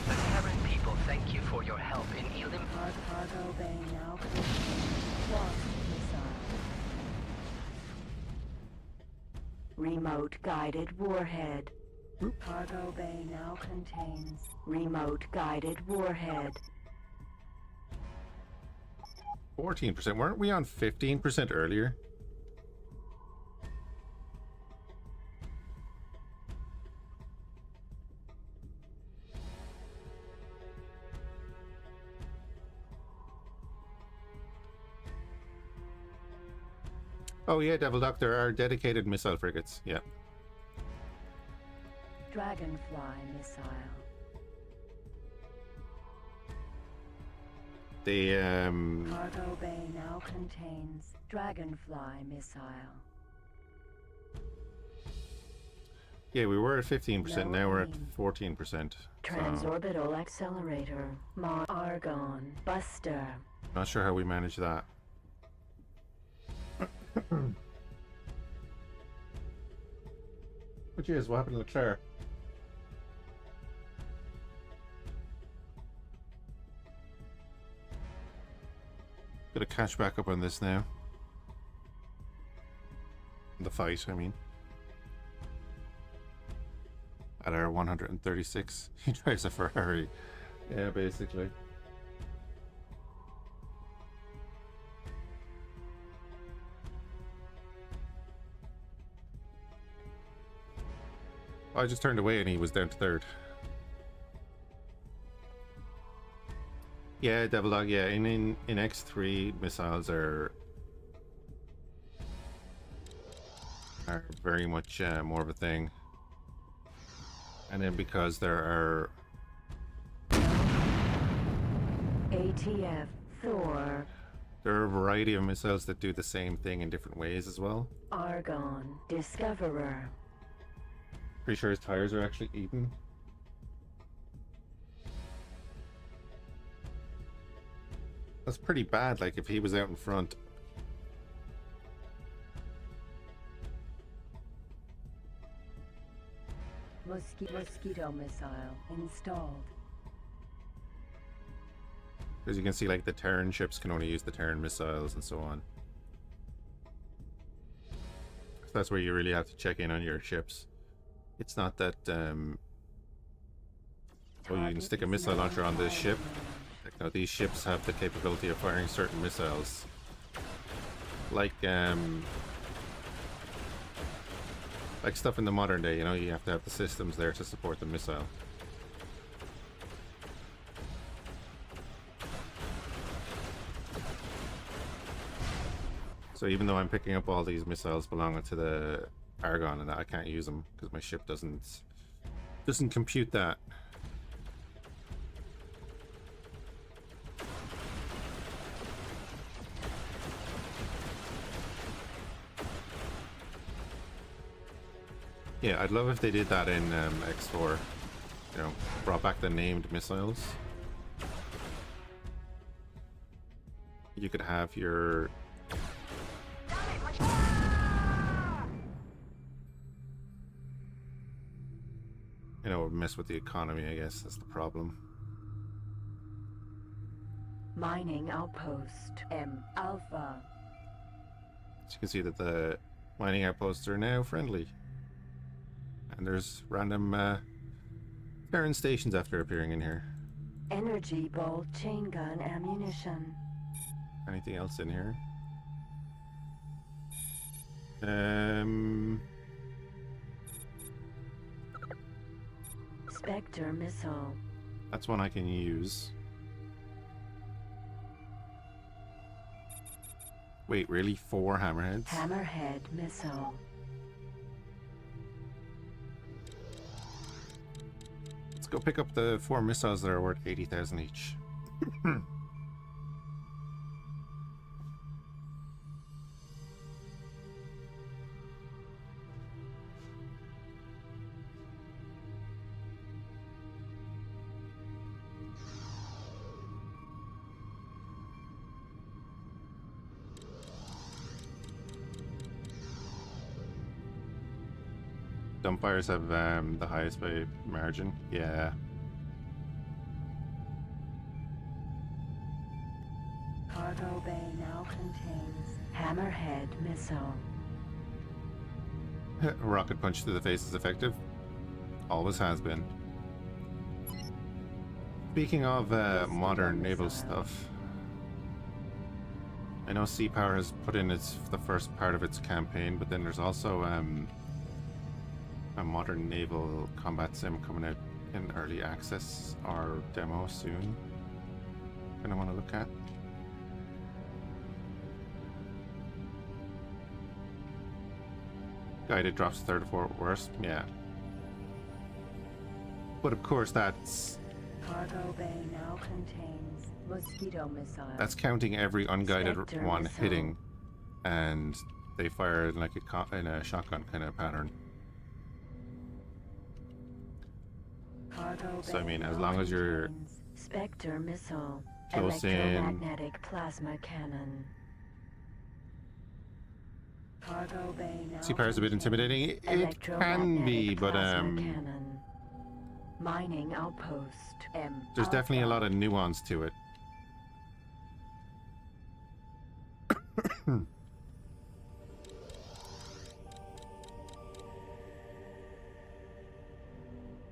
The Terran people thank you for your help in Cargo bay now contains Wasp missile. Remote guided warhead. Cargo bay now contains remote guided warhead. 14%. Weren't we on 15% earlier? Oh yeah, Devil Doctor, our dedicated missile frigates. Yeah. Dragonfly missile. They Cargo bay now contains Dragonfly missile. yeah, we were at 15%. Now we're at Lowering. 14%. So, Transorbital accelerator. Argon Buster. not sure how we managed that. But yes, what happened to Leclerc? Gonna catch back up on this now. The fight, I mean. At our 136. He drives a Ferrari. Yeah, basically. I just turned away and he was down to third. Yeah, Devil Dog, yeah. In X3, missiles are very much more of a thing. And then because there are ATF Thor. there are a variety of missiles that do the same thing in different ways as well. Argon Discoverer. Pretty sure his tires are actually eaten. That's pretty bad, like if he was out in front. Mosquito missile installed. As you can see, like the Terran ships can only use the Terran missiles and so on. So that's where you really have to check in on your ships. It's not that oh, you can stick a missile launcher on this ship. Like, no, these ships have the capability of firing certain missiles. Like stuff in the modern day, you know, you have to have the systems there to support the missile. So even though I'm picking up all these missiles belonging to the Argon and that, I can't use them because my ship doesn't compute that. Yeah, I'd love if they did that in X4. You know, brought back the named missiles. You could have your... You know, mess with the economy, I guess. That's the problem. Mining outpost M Alpha. So you can see that the mining outposts are now friendly. And there's random Terran stations after appearing in here. Energy bolt chain gun ammunition. Anything else in here? Spectre missile. That's one I can use. Wait, really? 4 hammerheads? Hammerhead missile. Let's go pick up the 4 missiles that are worth 80,000 each. Dumbfires have the highest by margin. Yeah. Cargo bay now contains Hammerhead missile. A rocket punch to the face is effective. Always has been. Speaking of modern naval stuff, I know Sea Power has put in the first part of its campaign, but then there's also a modern naval combat sim coming out in early access or demo soon. Kind of want to look at. Guided drops third or fourth worst, yeah. But of course that's... Cargo bay now contains Mosquito missile. That's counting every unguided Spectre one missile. hitting, and they fire in like in a shotgun kind of pattern. Cargo So I bay mean, as now long as you're contains Spectre missile. close in, Electromagnetic plasma cannon. Cargo bay now Sea Power's a bit contains intimidating. It can electromagnetic be, but plasma cannon. Mining outpost. there's definitely a Alpha. lot of nuance to it.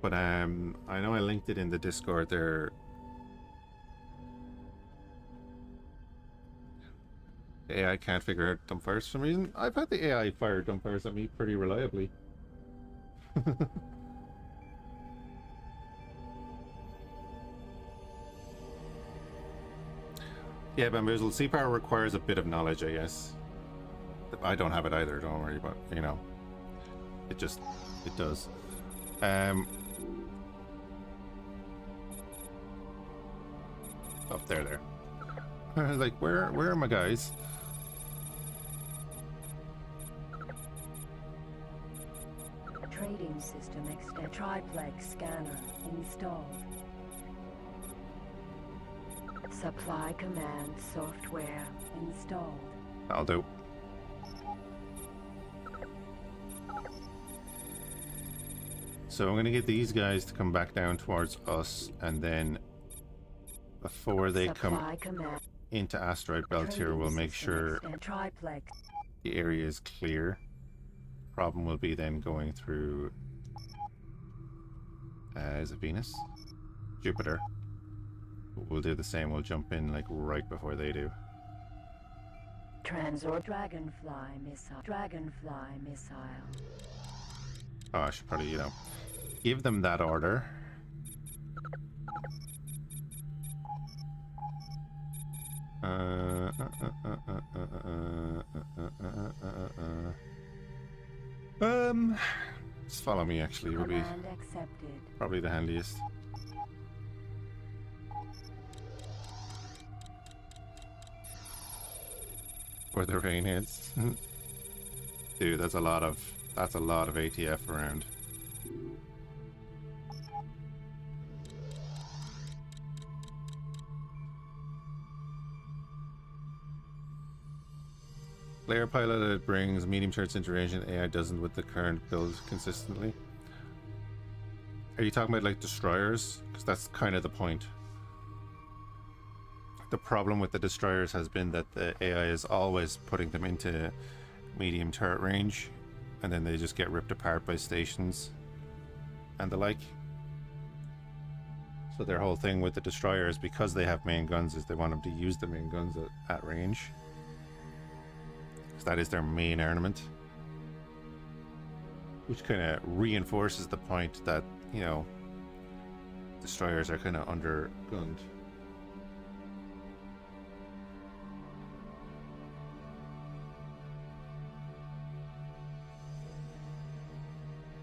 But I know I linked it in the Discord there. The AI can't figure out dumbfires for some reason. I've had the AI fire dumbfires at me pretty reliably. Yeah, Bamboozle. Sea Power requires a bit of knowledge, I guess. I don't have it either, don't worry, but you know, it does. Up there. I was like, where are my guys? Trading system extend. Triplex scanner installed. Supply command software installed. I'll do. So I'm gonna get these guys to come back down towards us, and then before they come Supply command. into Asteroid Belt here, Trading we'll make system sure extend. Triplex. the area is clear. Problem will be then going through is it Venus? Jupiter. We'll do the same, we'll jump in like right before they do. Transor Dragonfly missile. Dragonfly missile. Oh, I should probably, you know, give them that order. Just follow me actually, would be Command accepted. probably the handiest. Where the rain hits. Dude, that's a lot of ATF around. Player piloted brings medium charge into range and AI doesn't with the current build consistently. Are you talking about like destroyers? Because that's kind of the point. The problem with the destroyers has been that the AI is always putting them into medium turret range, and then they just get ripped apart by stations and the like. So their whole thing with the destroyers, because they have main guns, is they want them to use the main guns at range. Because that is their main armament. Which kind of reinforces the point that, you know, destroyers are kind of undergunned.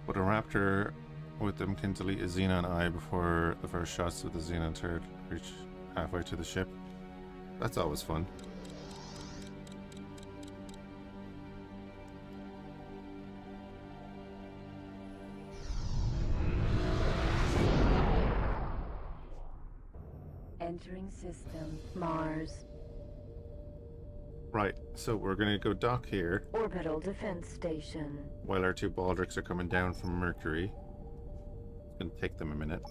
But a Raptor with them can delete a Xenon eye before the first shots of the Xenon turret reach halfway to the ship. That's always fun. Entering system. Mars. Right, so we're gonna go dock here Orbital defense station. while our two Baldricks are coming down from Mercury. It's gonna take them a minute.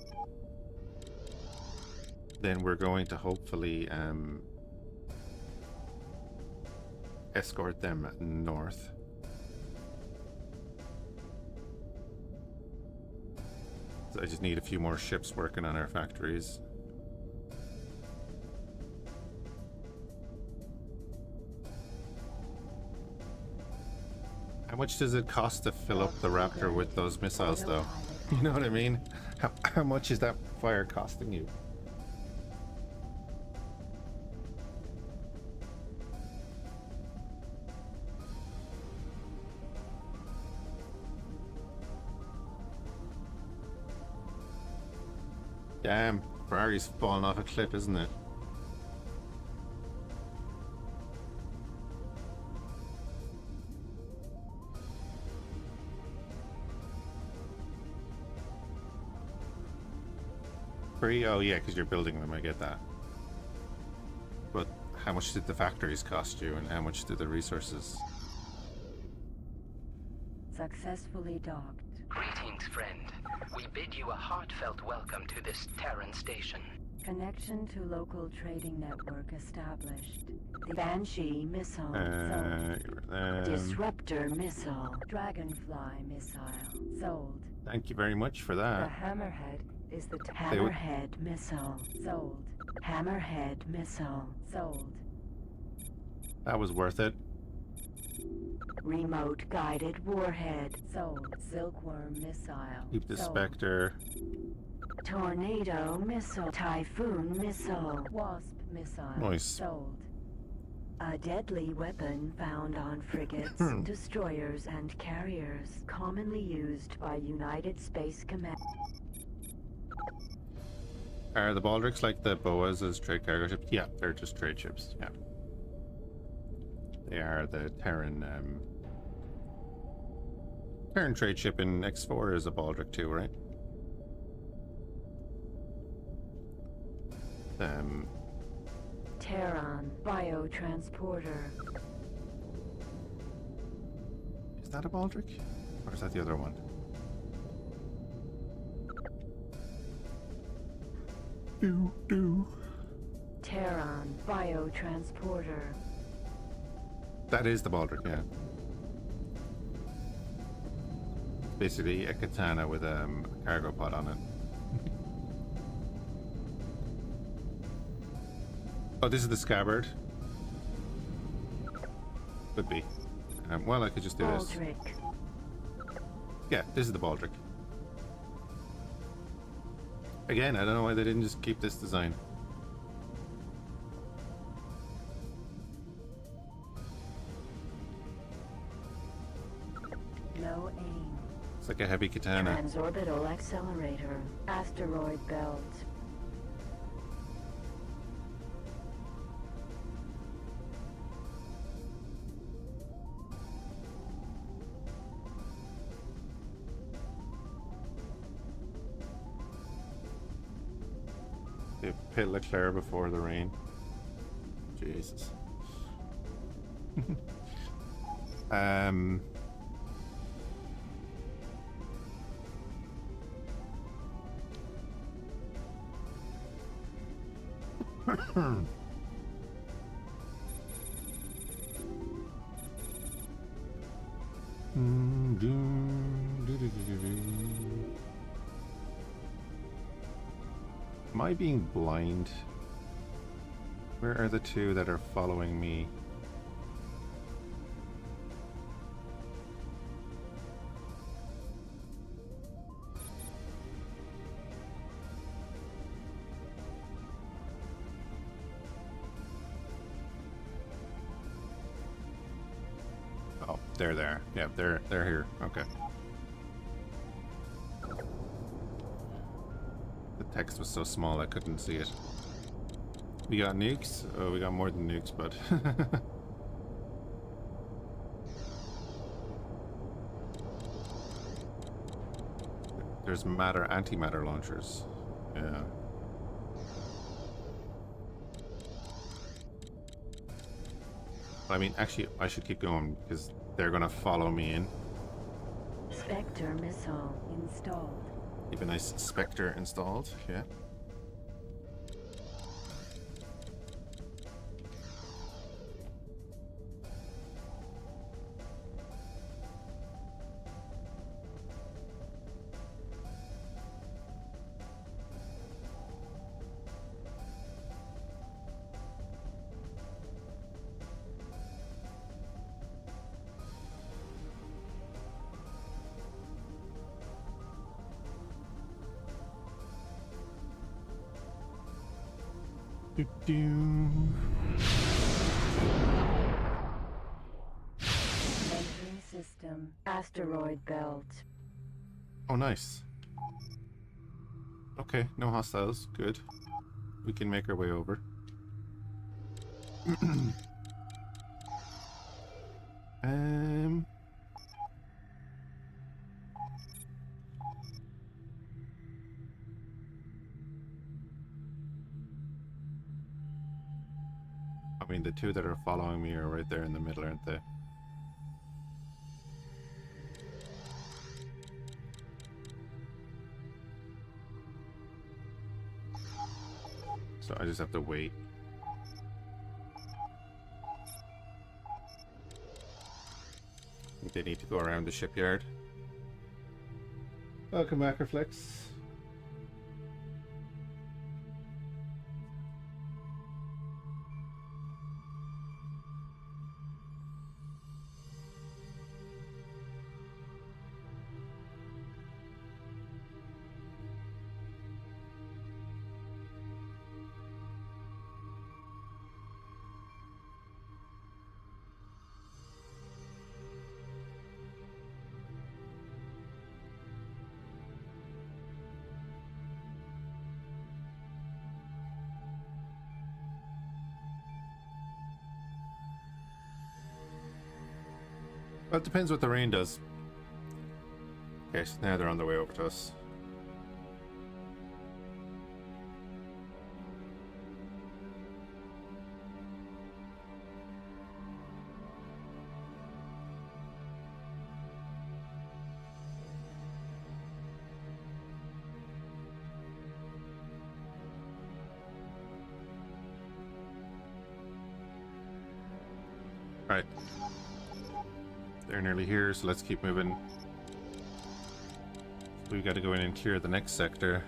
Then we're going to hopefully escort them north. So I just need a few more ships working on our factories. How much does it cost to fill up the Raptor with those missiles, though? You know what I mean? How much is that fire costing you? Damn, Ferrari's falling off a cliff, isn't it? Free? Oh yeah, because you're building them, I get that. But how much did the factories cost you, and how much did the resources? Successfully docked. Greetings, friend. We bid you a heartfelt welcome to this Terran station. Connection to local trading network established. The Banshee missile sold. Disruptor missile. Dragonfly missile sold. Thank you very much for The that. Hammerhead is the Hammerhead missile sold. Hammerhead missile sold. That was worth it. Remote guided warhead sold. Silkworm missile. Keep the sold. Spectre. Tornado missile. Typhoon missile. Wasp missile. Nice. sold. A deadly weapon found on frigates, destroyers, and carriers, commonly used by United Space Command. Are the Baldrics like the Boas as trade cargo ships? Yeah, they're just trade ships. Yeah. They are the Terran. Terran trade ship in X4 is a Baldric too, right? Terran biotransporter. Is that a Baldric? Or is that the other one? Terran biotransporter. That is the Baldric, yeah. Basically a katana with a cargo pod on it. Oh, this is the scabbard. Could be. Well, I could just do this. Baldric. Yeah, this is the Baldric. Again, I don't know why they didn't just keep this design. No aim. It's like a heavy katana. Transorbital accelerator. Asteroid belt. They pit Leclerc before the rain. Jesus. Am I being blind? Where are the two that are following me? Oh, they're there. Yeah, they're here. Okay. The text was so small I couldn't see it. We got nukes? Oh, we got more than nukes, but... There's antimatter launchers. Yeah. I mean, actually, I should keep going because they're gonna follow me in. Spectre missile installed. Keep a nice Spectre installed, yeah. Entering system. Asteroid belt. Oh, nice. Okay, no hostiles. Good. We can make our way over. I mean, the two that are following me are right there in the middle, aren't they? So I just have to wait. I think they need to go around the shipyard. Welcome back, Reflex. Well, it depends what the rain does. Okay, so now they're on their way over to us. Right. They're nearly here, so let's keep moving. We've got to go in and clear the next sector.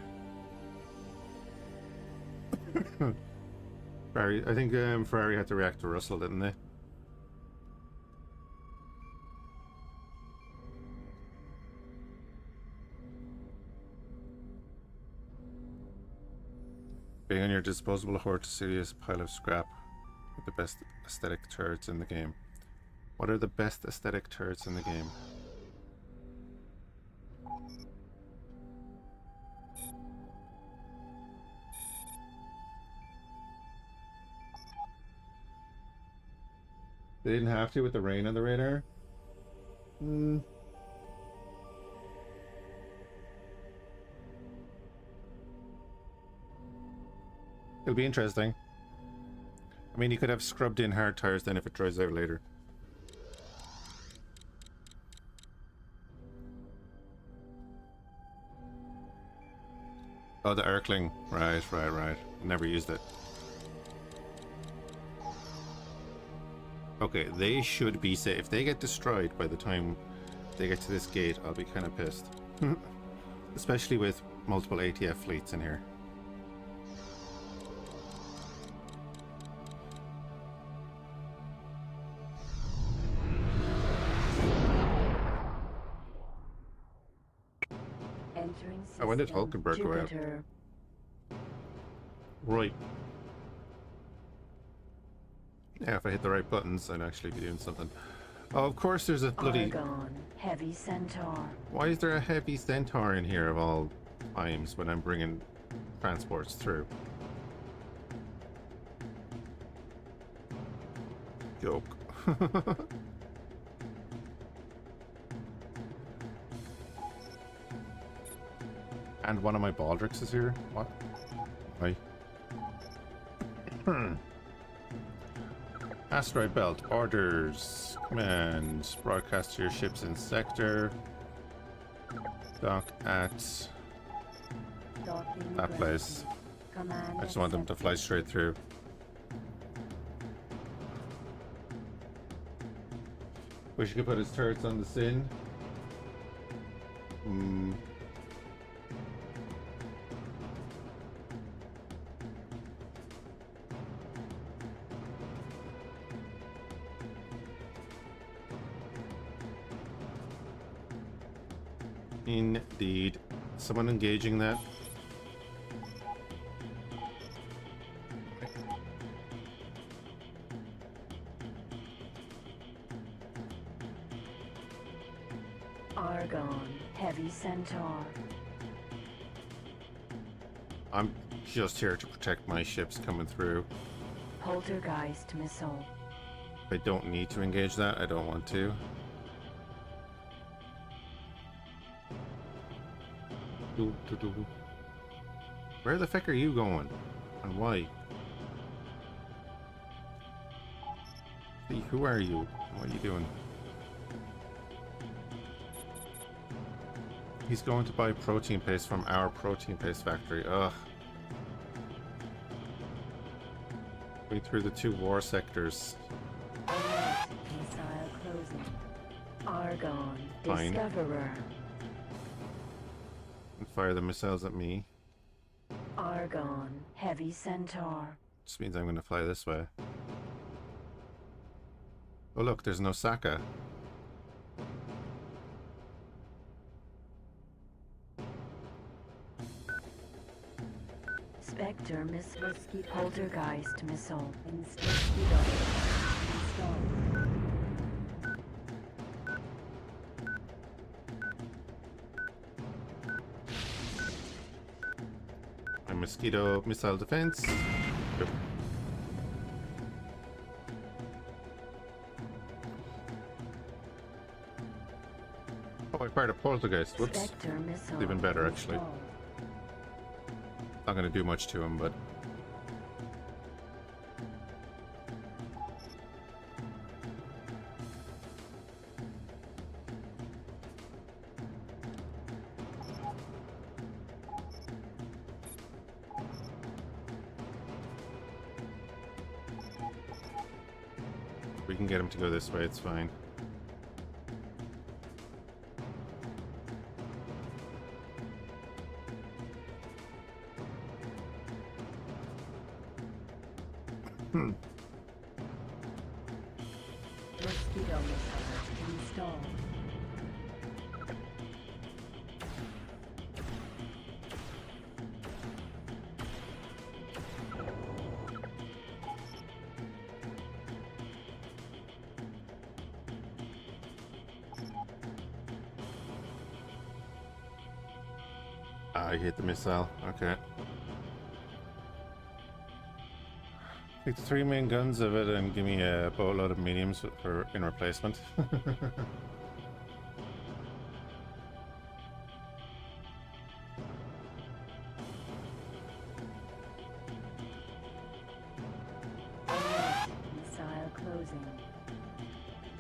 Ferrari, I think Ferrari had to react to Russell, didn't they? Being on your disposable horse serious pile of scrap with the best aesthetic turrets in the game. What are the best aesthetic turrets in the game? They didn't have to with the rain on the radar? It'll be interesting. I mean, you could have scrubbed in hard tires then if it dries out later. Oh, the Erkling. Right. Never used it. Okay, they should be safe. If they get destroyed by the time they get to this gate, I'll be kind of pissed. Especially with multiple ATF fleets in here. Oh, when did Hulkenberg go out? Right. Yeah, if I hit the right buttons, I'd actually be doing something. Oh, of course there's a bloody... Argon, heavy centaur. Why is there a heavy centaur in here of all times when I'm bringing transports through? Joke. And one of my Baldricks is here? What? Why? Asteroid belt. Orders. Command. Broadcast to your ships in sector. Dock at that place. I just want them to fly straight through. Wish you could put his turrets on the Sin. Indeed. Someone engaging that? Argon, heavy centaur. I'm just here to protect my ships coming through. Poltergeist missile. I don't need to engage that. I don't want to. Where the fuck are you going? And why? Hey, who are you? What are you doing? He's going to buy protein paste from our protein paste factory. Ugh. Going through the 2 war sectors. Alert. Missile closing. Argon. Fine. Discoverer. And fire the missiles at me. Argon. Heavy Centaur. Just means I'm going to fly this way. Oh look, there's no Saka. Spectre Mosquito Poltergeist Missile. Mosquito. Installed. My mosquito missile defense. Yep. Oh, I fired a poltergeist. Whoops. Spectre Missile. Even better, actually. installed. Not going to do much to him, but we can get him to go this way. It's fine. Mosquito Missile installed. I hit the missile. Okay. Take the 3 main guns of it and give me a boatload of mediums for in replacement. Alert. Missile closing.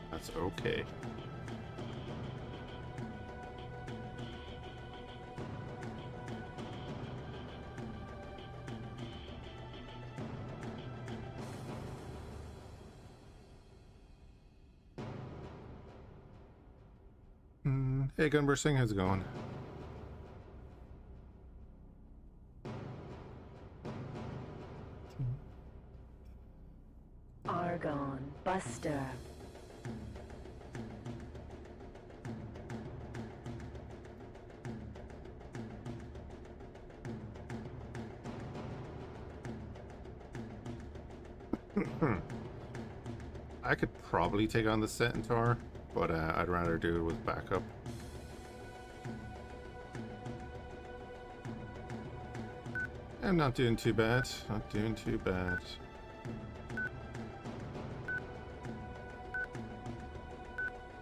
That's okay. Hey, Gunbursting, how's it going? Argon. Buster. I could probably take on the Centaur, but I'd rather do it with backup. I'm not doing too bad. Not doing too bad.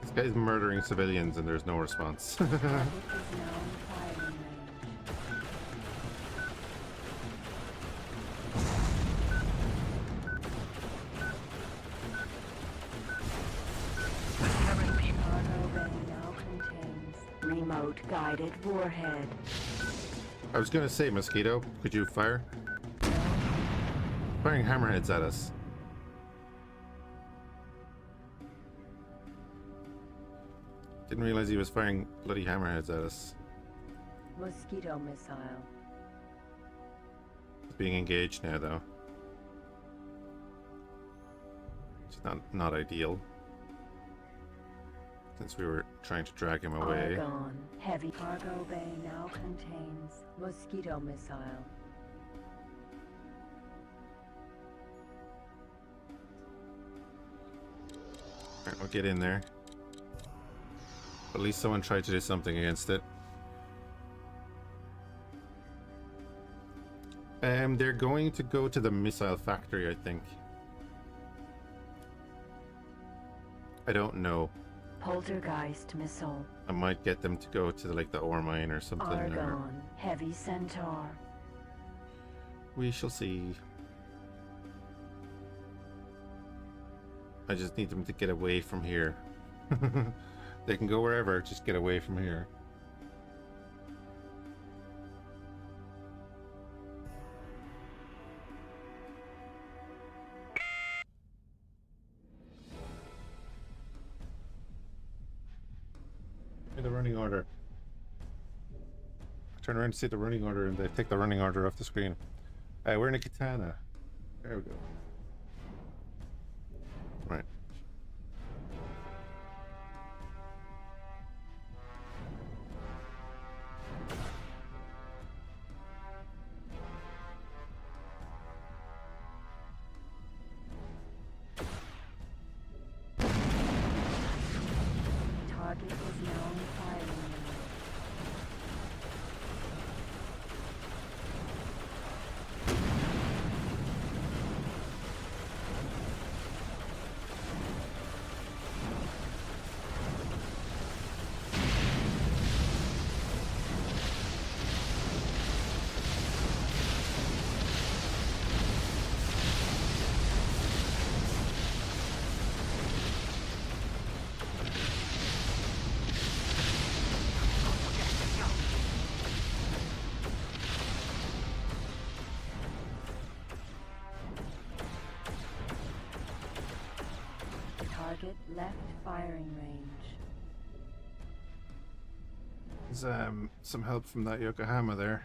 This guy's murdering civilians and there's no response. Target is now in firing range. Seven people. Cargo bay now contains remote guided warhead. I was gonna say, Mosquito, could you fire? Firing hammerheads at us. Didn't realize he was firing bloody hammerheads at us. Mosquito missile. He's being engaged now, though. It's not ideal. Since we were trying to drag him away. Argon. Heavy cargo bay now contains mosquito missile. Alright, we'll get in there. At least someone tried to do something against it. They're going to go to the missile factory, I think. I don't know. Poltergeist missile. I might get them to go to like the ore mine or something. Or Argon. Heavy Centaur. we shall see. I just need them to get away from here. They can go wherever, just get away from here. The running order. I turn around to see the running order and they take the running order off the screen. We're in a katana. There we go. Right. Target is now in firing range. Target left firing range. There's some help from that Yokohama there.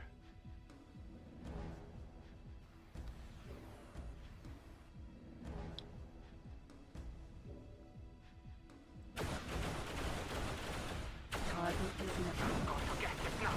Target is now. Got to get it now.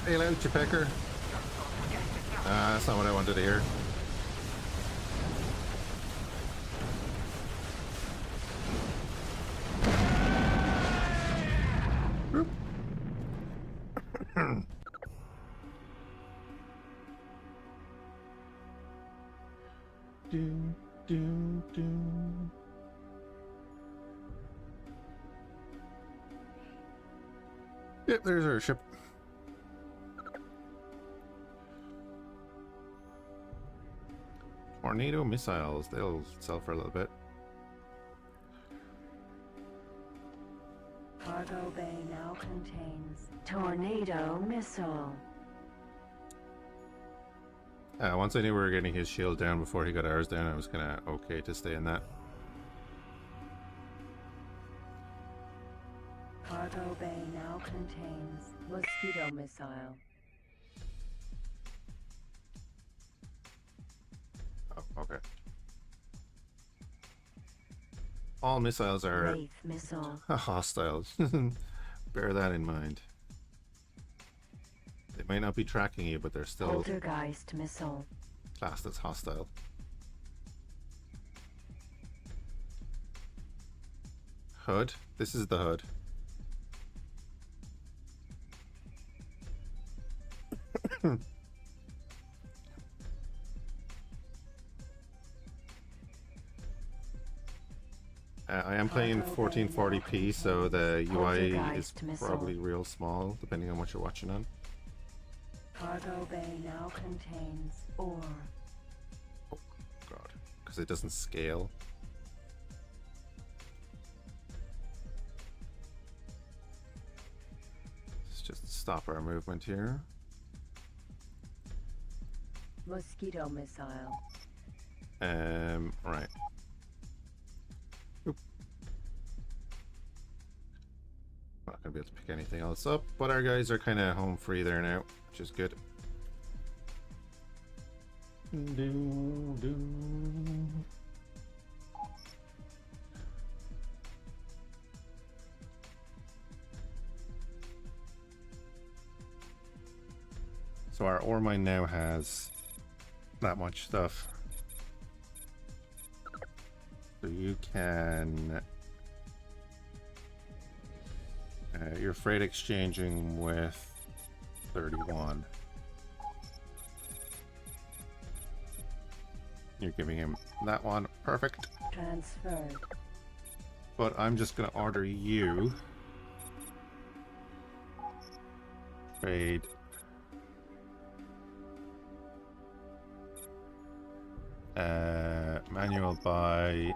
Bail out, you pecker. That's not what I wanted to hear. Whoop. do, do, do. Yep, there's our ship. Tornado missiles, they'll sell for a little bit. Cargo bay now contains tornado missile. Once I knew we were getting his shield down before he got ours down, I was kind of okay to stay in that. Cargo bay now contains mosquito missile. Oh, okay. All missiles are Wraith missile. hostile. Bear that in mind. They might not be tracking you, but they're still Poltergeist missile. classed as hostile. Hood. This is the hood. I am playing 1440p, so the UI is Poltergeist missile. probably real small, depending on what you're watching on. Cargo bay now contains ore. Oh, God. Because it doesn't scale. Let's just stop our movement here. Mosquito missile. Right. Oop. not gonna be able to pick anything else up, but our guys are kind of home free there now, which is good. So our ore mine now has that much stuff. So you can... you're freight exchanging with 31. You're giving him that one. Perfect. Transferred. But I'm just going to order you. Trade. Manual buy.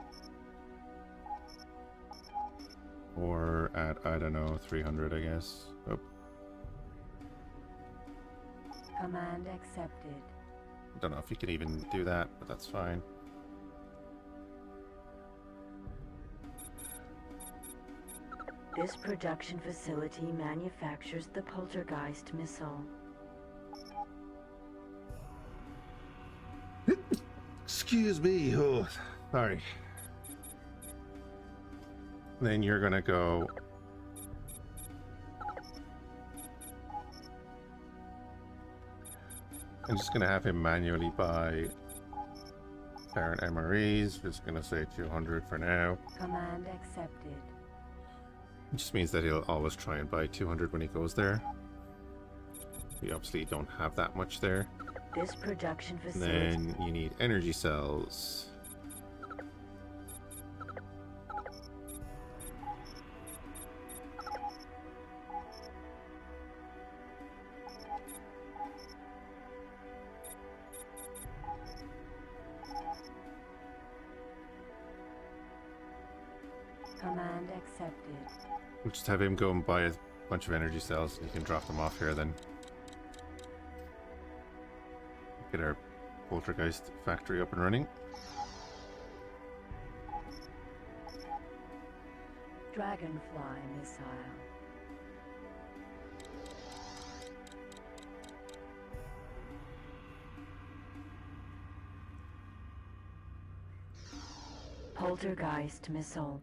Or at, I don't know, 300, I guess. Oh. Command accepted. Don't know if you can even do that, but that's fine. This production facility manufactures the Poltergeist missile. Excuse me. Oh, sorry. Then you're gonna go. I'm just gonna have him manually buy Terran MREs. Just gonna say 200 for now. Command accepted. It just means that he'll always try and buy 200 when he goes there. We obviously don't have that much there. This production And facility. then you need energy cells. Command accepted. We'll just have him go and buy a bunch of energy cells, and you can drop them off here then. Get our Poltergeist factory up and running. Dragonfly missile. Poltergeist missile.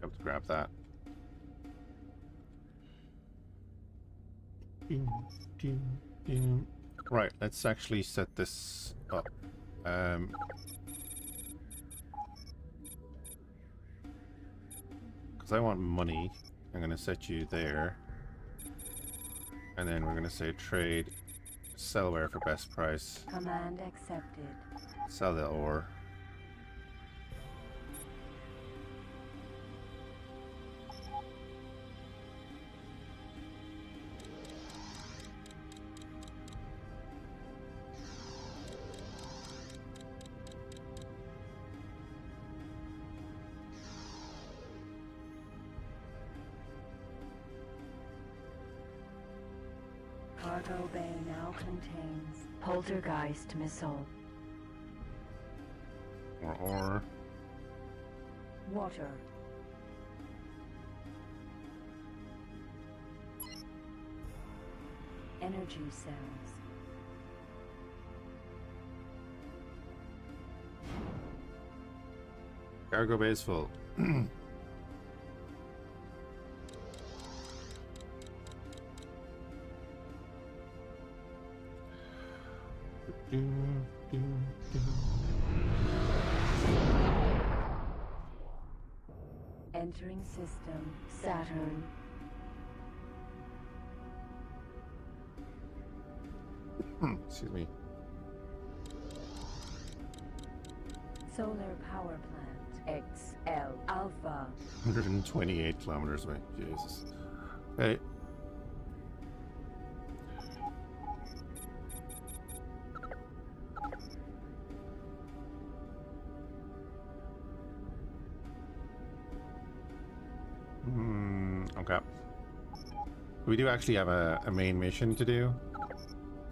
Have to grab that. Right, let's actually set this up. Because I want money, I'm going to set you there. And then we're going to say trade sellware for best price. Command accepted. Sell the ore. Cargo bay now contains Poltergeist missile. More ore. Water. Energy cells. Cargo bay is full. Entering system. Saturn. Excuse me. Solar power plant. XL Alpha. 128 kilometers away. Jesus. Hey. Okay. We do actually have a main mission to do.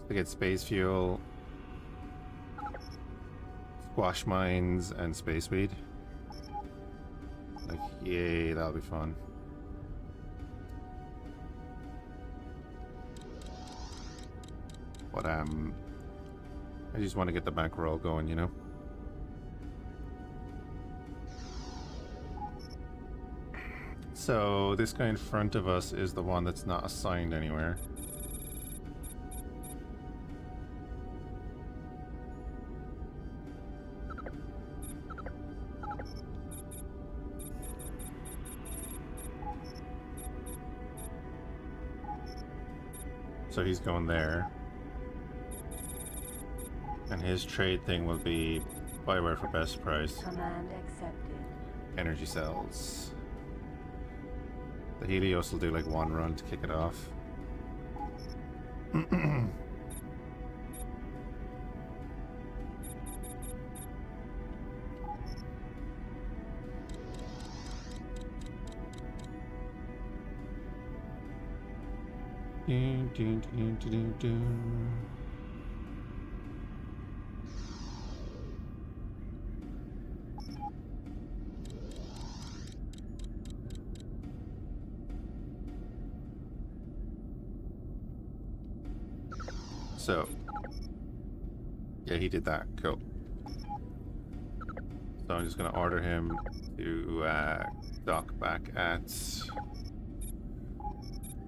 To get space fuel, squash mines, and space weed. Like, yay, that'll be fun. But I just want to get the bankroll going, you know. So this guy in front of us is the one that's not assigned anywhere. So he's going there. And his trade thing will be buyware for best price. Command accepted. Energy cells. The Helios will do like one run to kick it off. So, yeah, he did that. Cool. So I'm just going to order him to dock back at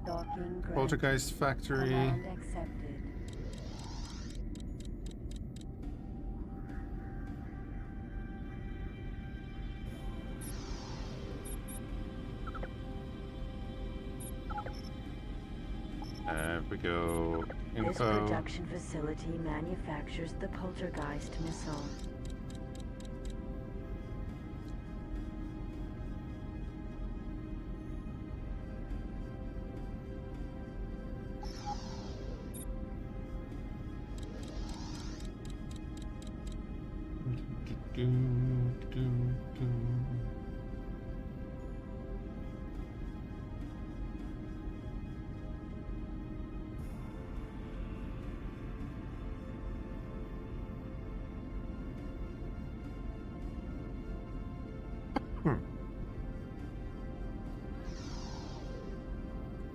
Docking granted. Poltergeist Factory. Command accepted. If we go This info. production facility manufactures the Poltergeist missile.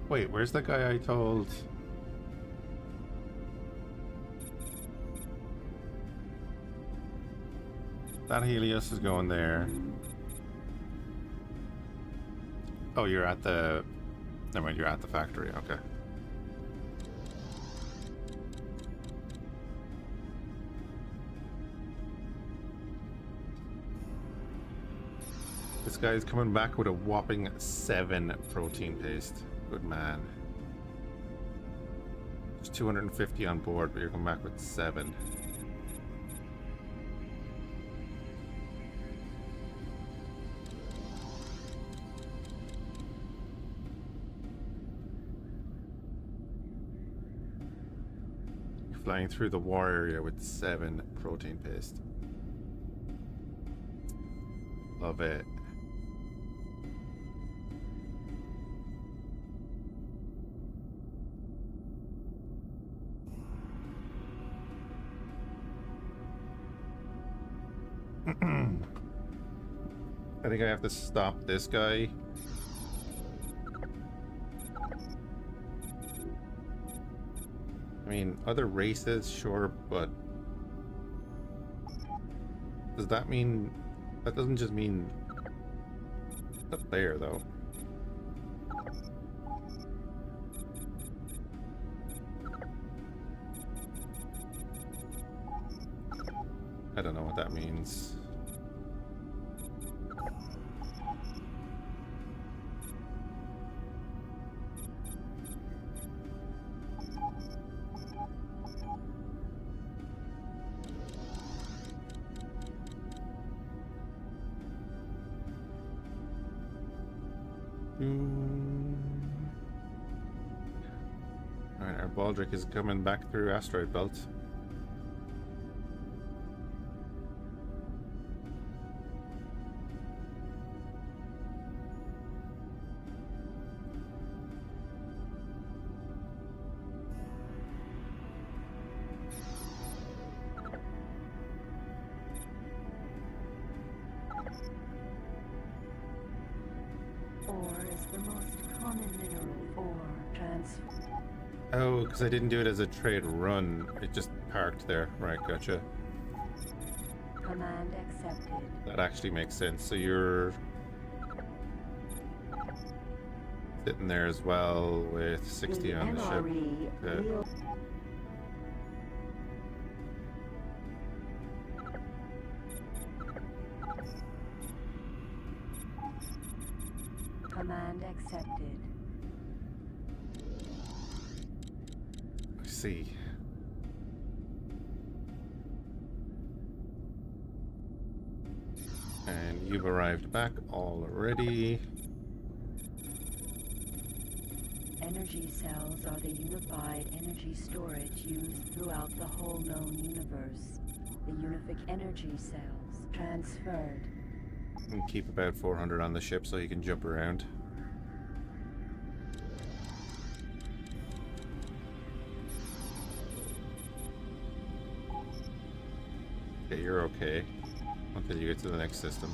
Wait, where's the guy I told? That Helios is going there. Oh, you're at the... Never mind, you're at the factory, okay. This guy's coming back with a whopping 7 protein paste. Good man. There's 250 on board, but you're coming back with 7. You're flying through the war area with 7 protein paste. Love it. I think I have to stop this guy. I mean, other races, sure, but does that mean... That doesn't just mean the player, though. I don't know what that means. Alright, our Baldric is coming back through Asteroid Belt. Ore is the most common mineral ore transfer. Oh, because I didn't do it as a trade run. It just parked there. Right, gotcha. Command accepted. That actually makes sense. So you're sitting there as well with 60 on the ship. MRE Okay. will... Command accepted. I see. And you've arrived back already. Energy cells are the unified energy storage used throughout the whole known universe. The unific energy cells transferred. And keep about 400 on the ship so you can jump around. Okay, you're okay until you get to the next system.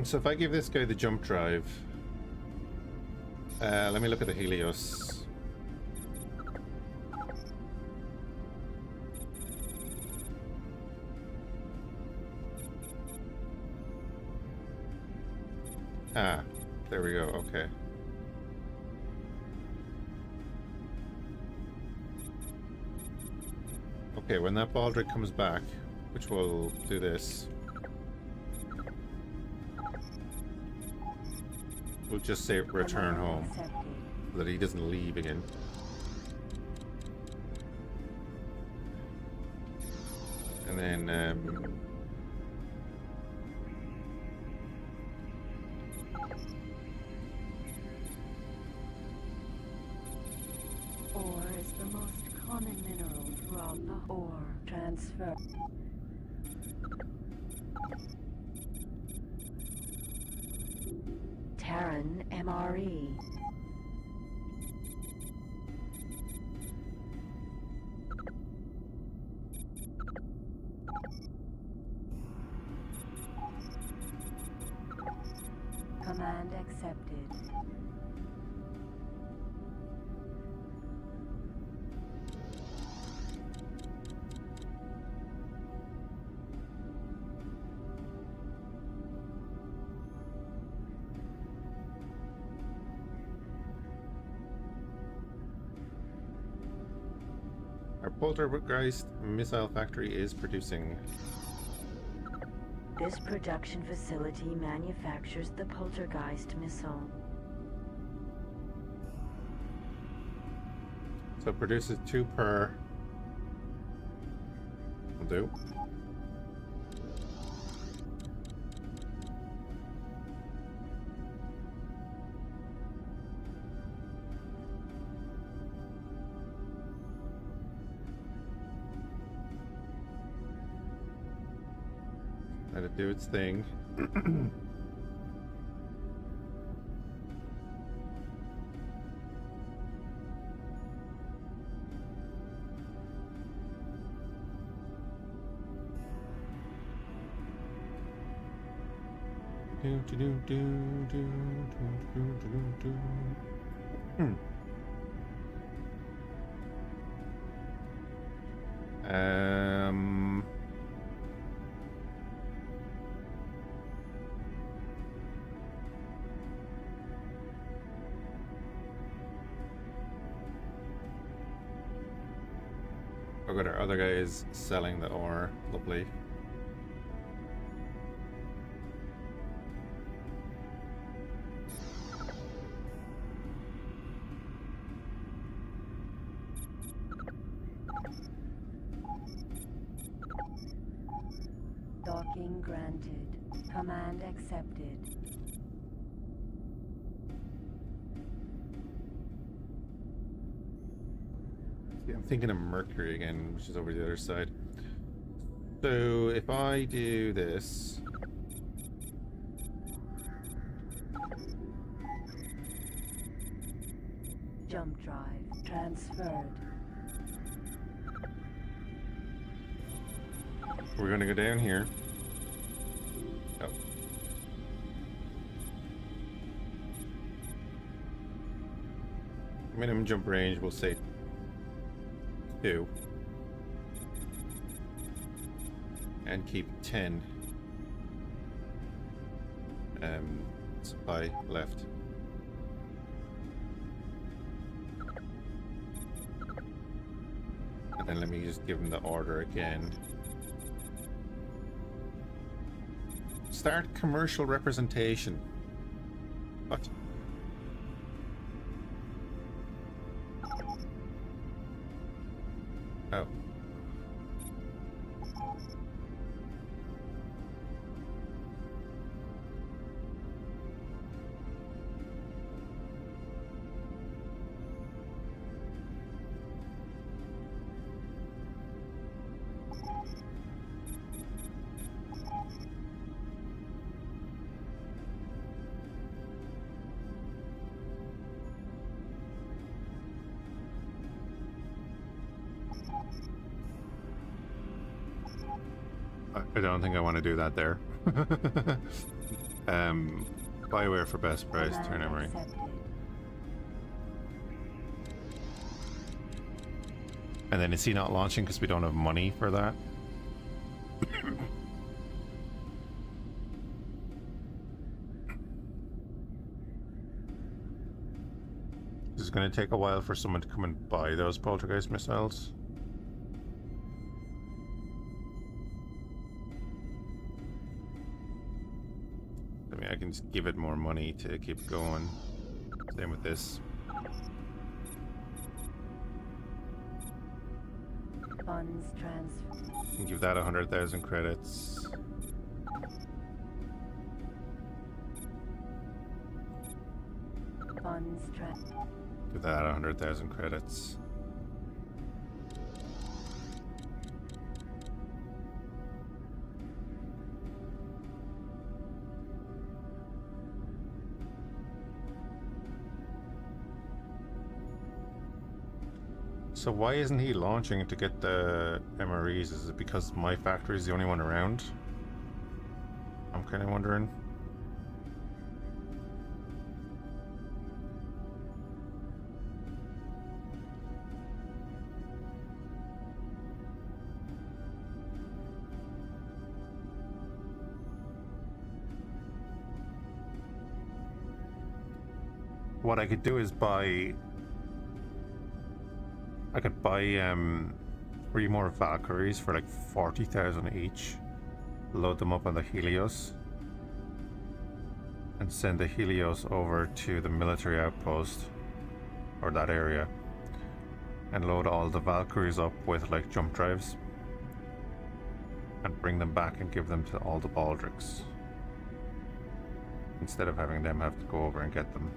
So if I give this guy the jump drive, let me look at the Helios. Ah, there we go, okay. Okay, when that Baldric comes back, which will do this, we'll just say return home, so that he doesn't leave again. And then, Ore is the most common mineral throughout the ore transfer. Terran MRE. Command accepted. our Poltergeist missile factory is producing. This production facility manufactures the Poltergeist missile. So it produces 2 per. Will do. Let it do its thing. Um. Oh, good. Our other guy is selling the ore. Lovely. Docking granted. Command accepted. Yeah, I'm thinking of Mercury again, which is over the other side. So if I do this, Jump drive transferred. we're gonna go down here. Oh. Minimum jump range, we'll say 2. And keep 10 supply left. And then let me just give him the order again. Start commercial representation. What? Oh. I don't think I want to do that there. Bioware for best price, turn emery. And then is he not launching because we don't have money for that? This is going to take a while for someone to come and buy those poltergeist missiles. I can just give it more money to keep going. Same with this. Funds transfer. Can give that 100,000 credits. Funds transfer. Give that 100,000 credits. So why isn't he launching to get the MREs? Is it because my factory is the only one around? I'm kind of wondering. What I could do is buy... I could buy 3 more Valkyries for like 40,000 each, load them up on the Helios, and send the Helios over to the military outpost, or that area, and load all the Valkyries up with like jump drives, and bring them back and give them to all the Baldricks, instead of having them have to go over and get them.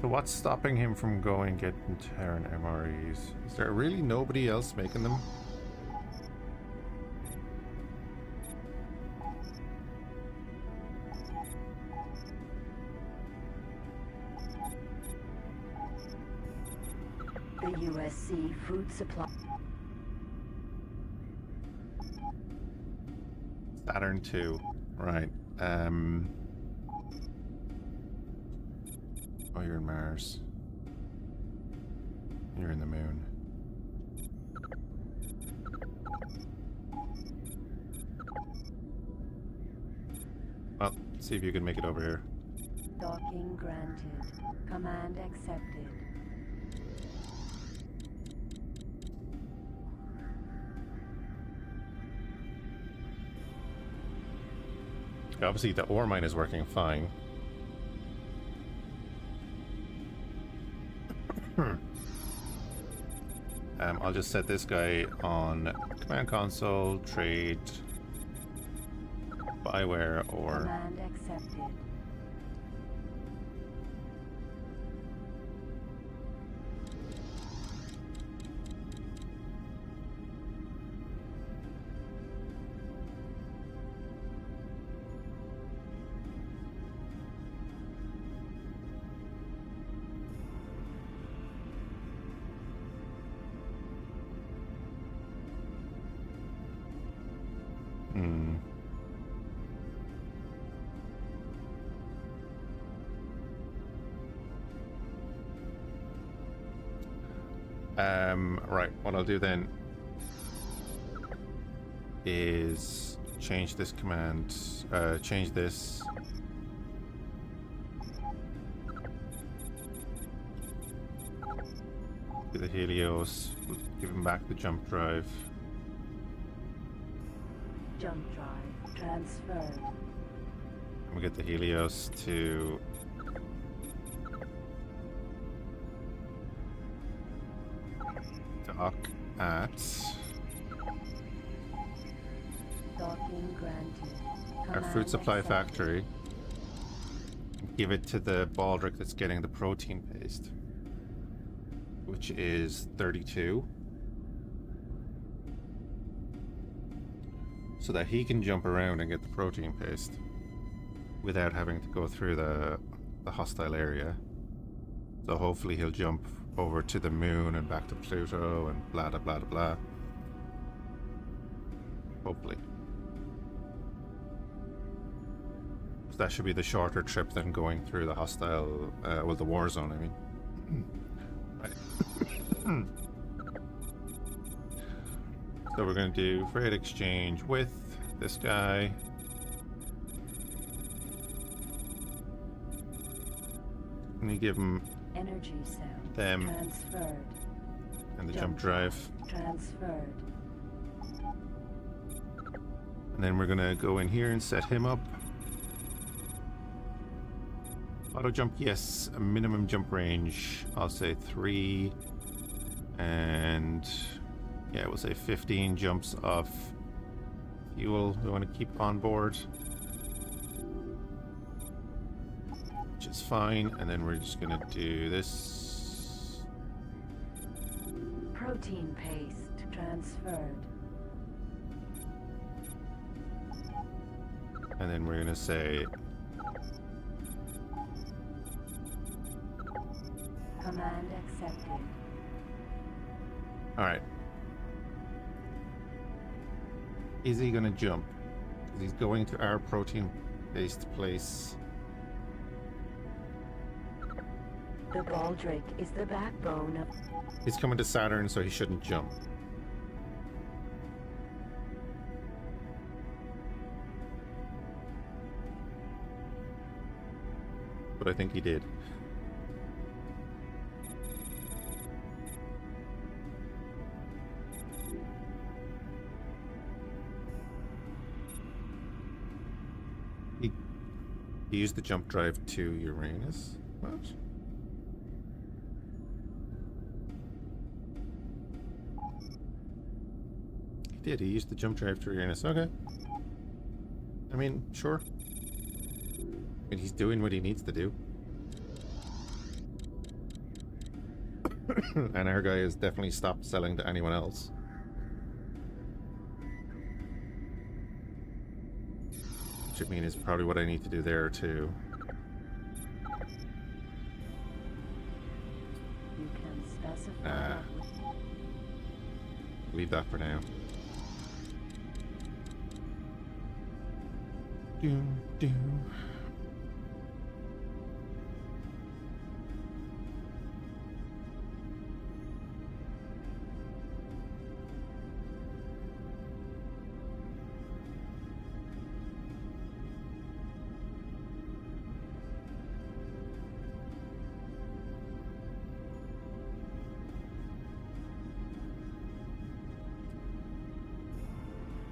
So what's stopping him from going getting Terran MREs? Is there really nobody else making them? The USC food supply. Saturn 2. Right. Oh, you're in Mars. You're in the moon. Well, see if you can make it over here. Docking granted. Command accepted. Obviously, the ore mine is working fine. I'll just set this guy on command console, trade, Bioware, or Command accepted. Hmm. Right, what I'll do then is change this command, change this. To the Helios, give him back the jump drive. Jump drive transferred. And we get the Helios to dock at Docking granted. our Command food supply accepted. factory. Give it to the baldric that's getting the protein paste, which is 32. So that he can jump around and get the protein paste without having to go through the hostile area. So hopefully he'll jump over to the moon and back to Pluto and blah blah blah blah. Hopefully. So that should be the shorter trip than going through the hostile, well, the war zone, I mean. Right. So we're going to do freight exchange with this guy. And you give him Energy cell them transferred. and the jump drive. Transferred. And then we're going to go in here and set him up. Auto jump, yes. A minimum jump range, I'll say 3. And yeah, we'll say 15 jumps of fuel we want to keep on board. Which is fine. And then we're just going to do this. Protein paste transferred. And then we're going to say Command accepted. alright. Is he gonna jump? Because he's going to our protein-based place. The baldric is the backbone of He's coming to Saturn, so he shouldn't jump. But I think he did. He used the jump drive to Uranus. What? He did. He used the jump drive to Uranus. Okay. I mean, sure. I mean, he's doing what he needs to do. And our guy has definitely stopped selling to anyone else. Which I mean is probably what I need to do there too. you can specify. Nah. Leave that for now. Doom, doom.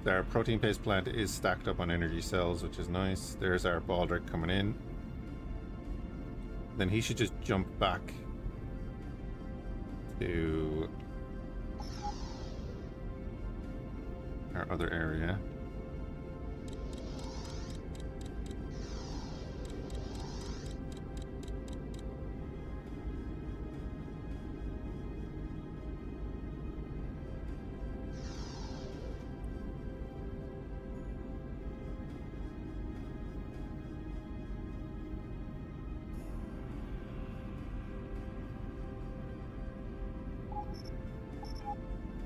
Our protein paste plant is stacked up on energy cells, which is nice. There's our baldric coming in. Then he should just jump back to our other area.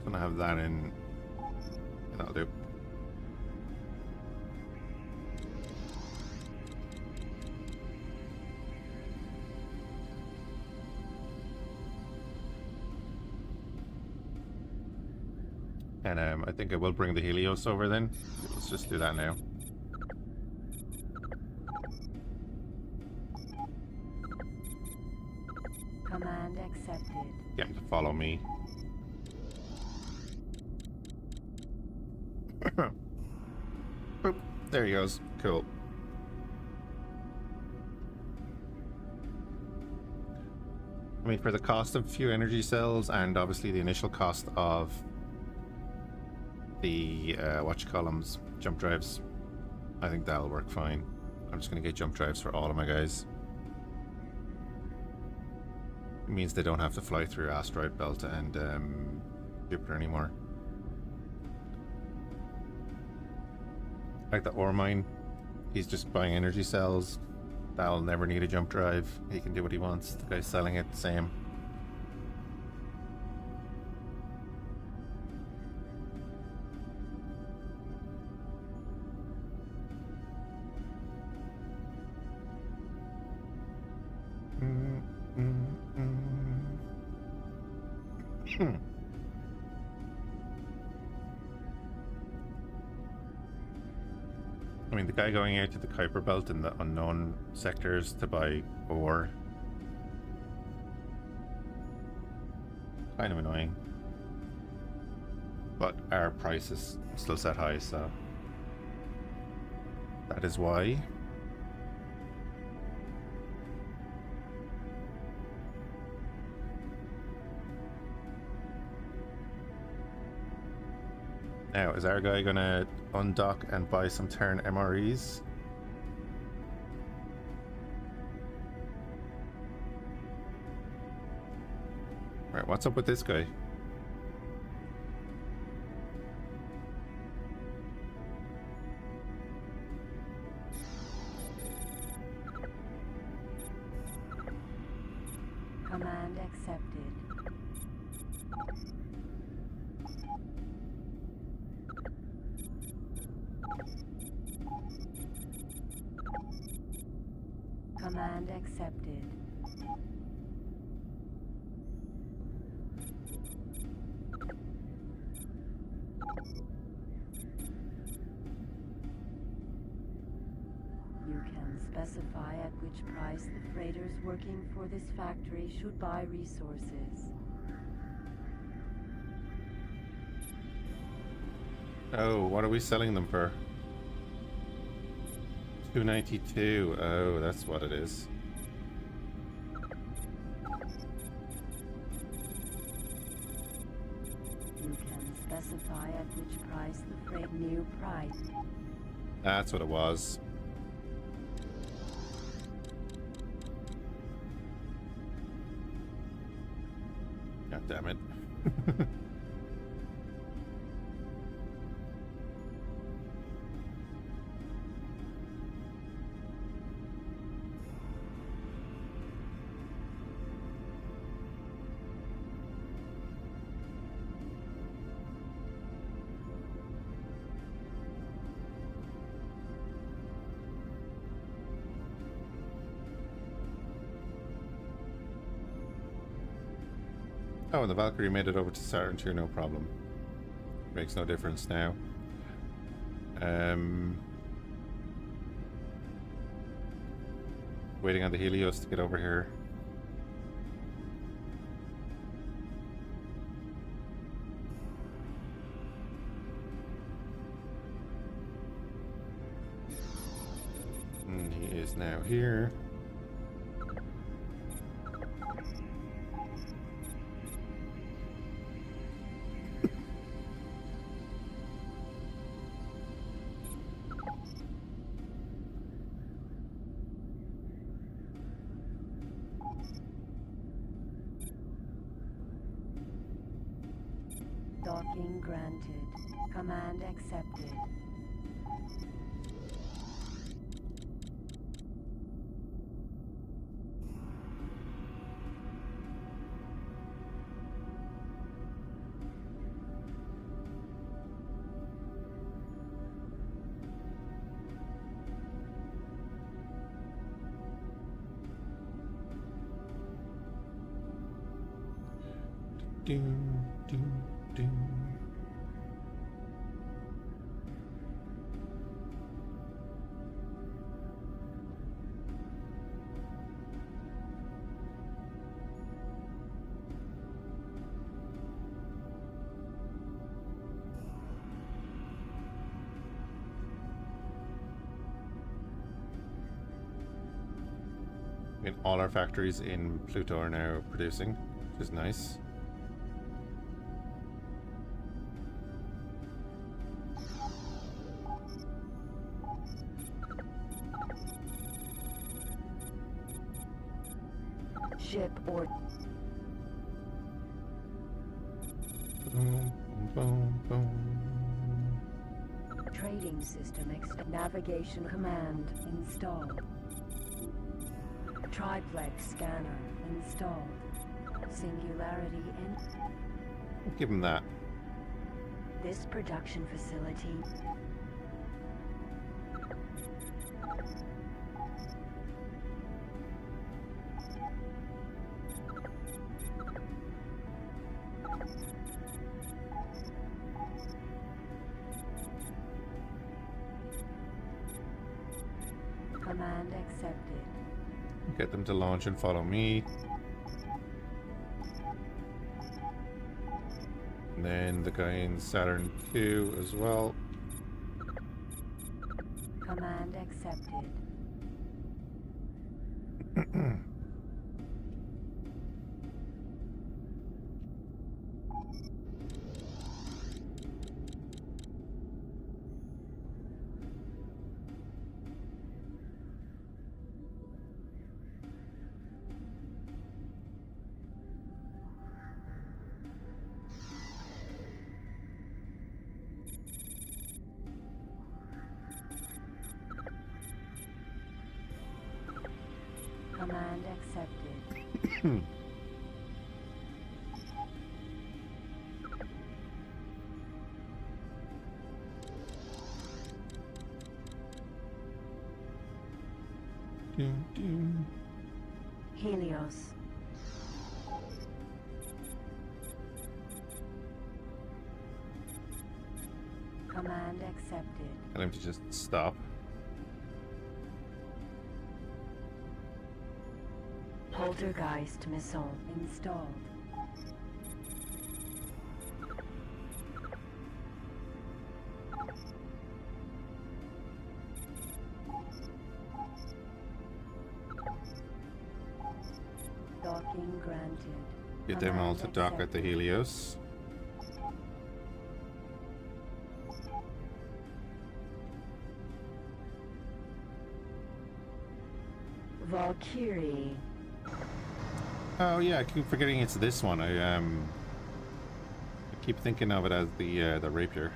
Gonna have that in, and that'll do. And I think I will bring the Helios over then. Let's just do that now. Command accepted. Get him to follow me. Boop. There he goes. Cool. I mean, for the cost of a few energy cells and obviously the initial cost of the jump drives, I think that'll work fine. I'm just gonna get jump drives for all of my guys. It means they don't have to fly through asteroid belt and Jupiter anymore. Like the ore mine, he's just buying energy cells. That'll never need a jump drive. He can do what he wants. The guy's selling it, same. I mean, the guy going out to the Kuiper Belt in the unknown sectors to buy ore. Kind of annoying. But our price is still set high, so that is why. Now, is our guy gonna undock and buy some Terran MREs? Right, what's up with this guy? Command accepted. Command accepted. You can specify at which price the freighters working for this factory should buy resources. Oh, what are we selling them for? 292. Oh, that's what it is. You can specify at which price the freight new price. That's what it was. God damn it. Oh, and the Valkyrie made it over to Saturn too, no problem. Makes no difference now. Waiting on the Helios to get over here. And he is now here. Docking granted. Command accepted. Doom, doom, doom. mean, all our factories in Pluto are now producing, which is nice. Ship or Boom, boom, boom. trading system navigation command installed. Triplex scanner installed. Singularity in Give him that. this production facility. Command accepted. Get them to launch and follow me. And then the guy in Saturn 2 as well. Command accepted. Command accepted. Doom, doom. Helios. Command accepted. Tell him to just stop. Poltergeist missile installed. Docking granted. Get them all to Command dock at the accepted. Helios. Valkyrie. Oh yeah, I keep forgetting it's this one. I keep thinking of it as the rapier.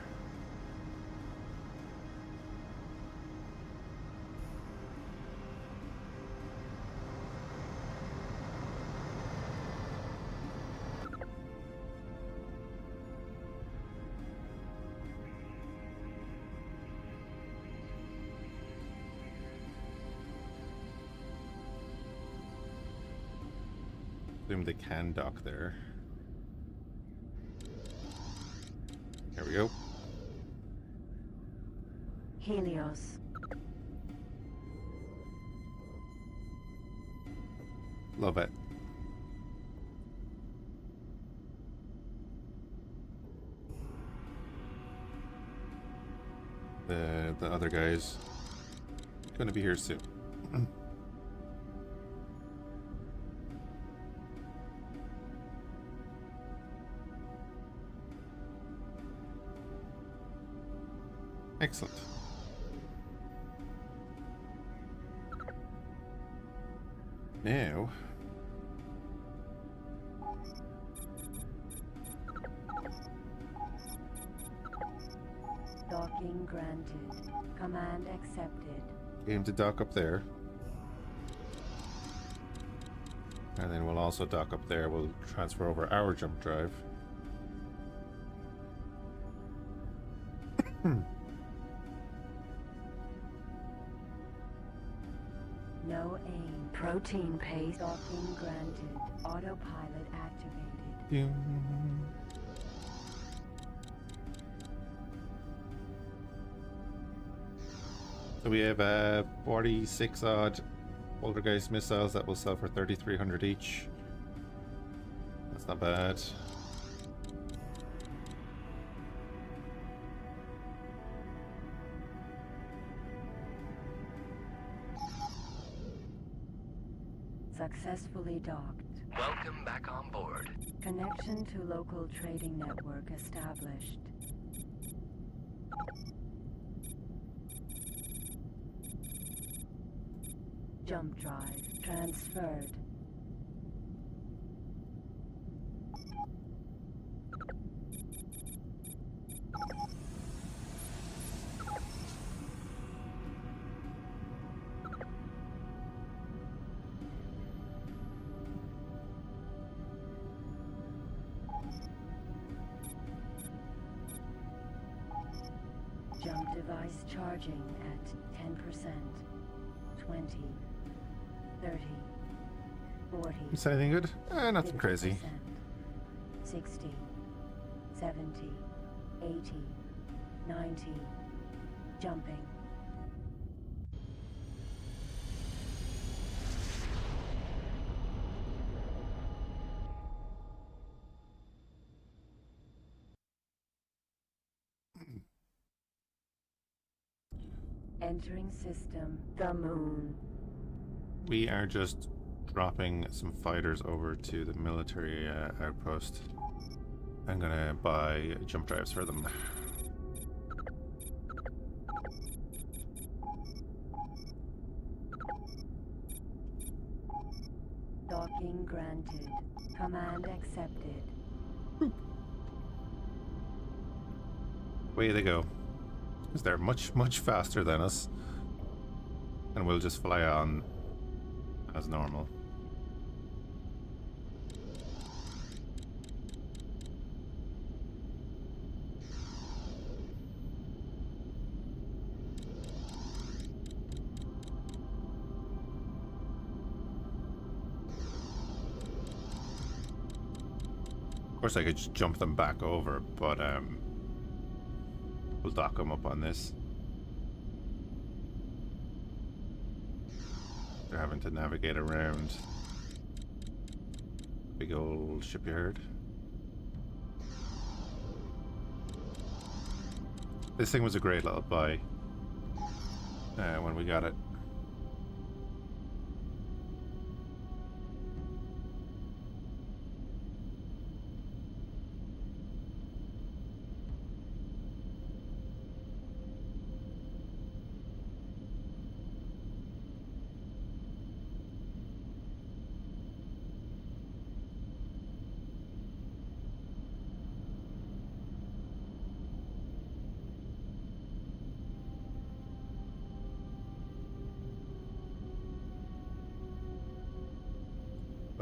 Assume they can dock there. There we go. Helios. Love it. The other guy's gonna be here soon. Excellent. Now, Docking granted. Command accepted. aim to dock up there. And then we'll also dock up there. We'll transfer over our jump drive. No aim. Protein paste. Docking granted. Autopilot activated. So we have 46 odd Poltergeist missiles that will sell for 3,300 each. That's not bad. Successfully docked. Welcome back on board. Connection to local trading network established. Jump drive transferred. Jump device charging at 10%, 20, 30, 40. Is anything good? Nothing crazy. 60, 70, 80, 90. Jumping. Entering system, the moon. We are just dropping some fighters over to the military outpost. I'm gonna buy jump drives for them. Docking granted. Command accepted. Away they go. Because they're much, much faster than us. And we'll just fly on as normal. Of course I could just jump them back over, but we'll dock them up on this. They're having to navigate around big old shipyard. This thing was a great little buy when we got it.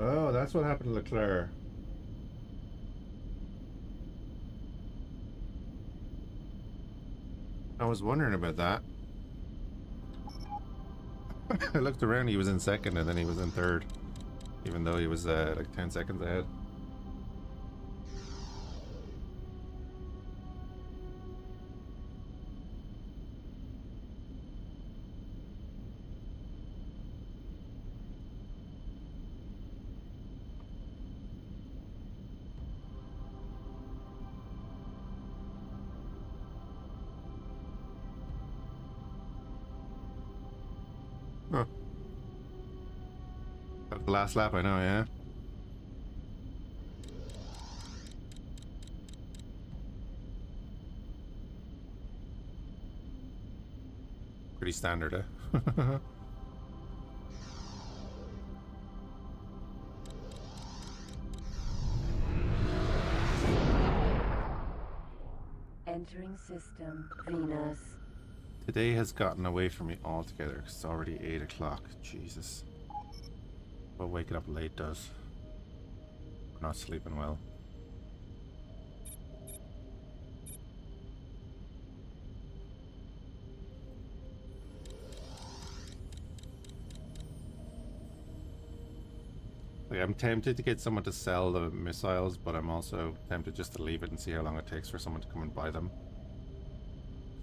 Oh, that's what happened to Leclerc. I was wondering about that. I looked around, he was in second and then he was in third. Even though he was like 10 seconds ahead. Huh. That's the last lap, I know, yeah. Pretty standard, eh? Entering system, Venus. Today has gotten away from me altogether. It's already 8 o'clock. Jesus. What waking up late does. We're not sleeping well. Like, I'm tempted to get someone to sell the missiles, but I'm also tempted just to leave it and see how long it takes for someone to come and buy them.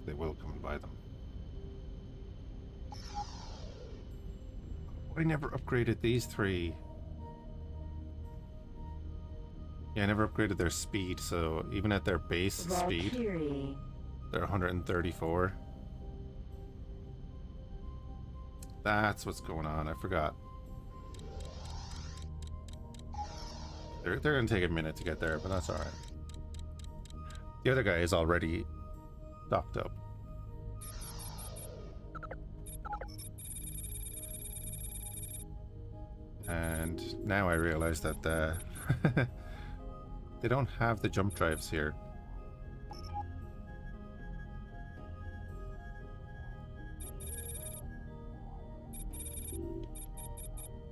They will come and buy them. I never upgraded these three. Yeah, I never upgraded their speed, so even at their base speed, they're 134. That's what's going on, I forgot. They're gonna take a minute to get there, but that's alright. The other guy is already docked up. And now I realize that they don't have the jump drives here.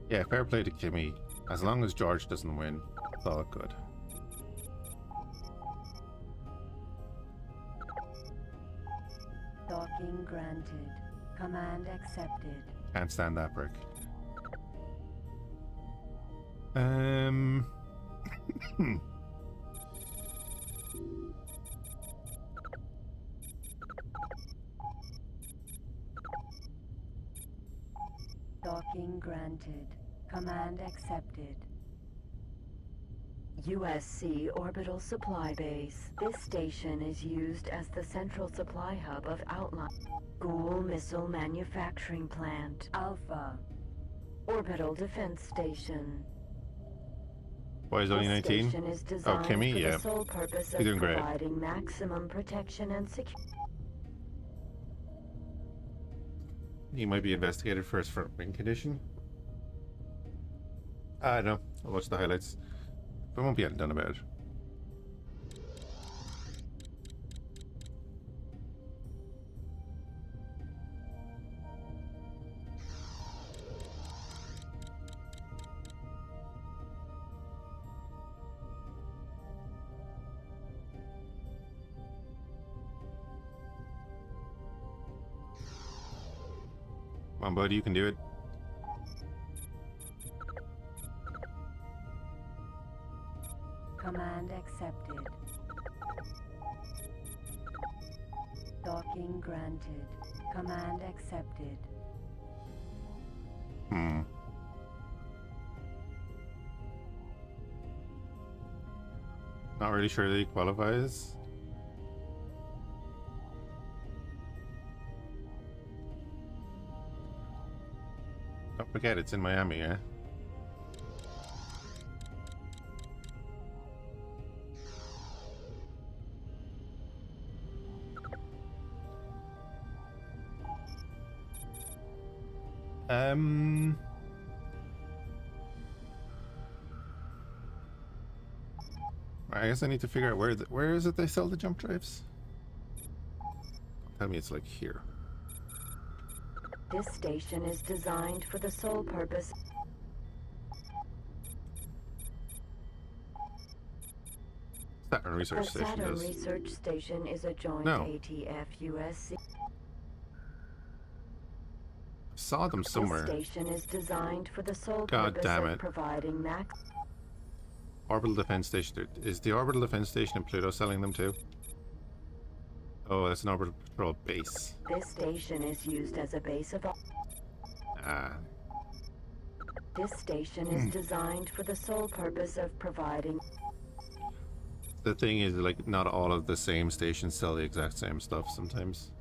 Yeah, fair play to Kimmy. As long as George doesn't win, it's all good. Docking granted. Command accepted. Can't stand that brick. Docking granted. Command accepted. USC Orbital Supply Base. This station is used as the central supply hub of Outline. Ghoul Missile Manufacturing Plant. Alpha. Orbital Defense Station. Why is only This 19? station is Oh, designed Kimmy, for yeah. the sole purpose of You're doing great. providing maximum protection and security. He might be investigated first for wing condition. I don't know. I'll watch the highlights. But won't be anything done about it. Come on, buddy, you can do it. Command accepted. Docking granted. Command accepted. Not really sure that he qualifies. Don't forget, it's in Miami, yeah? I guess I need to figure out where is it they sell the jump drives? Tell me it's like here. This station is designed for the sole purpose. Saturn Research The Station Saturn does. Research Station is a joint No. ATF-USC. Saw them somewhere. This station is designed for the sole God purpose damn of it. providing max. Orbital Defense Station. Is the Orbital Defense Station in Pluto selling them too? Oh, that's an orbital patrol base. This station is used as a base of. Ah, This station is designed for the sole purpose of providing. the thing is, like, not all of the same stations sell the exact same stuff sometimes.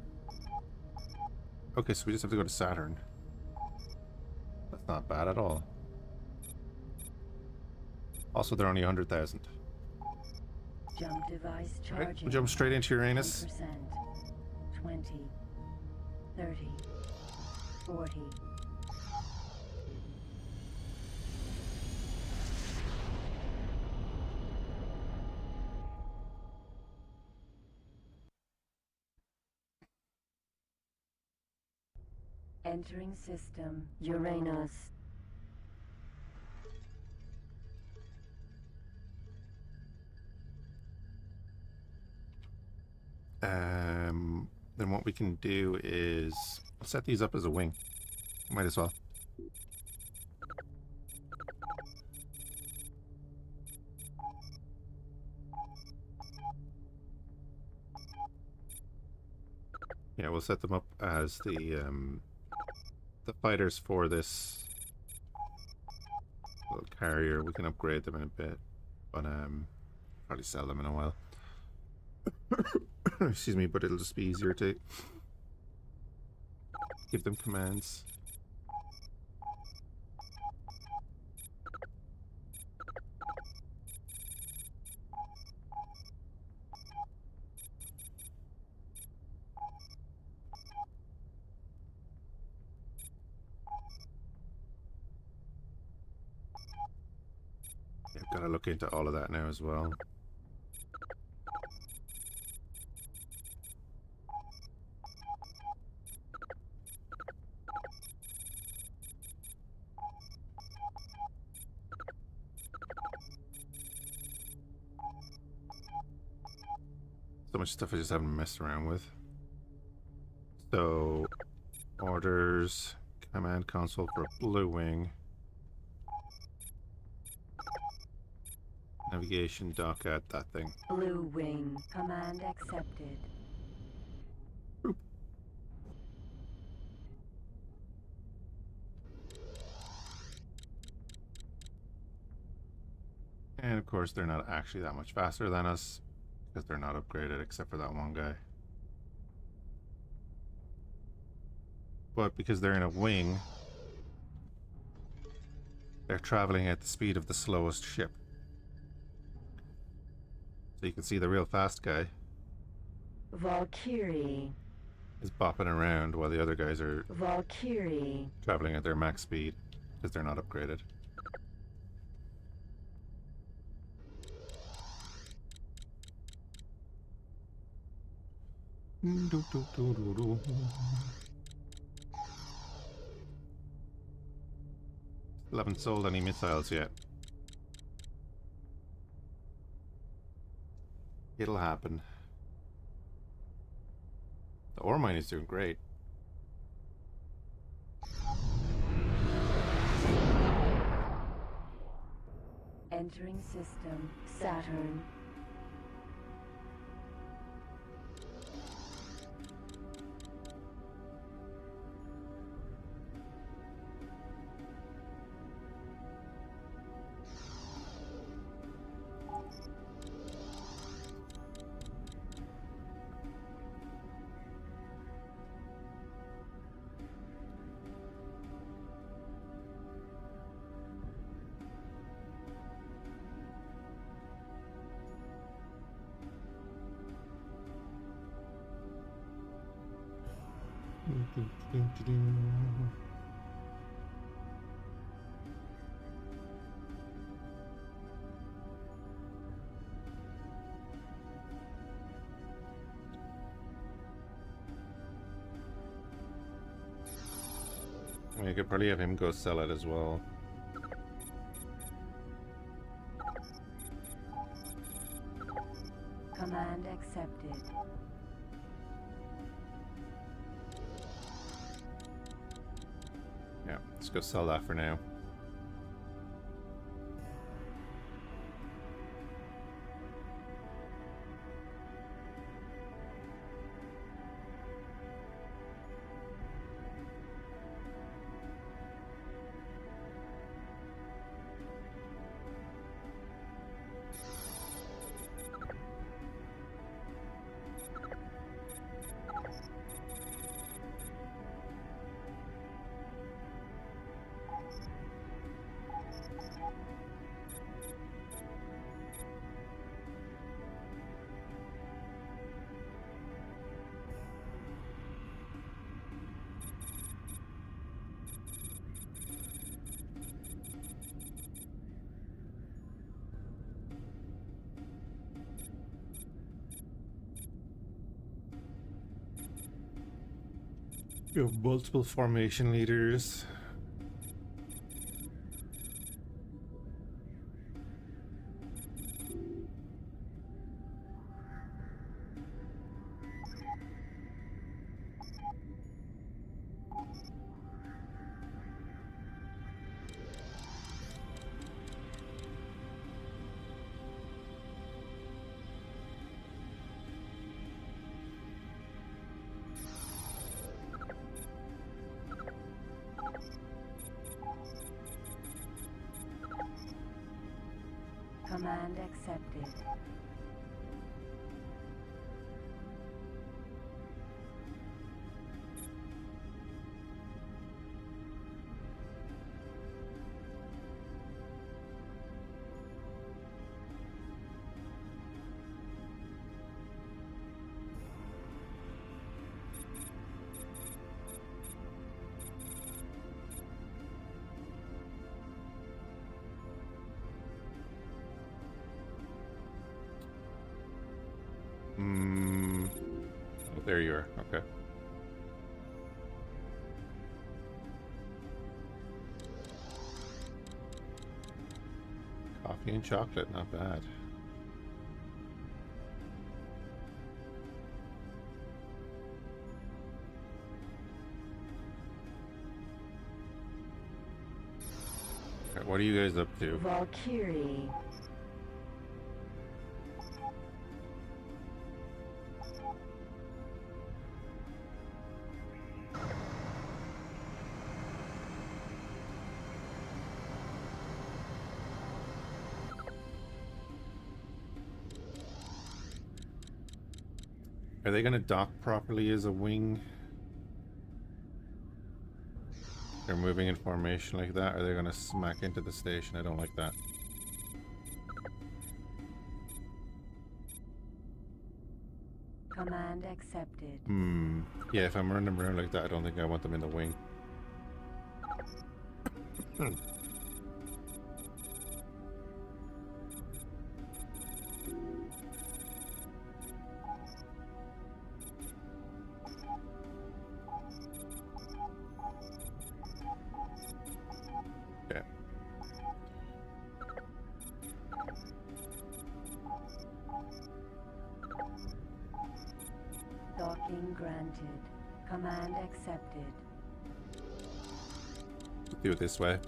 Okay, so we just have to go to Saturn. That's not bad at all. Also, they're only 100,000. Jump device Alright, charging. we'll jump straight into Uranus. 10%, 20, 30, 40. Entering system, Uranus. Then what we can do is set these up as a wing. Might as well. Yeah, we'll set them up as the fighters for this little carrier. We can upgrade them in a bit, but probably sell them in a while. Excuse me, but it'll just be easier to give them commands. Gotta look into all of that now as well. So much stuff I just haven't messed around with. So, orders, command console for Blue Wing. Navigation dock at that thing. Blue Wing. Command accepted. Boop. And of course, they're not actually that much faster than us because they're not upgraded except for that one guy. But because they're in a wing, they're traveling at the speed of the slowest ship. So you can see the real fast guy Valkyrie. is bopping around while the other guys are Valkyrie. traveling at their max speed because they're not upgraded. Still haven't sold any missiles yet. It'll happen. The ore mine is doing great. Entering system. Saturn. We could probably have him go sell it as well. Command accepted. Yeah, let's go sell that for now. You have multiple formation leaders. Command accepted. there you are. Okay. Coffee and chocolate, not bad. Alright, what are you guys up to? Valkyrie. Are they going to dock properly as a wing? They're moving in formation like that, or they're going to smack into the station? I don't like that. Command accepted. Yeah, if I'm running them around like that, I don't think I want them in the wing. Okay. Docking granted. Command accepted. Do it this way.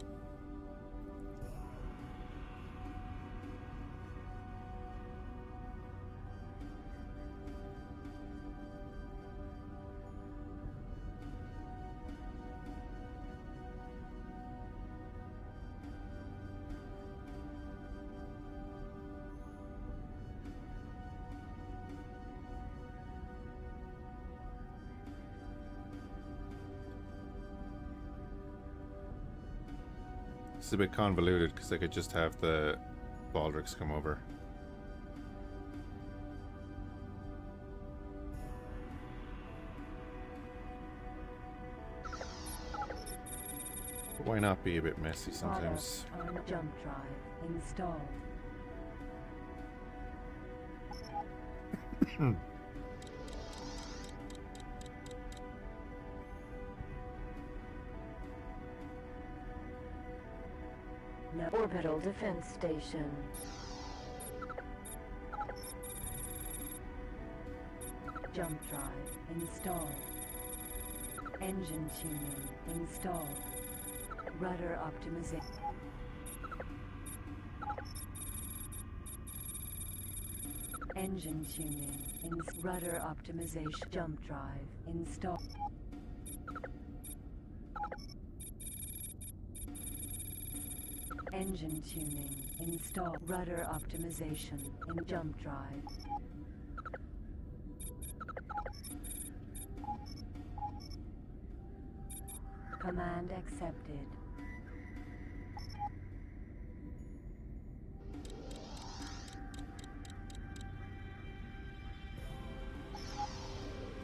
It's a bit convoluted because I could just have the Baldricks come over. But why not be a bit messy sometimes? Product on jump drive installed. No orbital defense station. Jump drive installed. Engine tuning installed. Rudder optimization. Engine tuning. Rudder optimization. Jump drive installed. Engine tuning installed. Rudder optimization in jump drive. Command accepted.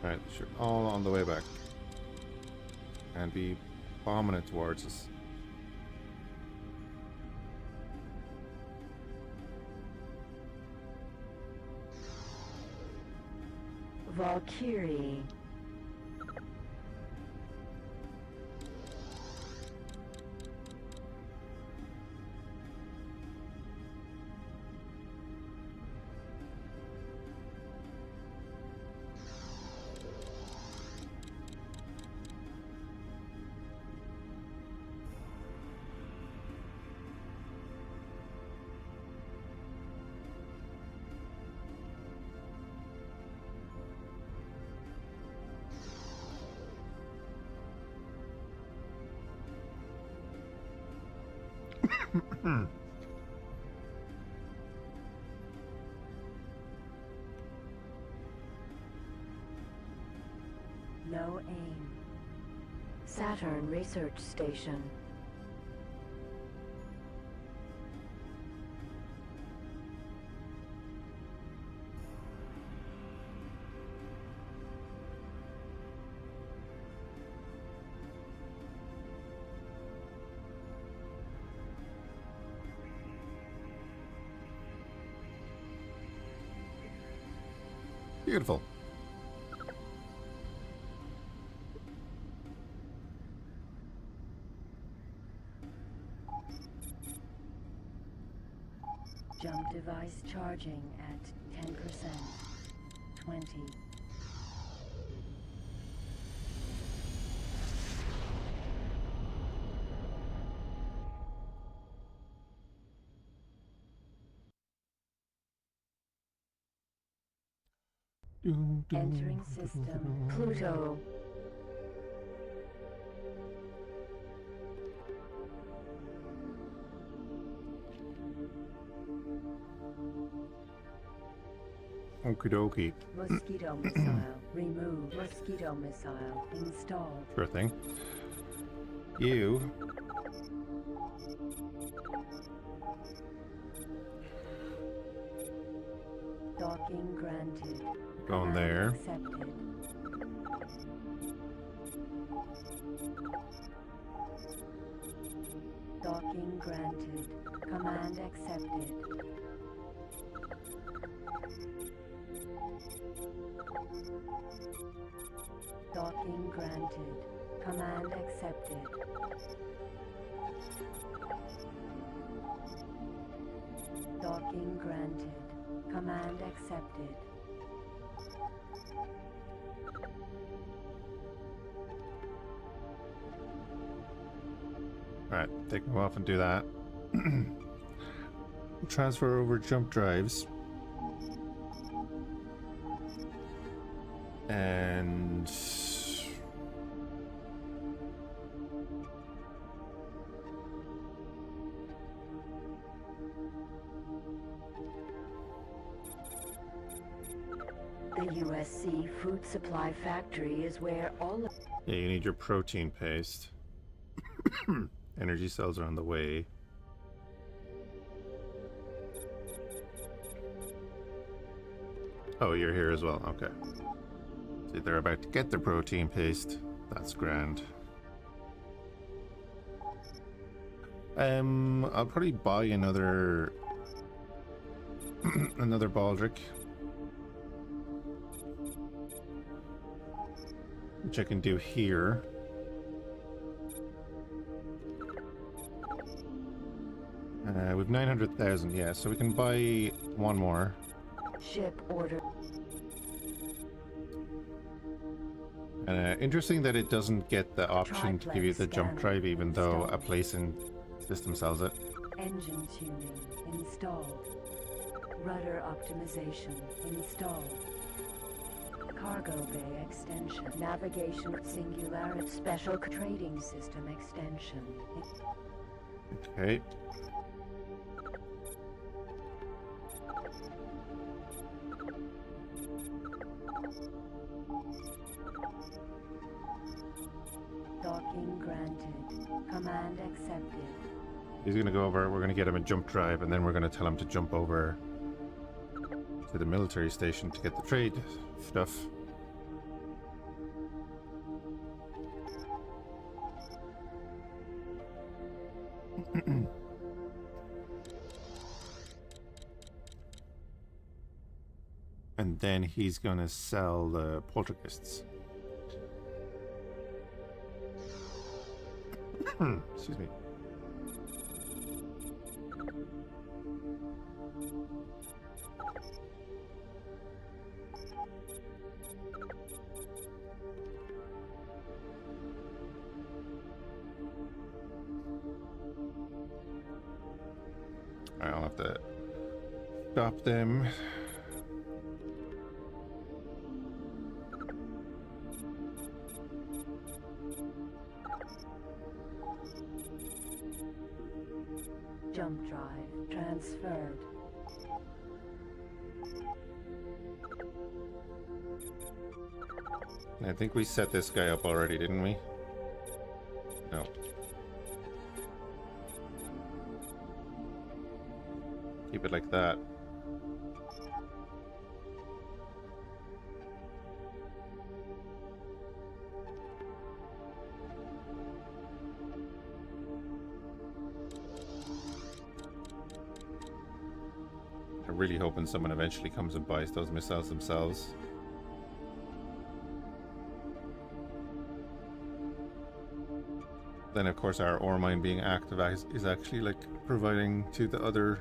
Alright, sure. All on the way back. And be bombing it towards us. Valkyrie. No aim. Saturn Research Station. Beautiful. Jump device charging at 10%. 20. Entering system. Pluto. Okie dokie. Mosquito missile. Remove. Mosquito missile. Installed. Sure thing. You. Docking granted. Going there. Accepted. Docking granted. Command accepted. Docking granted. Command accepted. Docking granted. Command accepted. Alright, take them off and do that. Transfer over jump drives. And The USC food supply factory is where all of yeah, you need your protein paste. Energy cells are on the way. Oh, you're here as well. Okay. See, they're about to get their protein paste. That's grand. I'll probably buy another another baldric, which I can do here. With 900,000, yeah, so we can buy one more. ship order. Interesting that it doesn't get the option to give you the jump Triplex drive, even though a installed. placing system sells it. Engine tuning installed. Rudder optimization installed. Cargo bay extension. Navigation singularity. Special trading system extension. Okay. Docking granted. Command accepted. He's gonna go over, we're gonna get him a jump drive, and then we're gonna tell him to jump over to the military station to get the trade stuff. And then he's gonna sell the poltergeists. Excuse me. Alright, I'll have to stop them. Jump drive transferred. I think we set this guy up already, didn't we? No. Keep it like that. I'm really hoping someone eventually comes and buys those missiles themselves. Then of course our ore mine being active is actually like providing to the other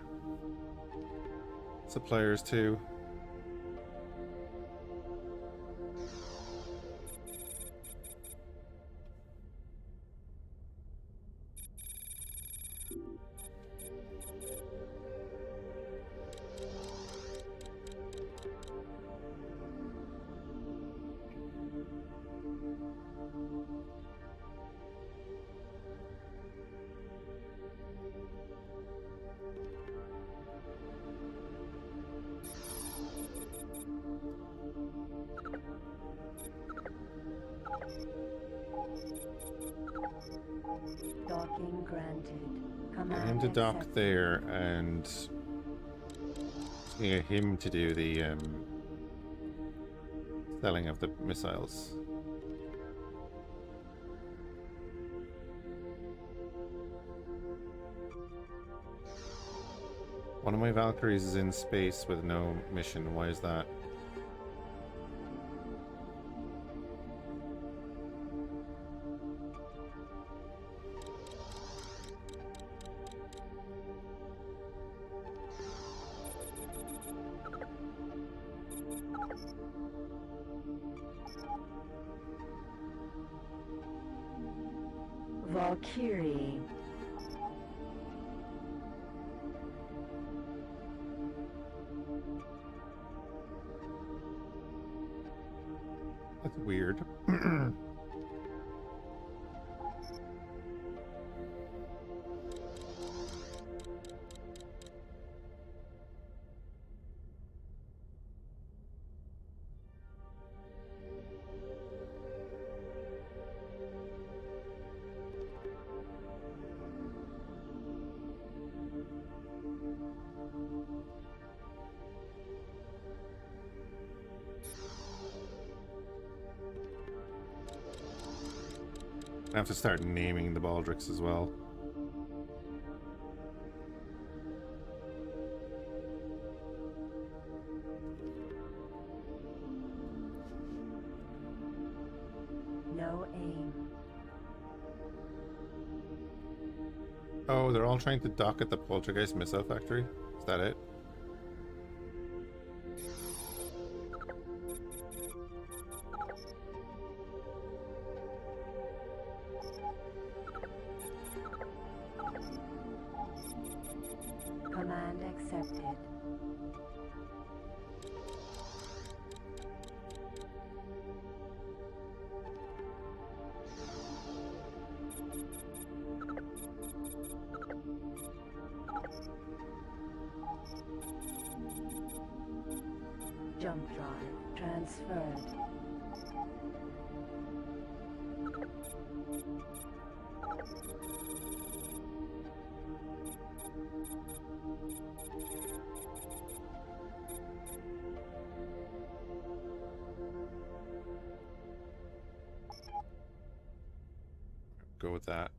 suppliers too. Docking granted. Get Command him to dock accepted. there and get him to do the selling of the missiles. One of my Valkyries is in space with no mission. Why is that? Valkyrie. That's weird. I have to start naming the baldricks as well. No aim. Oh, they're all trying to dock at the Poltergeist missile factory? Is that it? Command accepted. Jump drive transferred. Go with that.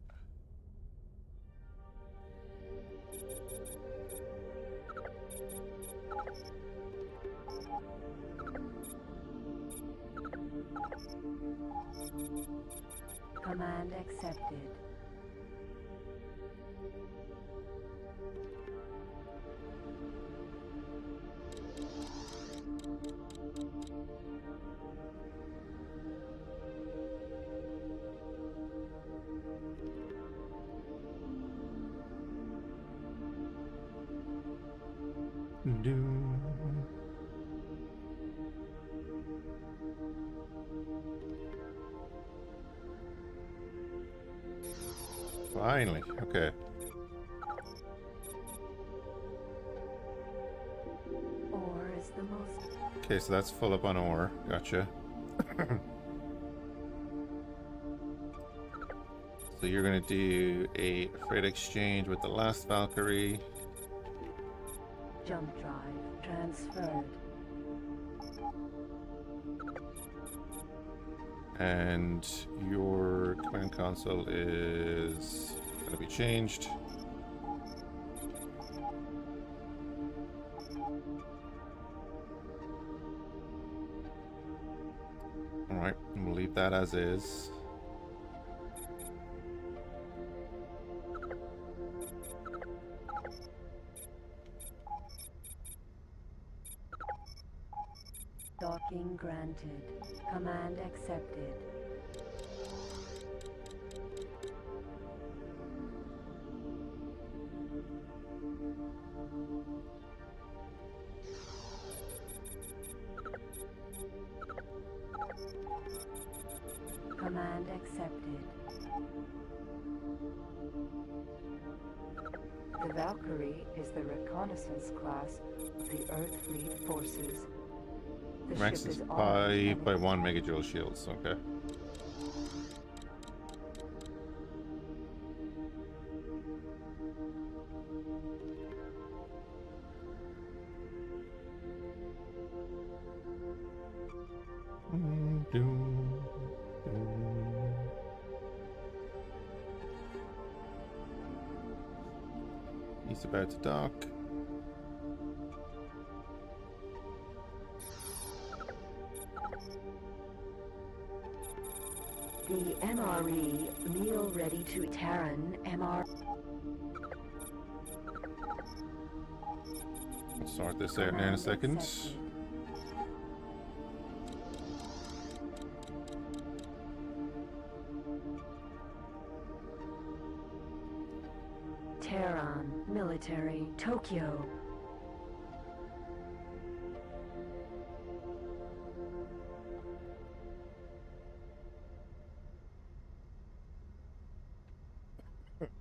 Command accepted. Finally, okay. Ore is the most. Okay, so that's full up on ore. Gotcha. So you're gonna do a freight exchange with the last Valkyrie. Jump drive transferred. And your command console is going to be changed. Alright, we'll leave that as is. Tracking granted. Command accepted. Command accepted. The Valkyrie is the reconnaissance class of the Earth Fleet forces. The Max ship is is 5 by armed 1 megajoule shields. Okay. He's about to dock. The MRE, meal ready to Terran MR. I'll sort this out now in a second. Accepted. Terran, military, Tokyo.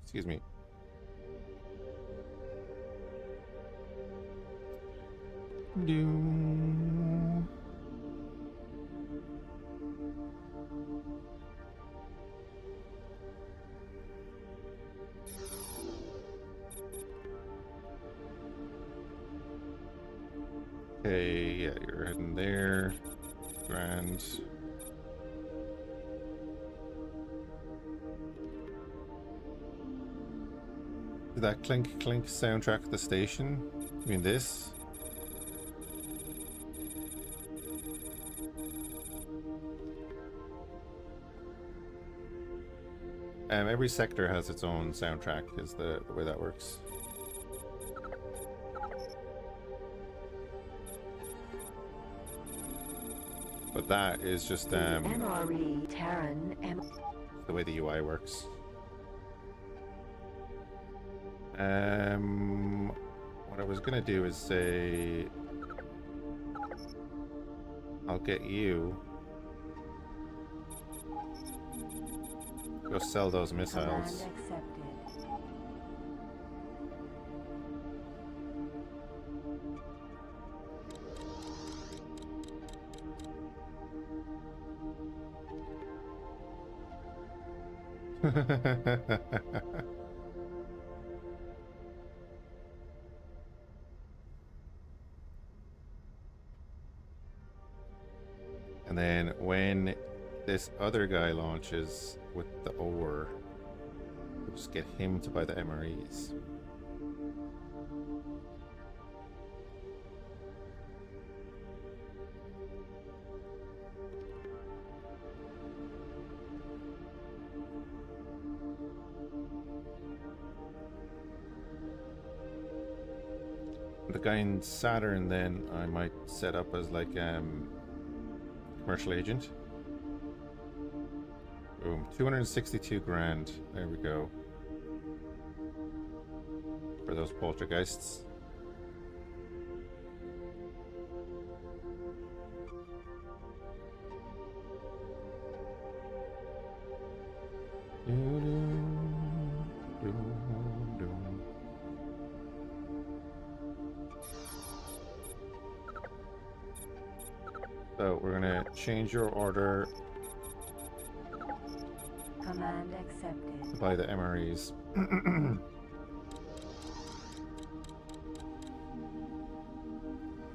Excuse me. Do. Okay, yeah, you're heading there. Grand. Did that clink clink soundtrack at the station? I mean this? Every sector has its own soundtrack, is the way that works. But that is just MRE, Terran, the way the UI works. What I was gonna do is say I'll get you. Go sell those missiles. Command accepted. And then when this other guy launches with the ore, we'll just get him to buy the MREs. The guy in Saturn then I might set up as like commercial agent. Boom, 262 grand. There we go. For those poltergeists. So we're gonna change your order Command accepted. to buy the MREs. And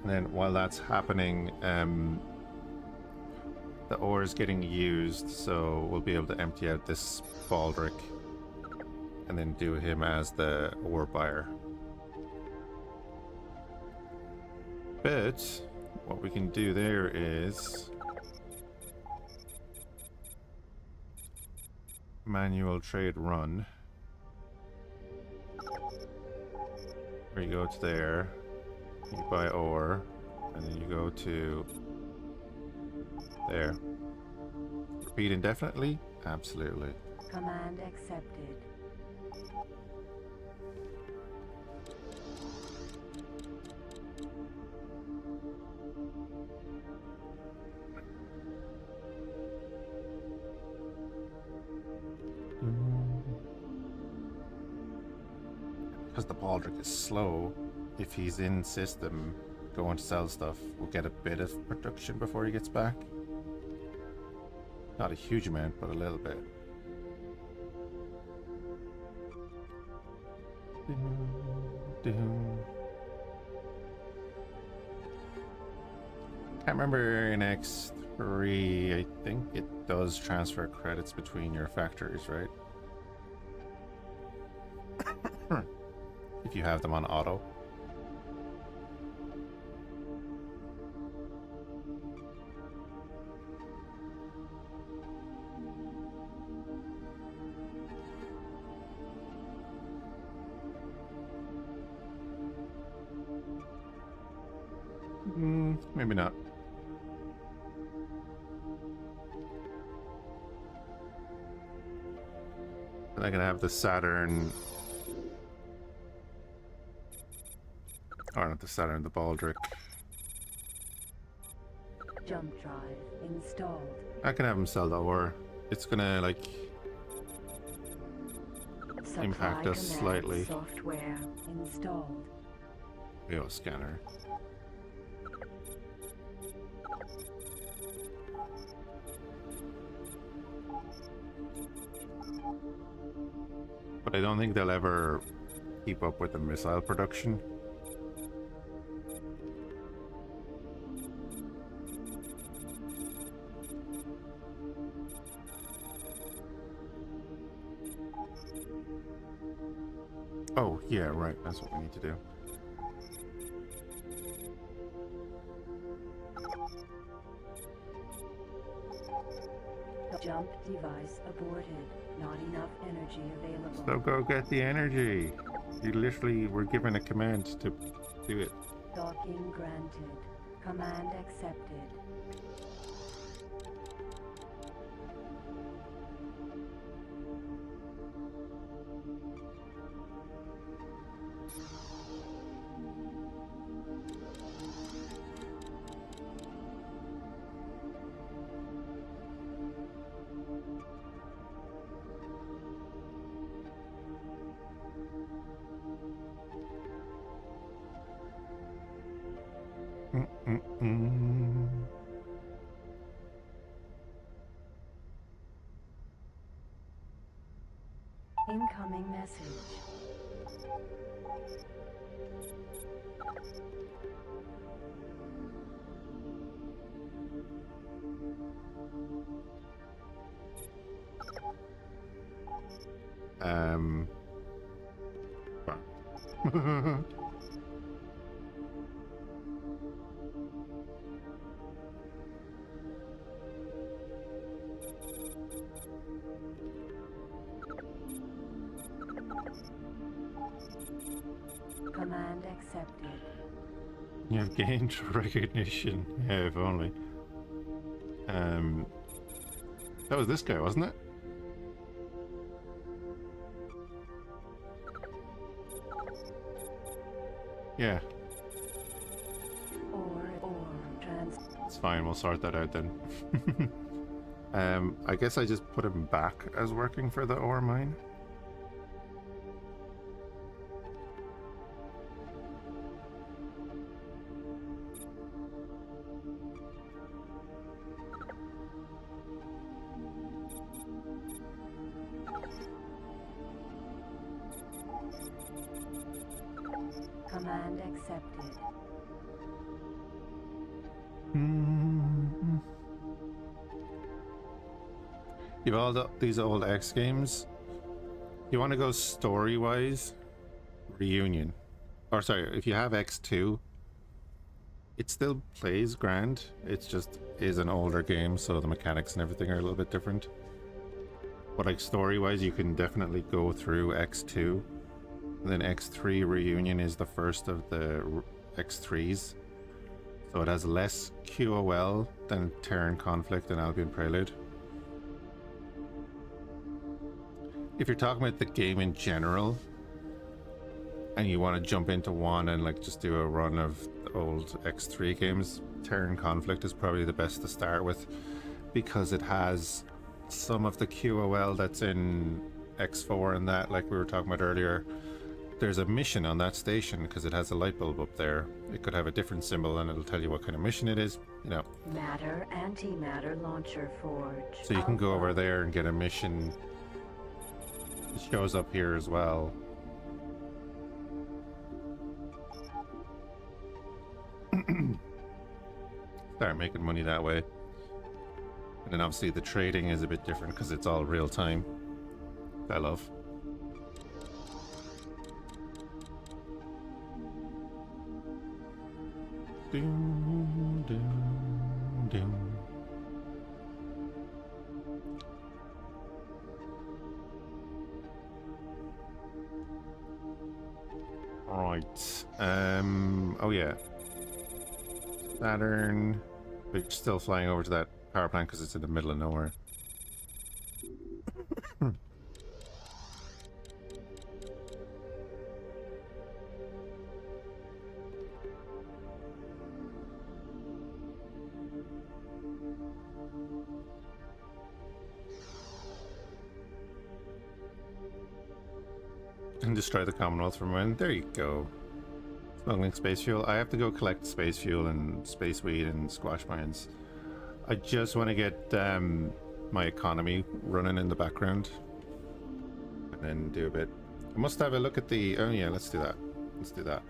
then while that's happening, the ore is getting used, so we'll be able to empty out this Baldric and then do him as the ore buyer. But what we can do there is manual trade run. Where you go to there, you buy ore, and then you go to There. Repeat indefinitely? Absolutely. Command accepted. Because the Baldric is slow, if he's in system going to sell stuff, we'll get a bit of production before he gets back. Not a huge amount, but a little bit. Can't remember in X3, I think it does transfer credits between your factories, right? If you have them on auto. Maybe not. And I can have the Saturn. Or not the Saturn, the Baldric. Jump drive installed. I can have him sell the ore. It's gonna like Supply impact us command slightly. Software installed. Yo, scanner. But I don't think they'll ever keep up with the missile production. Oh, yeah, right. That's what we need to do. Jump device aborted. Not enough energy available. So go get the energy. You literally were given a command to do it. Docking granted. Command accepted. Incoming message. Well. Command accepted. You have gained recognition. Yeah, if only. That was this guy, wasn't it? Yeah. It's fine, we'll sort that out then. I guess I just put him back as working for the ore mine. Command accepted. You have all these old X games. You want to go story-wise? Reunion. Or sorry, if you have X2, it still plays grand. It's just is an older game, so the mechanics and everything are a little bit different. But like story-wise, you can definitely go through X2. And then X3 Reunion is the first of the X3s. So it has less QOL than Terran Conflict and Albion Prelude. If you're talking about the game in general, and you want to jump into one and like just do a run of the old X3 games, Terran Conflict is probably the best to start with, because it has some of the QOL that's in X4 and that, like we were talking about earlier. There's a mission on that station because it has a light bulb up there. It could have a different symbol and it'll tell you what kind of mission it is, you know. Matter antimatter launcher forge. So you can go over there and get a mission. It shows up here as well. Start making money that way. And then obviously the trading is a bit different because it's all real time. I love. Doom, doom, doom. Right. Oh yeah. Saturn. We're still flying over to that power plant because it's in the middle of nowhere. And destroy the Commonwealth from when. There you go. Smuggling space fuel. I have to go collect space fuel and space weed and squash mines. I just want to get my economy running in the background. And then do a bit. I must have a look at the... Oh yeah, let's do that. Let's do that.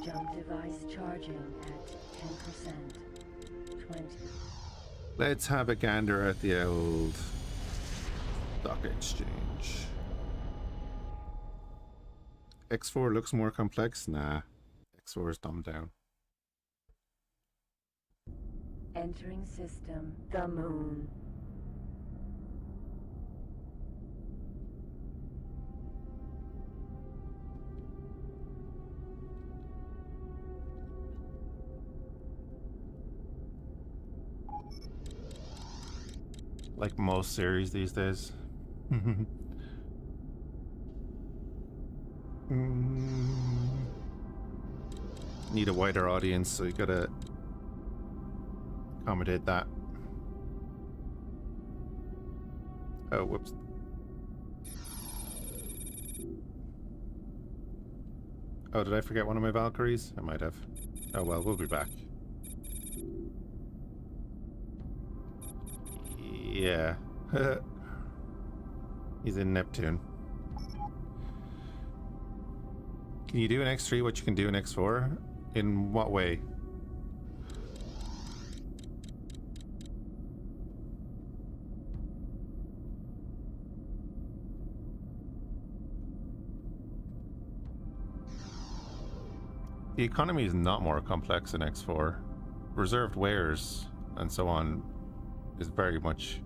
Jump device charging at 10%. 20. Let's have a gander at the old stock exchange. X4 looks more complex? Nah. X4 is dumbed down. Entering system, the moon. Like most series these days. Need a wider audience, so you gotta accommodate that. Oh, whoops. Oh, did I forget one of my Valkyries? I might have. Oh well, we'll be back. Yeah. He's in Neptune. Can you do in X3 what you can do in X4? In what way? The economy is not more complex in X4. Reserved wares and so on is very much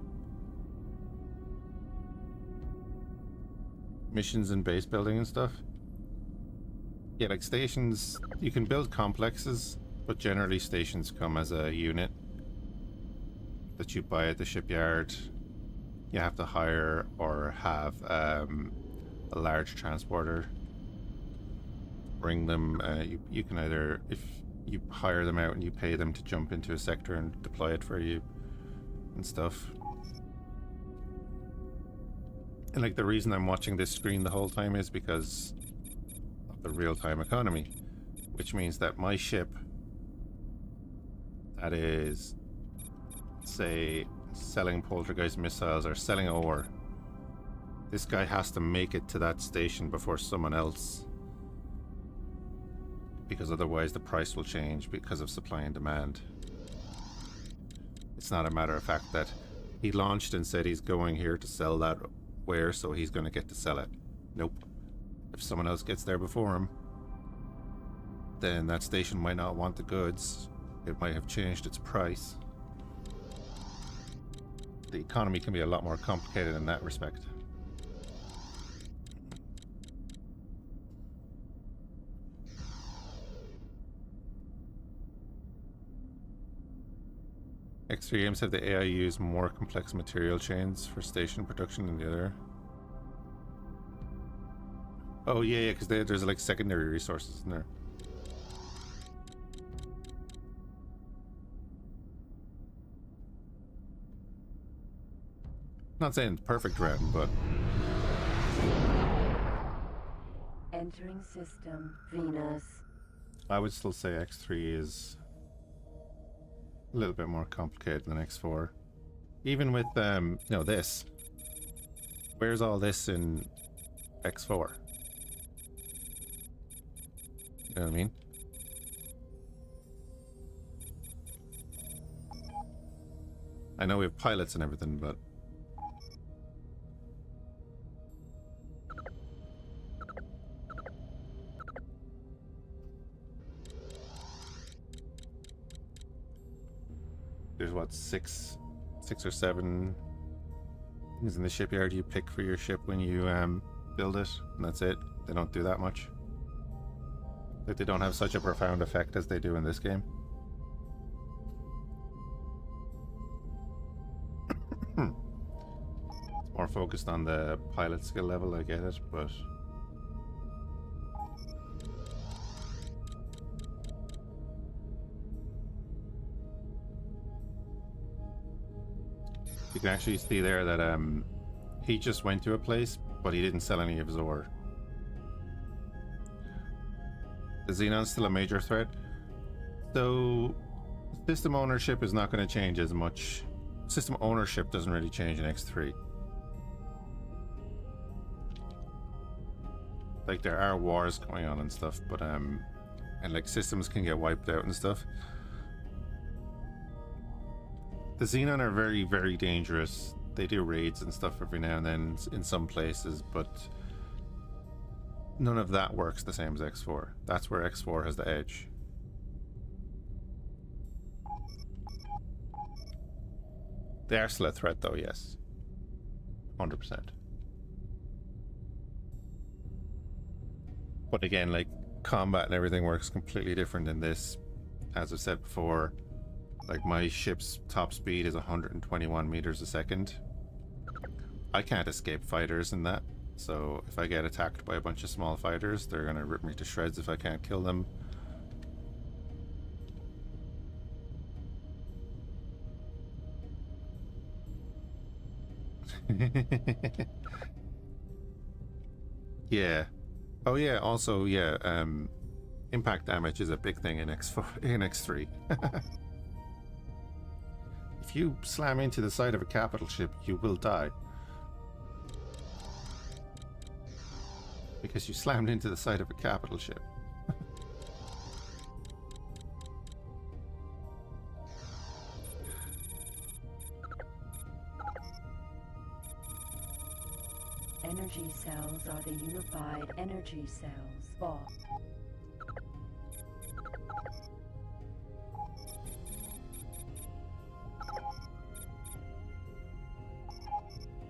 missions and base building and stuff. Yeah, like stations, you can build complexes, but generally stations come as a unit that you buy at the shipyard. You have to hire or have a large transporter. Bring them, you can either, if you hire them out and you pay them to jump into a sector and deploy it for you and stuff. And like the reason I'm watching this screen the whole time is because of the real-time economy, which means that my ship that is, say, selling poltergeist missiles or selling ore, this guy has to make it to that station before someone else, because otherwise the price will change because of supply and demand. It's not a matter of fact that he launched and said he's going here to sell that ware, so he's going to get to sell it. Nope. If someone else gets there before him, then that station might not want the goods. It might have changed its price. The economy can be a lot more complicated in that respect. X3 games have the AI use more complex material chains for station production than the other. Oh yeah, because there's like secondary resources in there. Not saying it's perfect random, but Entering system, Venus. I would still say X3 is a little bit more complicated than X4. Even with you know, this. Where's all this in X4? You know what I mean? I know we have pilots and everything, but there's what, six or seven things in the shipyard you pick for your ship when you build it, and that's it. They don't do that much. Like, they don't have such a profound effect as they do in this game. It's more focused on the pilot skill level, I get it, but you can actually see there that he just went to a place, but he didn't sell any of his ore. Is Xenon still a major threat? So system ownership is not going to change as much. System ownership doesn't really change in X3. Like, there are wars going on and stuff, but and like systems can get wiped out and stuff. The Xenon are very, very dangerous. They do raids and stuff every now and then in some places, but none of that works the same as X4. That's where X4 has the edge. They are still a threat though, yes. 100%. But again, like, combat and everything works completely different in this. As I've said before, like, my ship's top speed is 121 meters a second. I can't escape fighters in that. So if I get attacked by a bunch of small fighters, they're gonna rip me to shreds if I can't kill them. Yeah. Oh yeah, also, yeah, impact damage is a big thing in X3. If you slam into the side of a capital ship, you will die. Because you slammed into the side of a capital ship. Energy cells are the unified energy cells. Ball.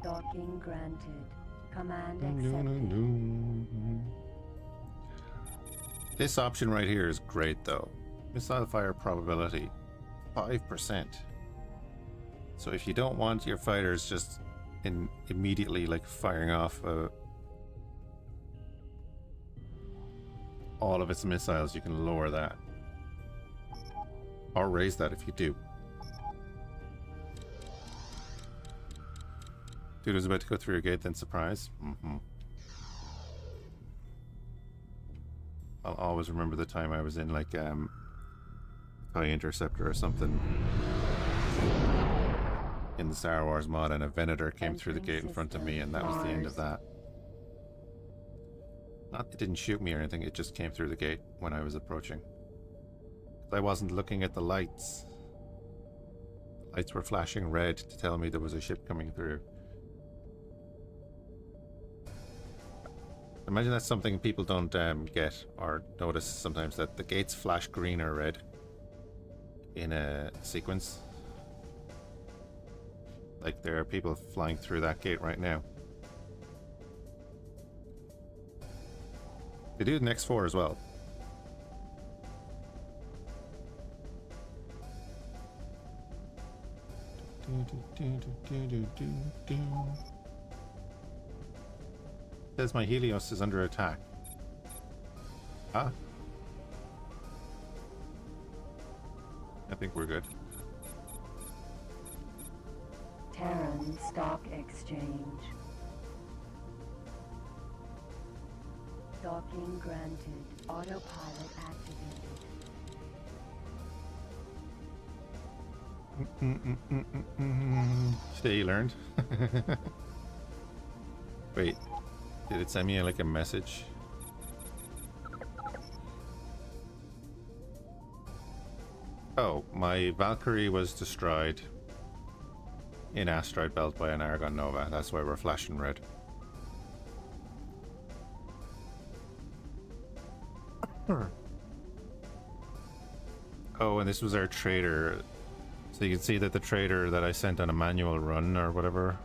Docking granted. Command accepted. This option right here is great though. Missile fire probability 5%. So if you don't want your fighters just immediately like firing off all of its missiles, you can lower that. Or raise that if you do. Dude was about to go through a gate, then surprise. I'll always remember the time I was in like TIE Interceptor or something in the Star Wars mod, and a Venator came through the gate in front of me, and that was the end of that. Not, it didn't shoot me or anything, it just came through the gate when I was approaching. I wasn't looking at the lights. The lights were flashing red to tell me there was a ship coming through. Imagine that's something people don't get or notice sometimes, that the gates flash green or red in a sequence. Like, there are people flying through that gate right now. They do it in X4 as well. Says my Helios is under attack. Ah. I think we're good. Terran Stock Exchange. Docking granted. Autopilot activated. Today you learned. Wait, did it send me like a message? Oh, my Valkyrie was destroyed in Asteroid Belt by an Argon Nova. That's why we're flashing red. Oh, and this was our trader. So you can see that the trader that I sent on a manual run or whatever.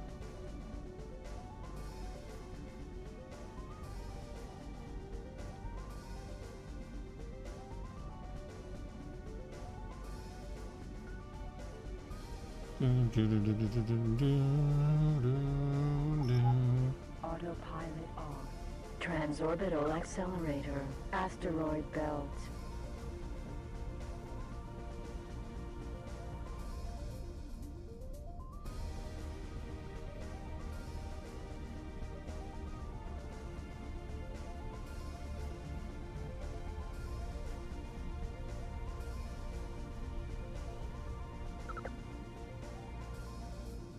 Autopilot off. Transorbital accelerator. Asteroid belt.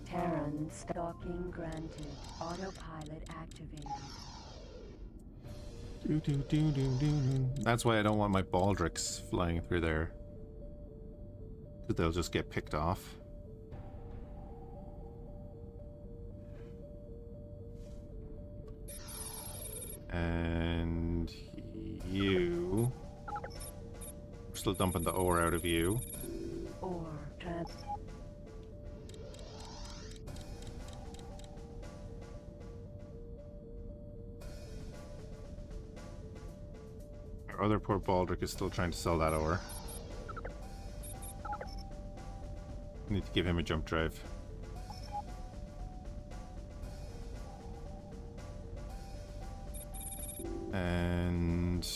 Terran stocking granted. Autopilot activated. That's why I don't want my Baldricks flying through there. Because they'll just get picked off. And you... We're still dumping the ore out of you. Or trans. Our other poor Baldric is still trying to sell that ore. Need to give him a jump drive. And...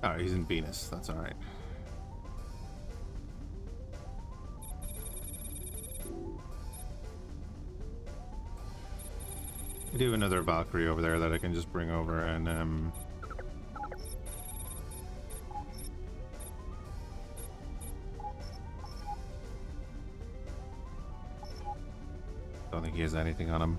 oh, he's in Venus. That's all right. I do have another Valkyrie over there that I can just bring over and don't think he has anything on him.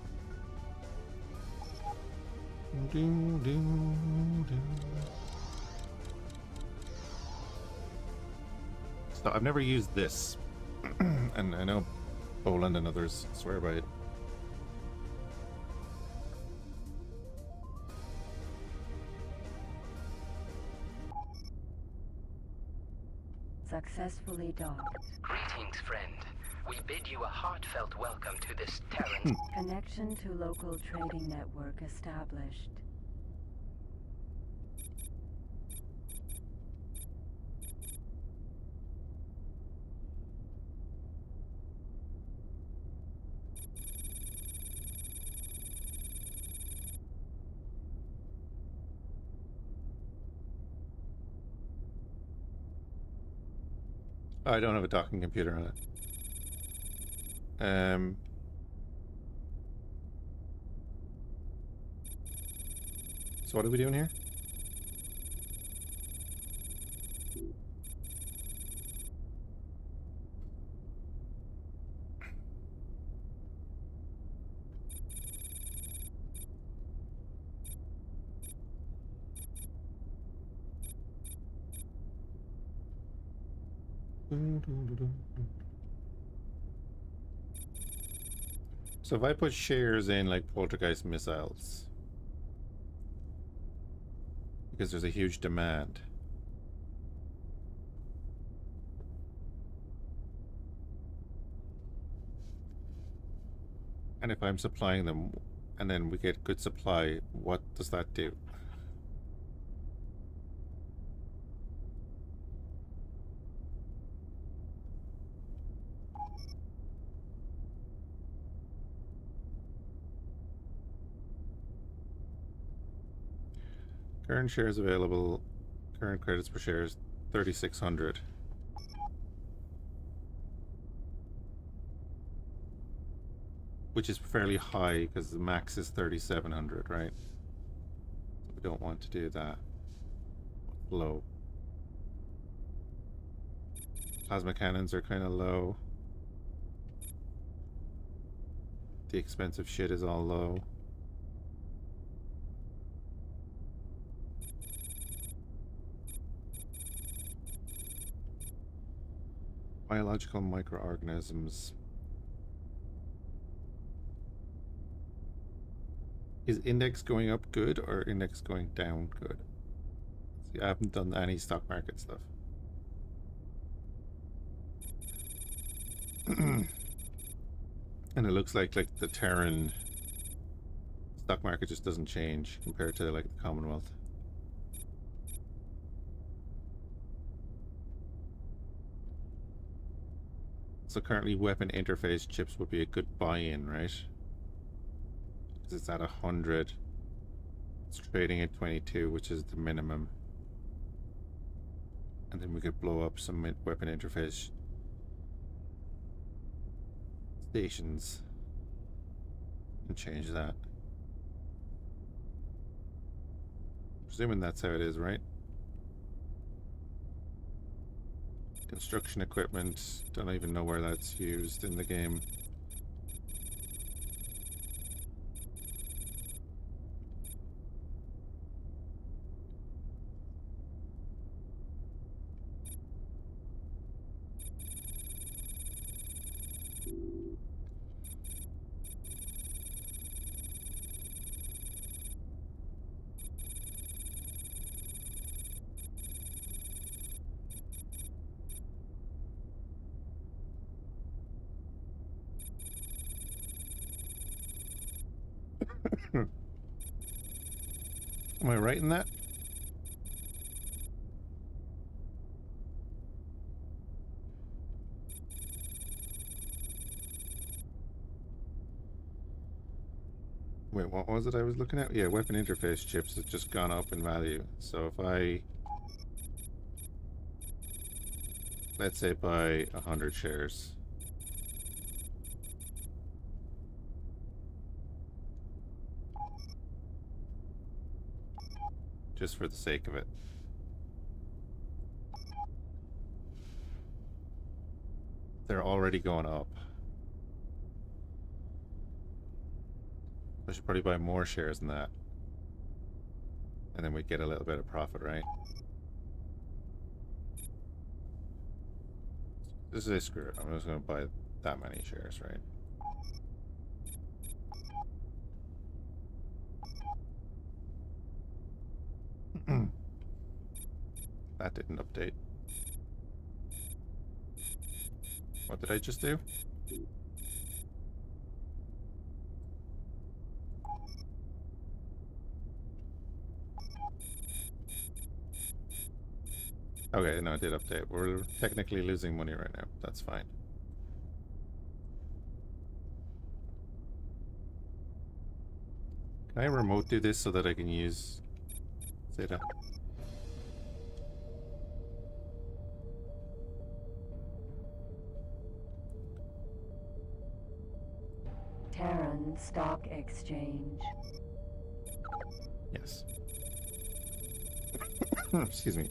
So I've never used this, and I know Poland and others swear by it. Successfully docked. Greetings, friend. We bid you a heartfelt welcome to this Terran. Connection to local trading network established. I don't have a docking computer on it. So what are we doing here? So if I put shares in like poltergeist missiles, because there's a huge demand, and if I'm supplying them and then we get good supply, what does that do? Current shares available, current credits per share is 3,600. Which is fairly high because the max is 3,700, right? So we don't want to do that. Low. Plasma cannons are kind of low. The expensive shit is all low. Biological microorganisms. Is index going up good or index going down good? See, I haven't done any stock market stuff. And it looks like the Terran stock market just doesn't change compared to like the Commonwealth. So currently weapon interface chips would be a good buy-in, right? Because it's at 100. It's trading at 22, which is the minimum. And then we could blow up some weapon interface stations and change that. Presuming that's how it is, right? Construction equipment, don't even know where that's used in the game. Am I right in that? Wait, what was it I was looking at? Yeah, weapon interface chips has just gone up in value. So if I, let's say, buy 100 shares. Just for the sake of it. They're already going up. I should probably buy more shares than that. And then we get a little bit of profit, right? This is screw it. I'm just going to buy that many shares, right? That didn't update. What did I just do? Okay, no, it did update. We're technically losing money right now. That's fine. Can I remote do this so that I can use Zeta? Terran Stock Exchange. Yes. Excuse me.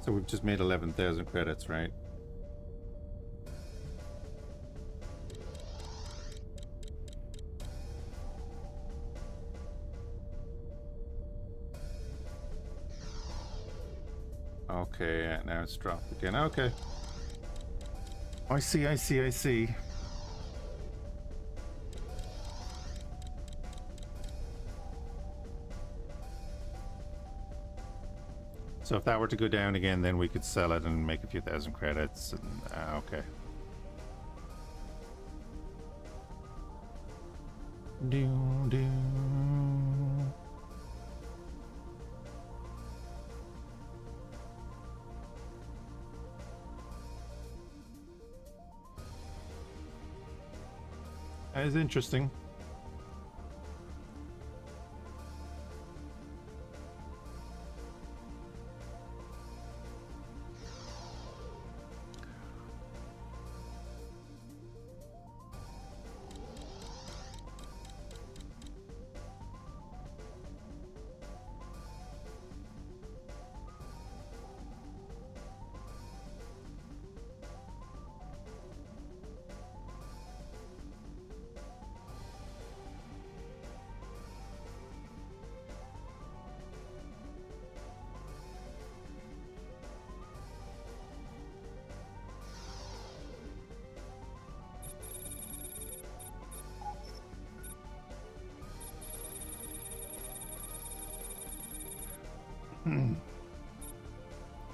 So we've just made 11,000 credits, right? Okay, now it's dropped again. Okay. I see, I see, I see. So if that were to go down again, then we could sell it and make a few thousand credits. And okay. Do do. That is interesting.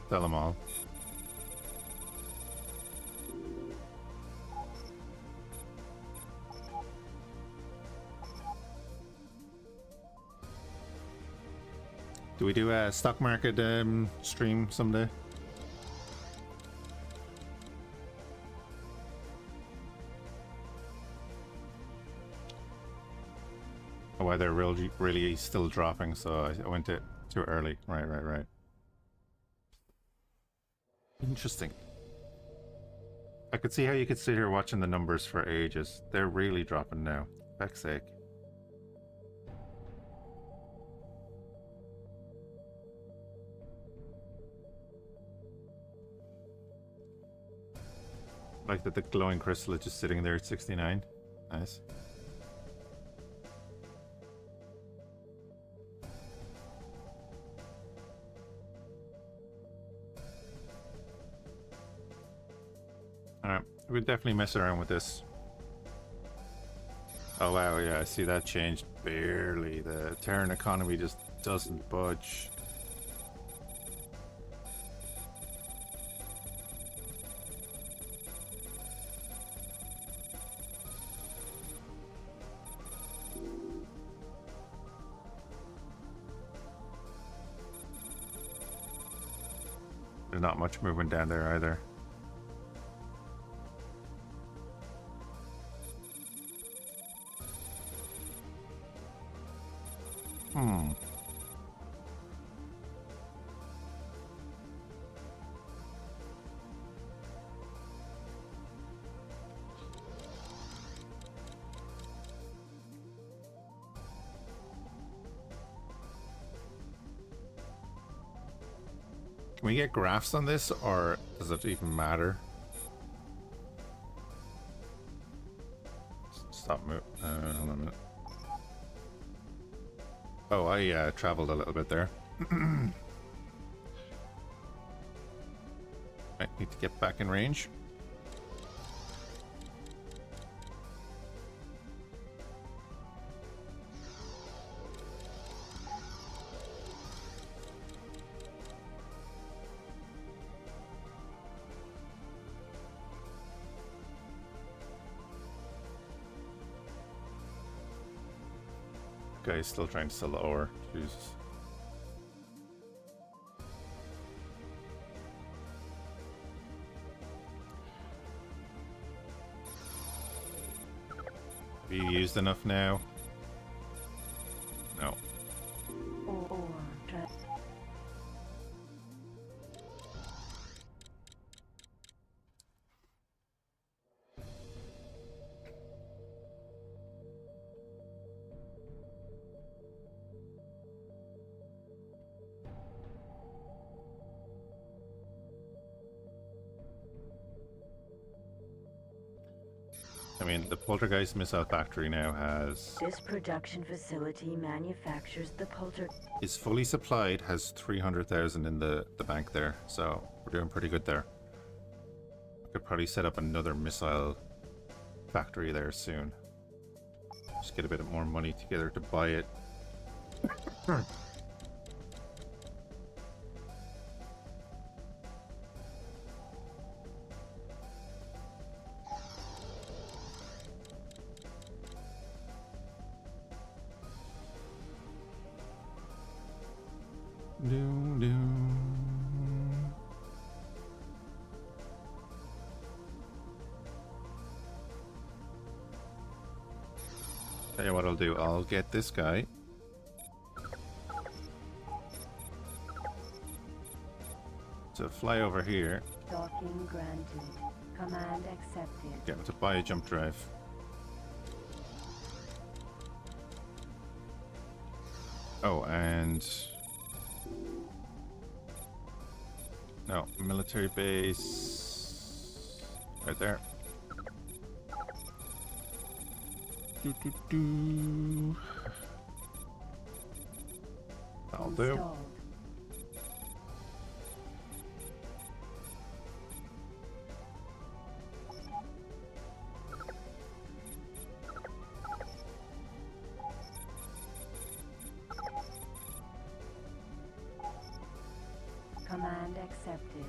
Sell them all. Do we do a stock market stream someday? Oh, why they're really still dropping, so I went it too early. Right. Interesting. I could see how you could sit here watching the numbers for ages. They're really dropping now. Feck's sake. Like that the glowing crystal is just sitting there at 69. Nice. Alright, we'll definitely mess around with this. Oh wow, yeah, I see that changed barely. The Terran economy just doesn't budge. There's not much movement down there either. Can we get graphs on this, or does it even matter? Stop move. Hold on a minute. Oh, I traveled a little bit there. I need to get back in range. Guy's still trying to sell the ore. Jesus. Have you used enough now? No. I mean, the Poltergeist missile factory now has... This production facility manufactures the is fully supplied, has 300,000 in the bank there, so we're doing pretty good there. Could probably set up another missile factory there soon. Just get a bit more money together to buy it. Tell you what I'll do, I'll get this guy. To fly over here. Docking granted. Command accepted. Get him to buy a jump drive. Oh, and... no, military base... right there. That'll do. Installed. Command accepted.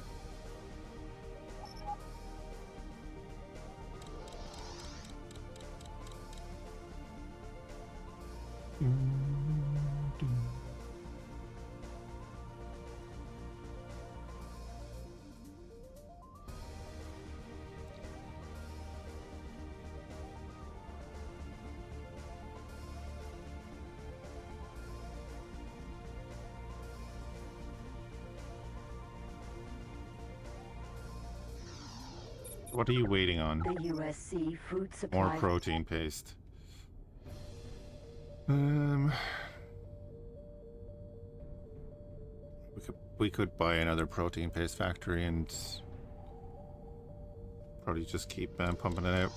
What are you waiting on? The USC food supply. More protein paste. We could buy another protein paste factory and probably just keep pumping it out.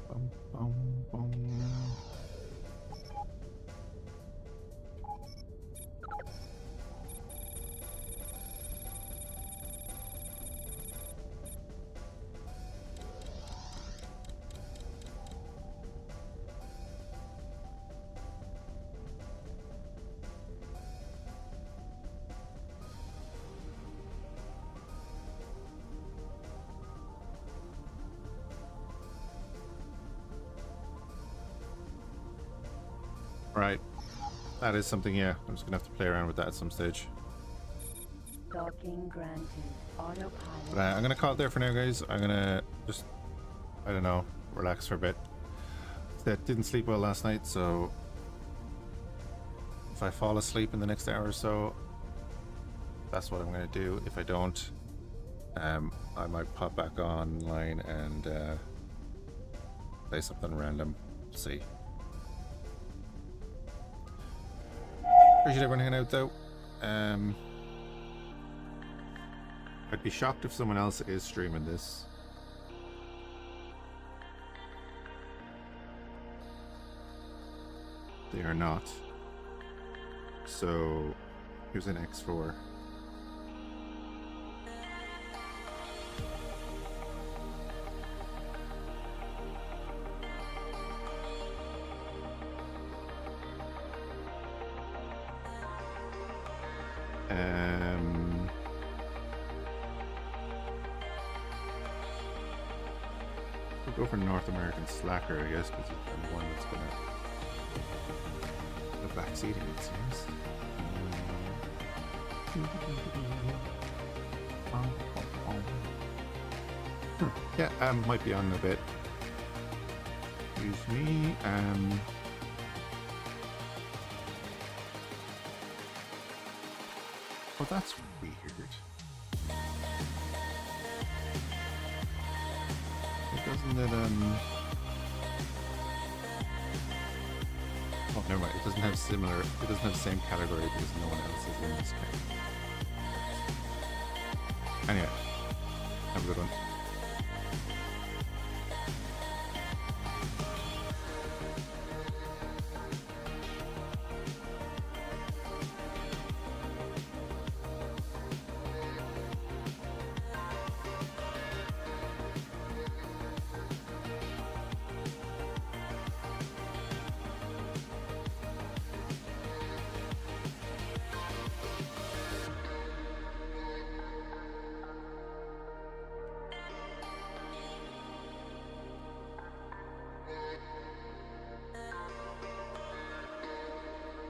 Bum, bum, bum. Right. That is something, yeah. I'm just gonna have to play around with that at some stage. Docking granted. Autopilot. But I'm gonna call it there for now, guys. I'm gonna just, I don't know, relax for a bit. That didn't sleep well last night, so if I fall asleep in the next hour or so, that's what I'm gonna do. If I don't, I might pop back online and play something random. See. Appreciate everyone hanging out though. I'd be shocked if someone else is streaming this. They are not. So here's an X4. We'll go for North American Slacker, I guess, because it's the one that's gonna the backseating, it seems. Yeah, might be on a bit. Excuse me. Oh, that's weird. Doesn't it, oh, never mind. It doesn't have similar, it doesn't have the same category because no one else is in this game. Anyway, have a good one.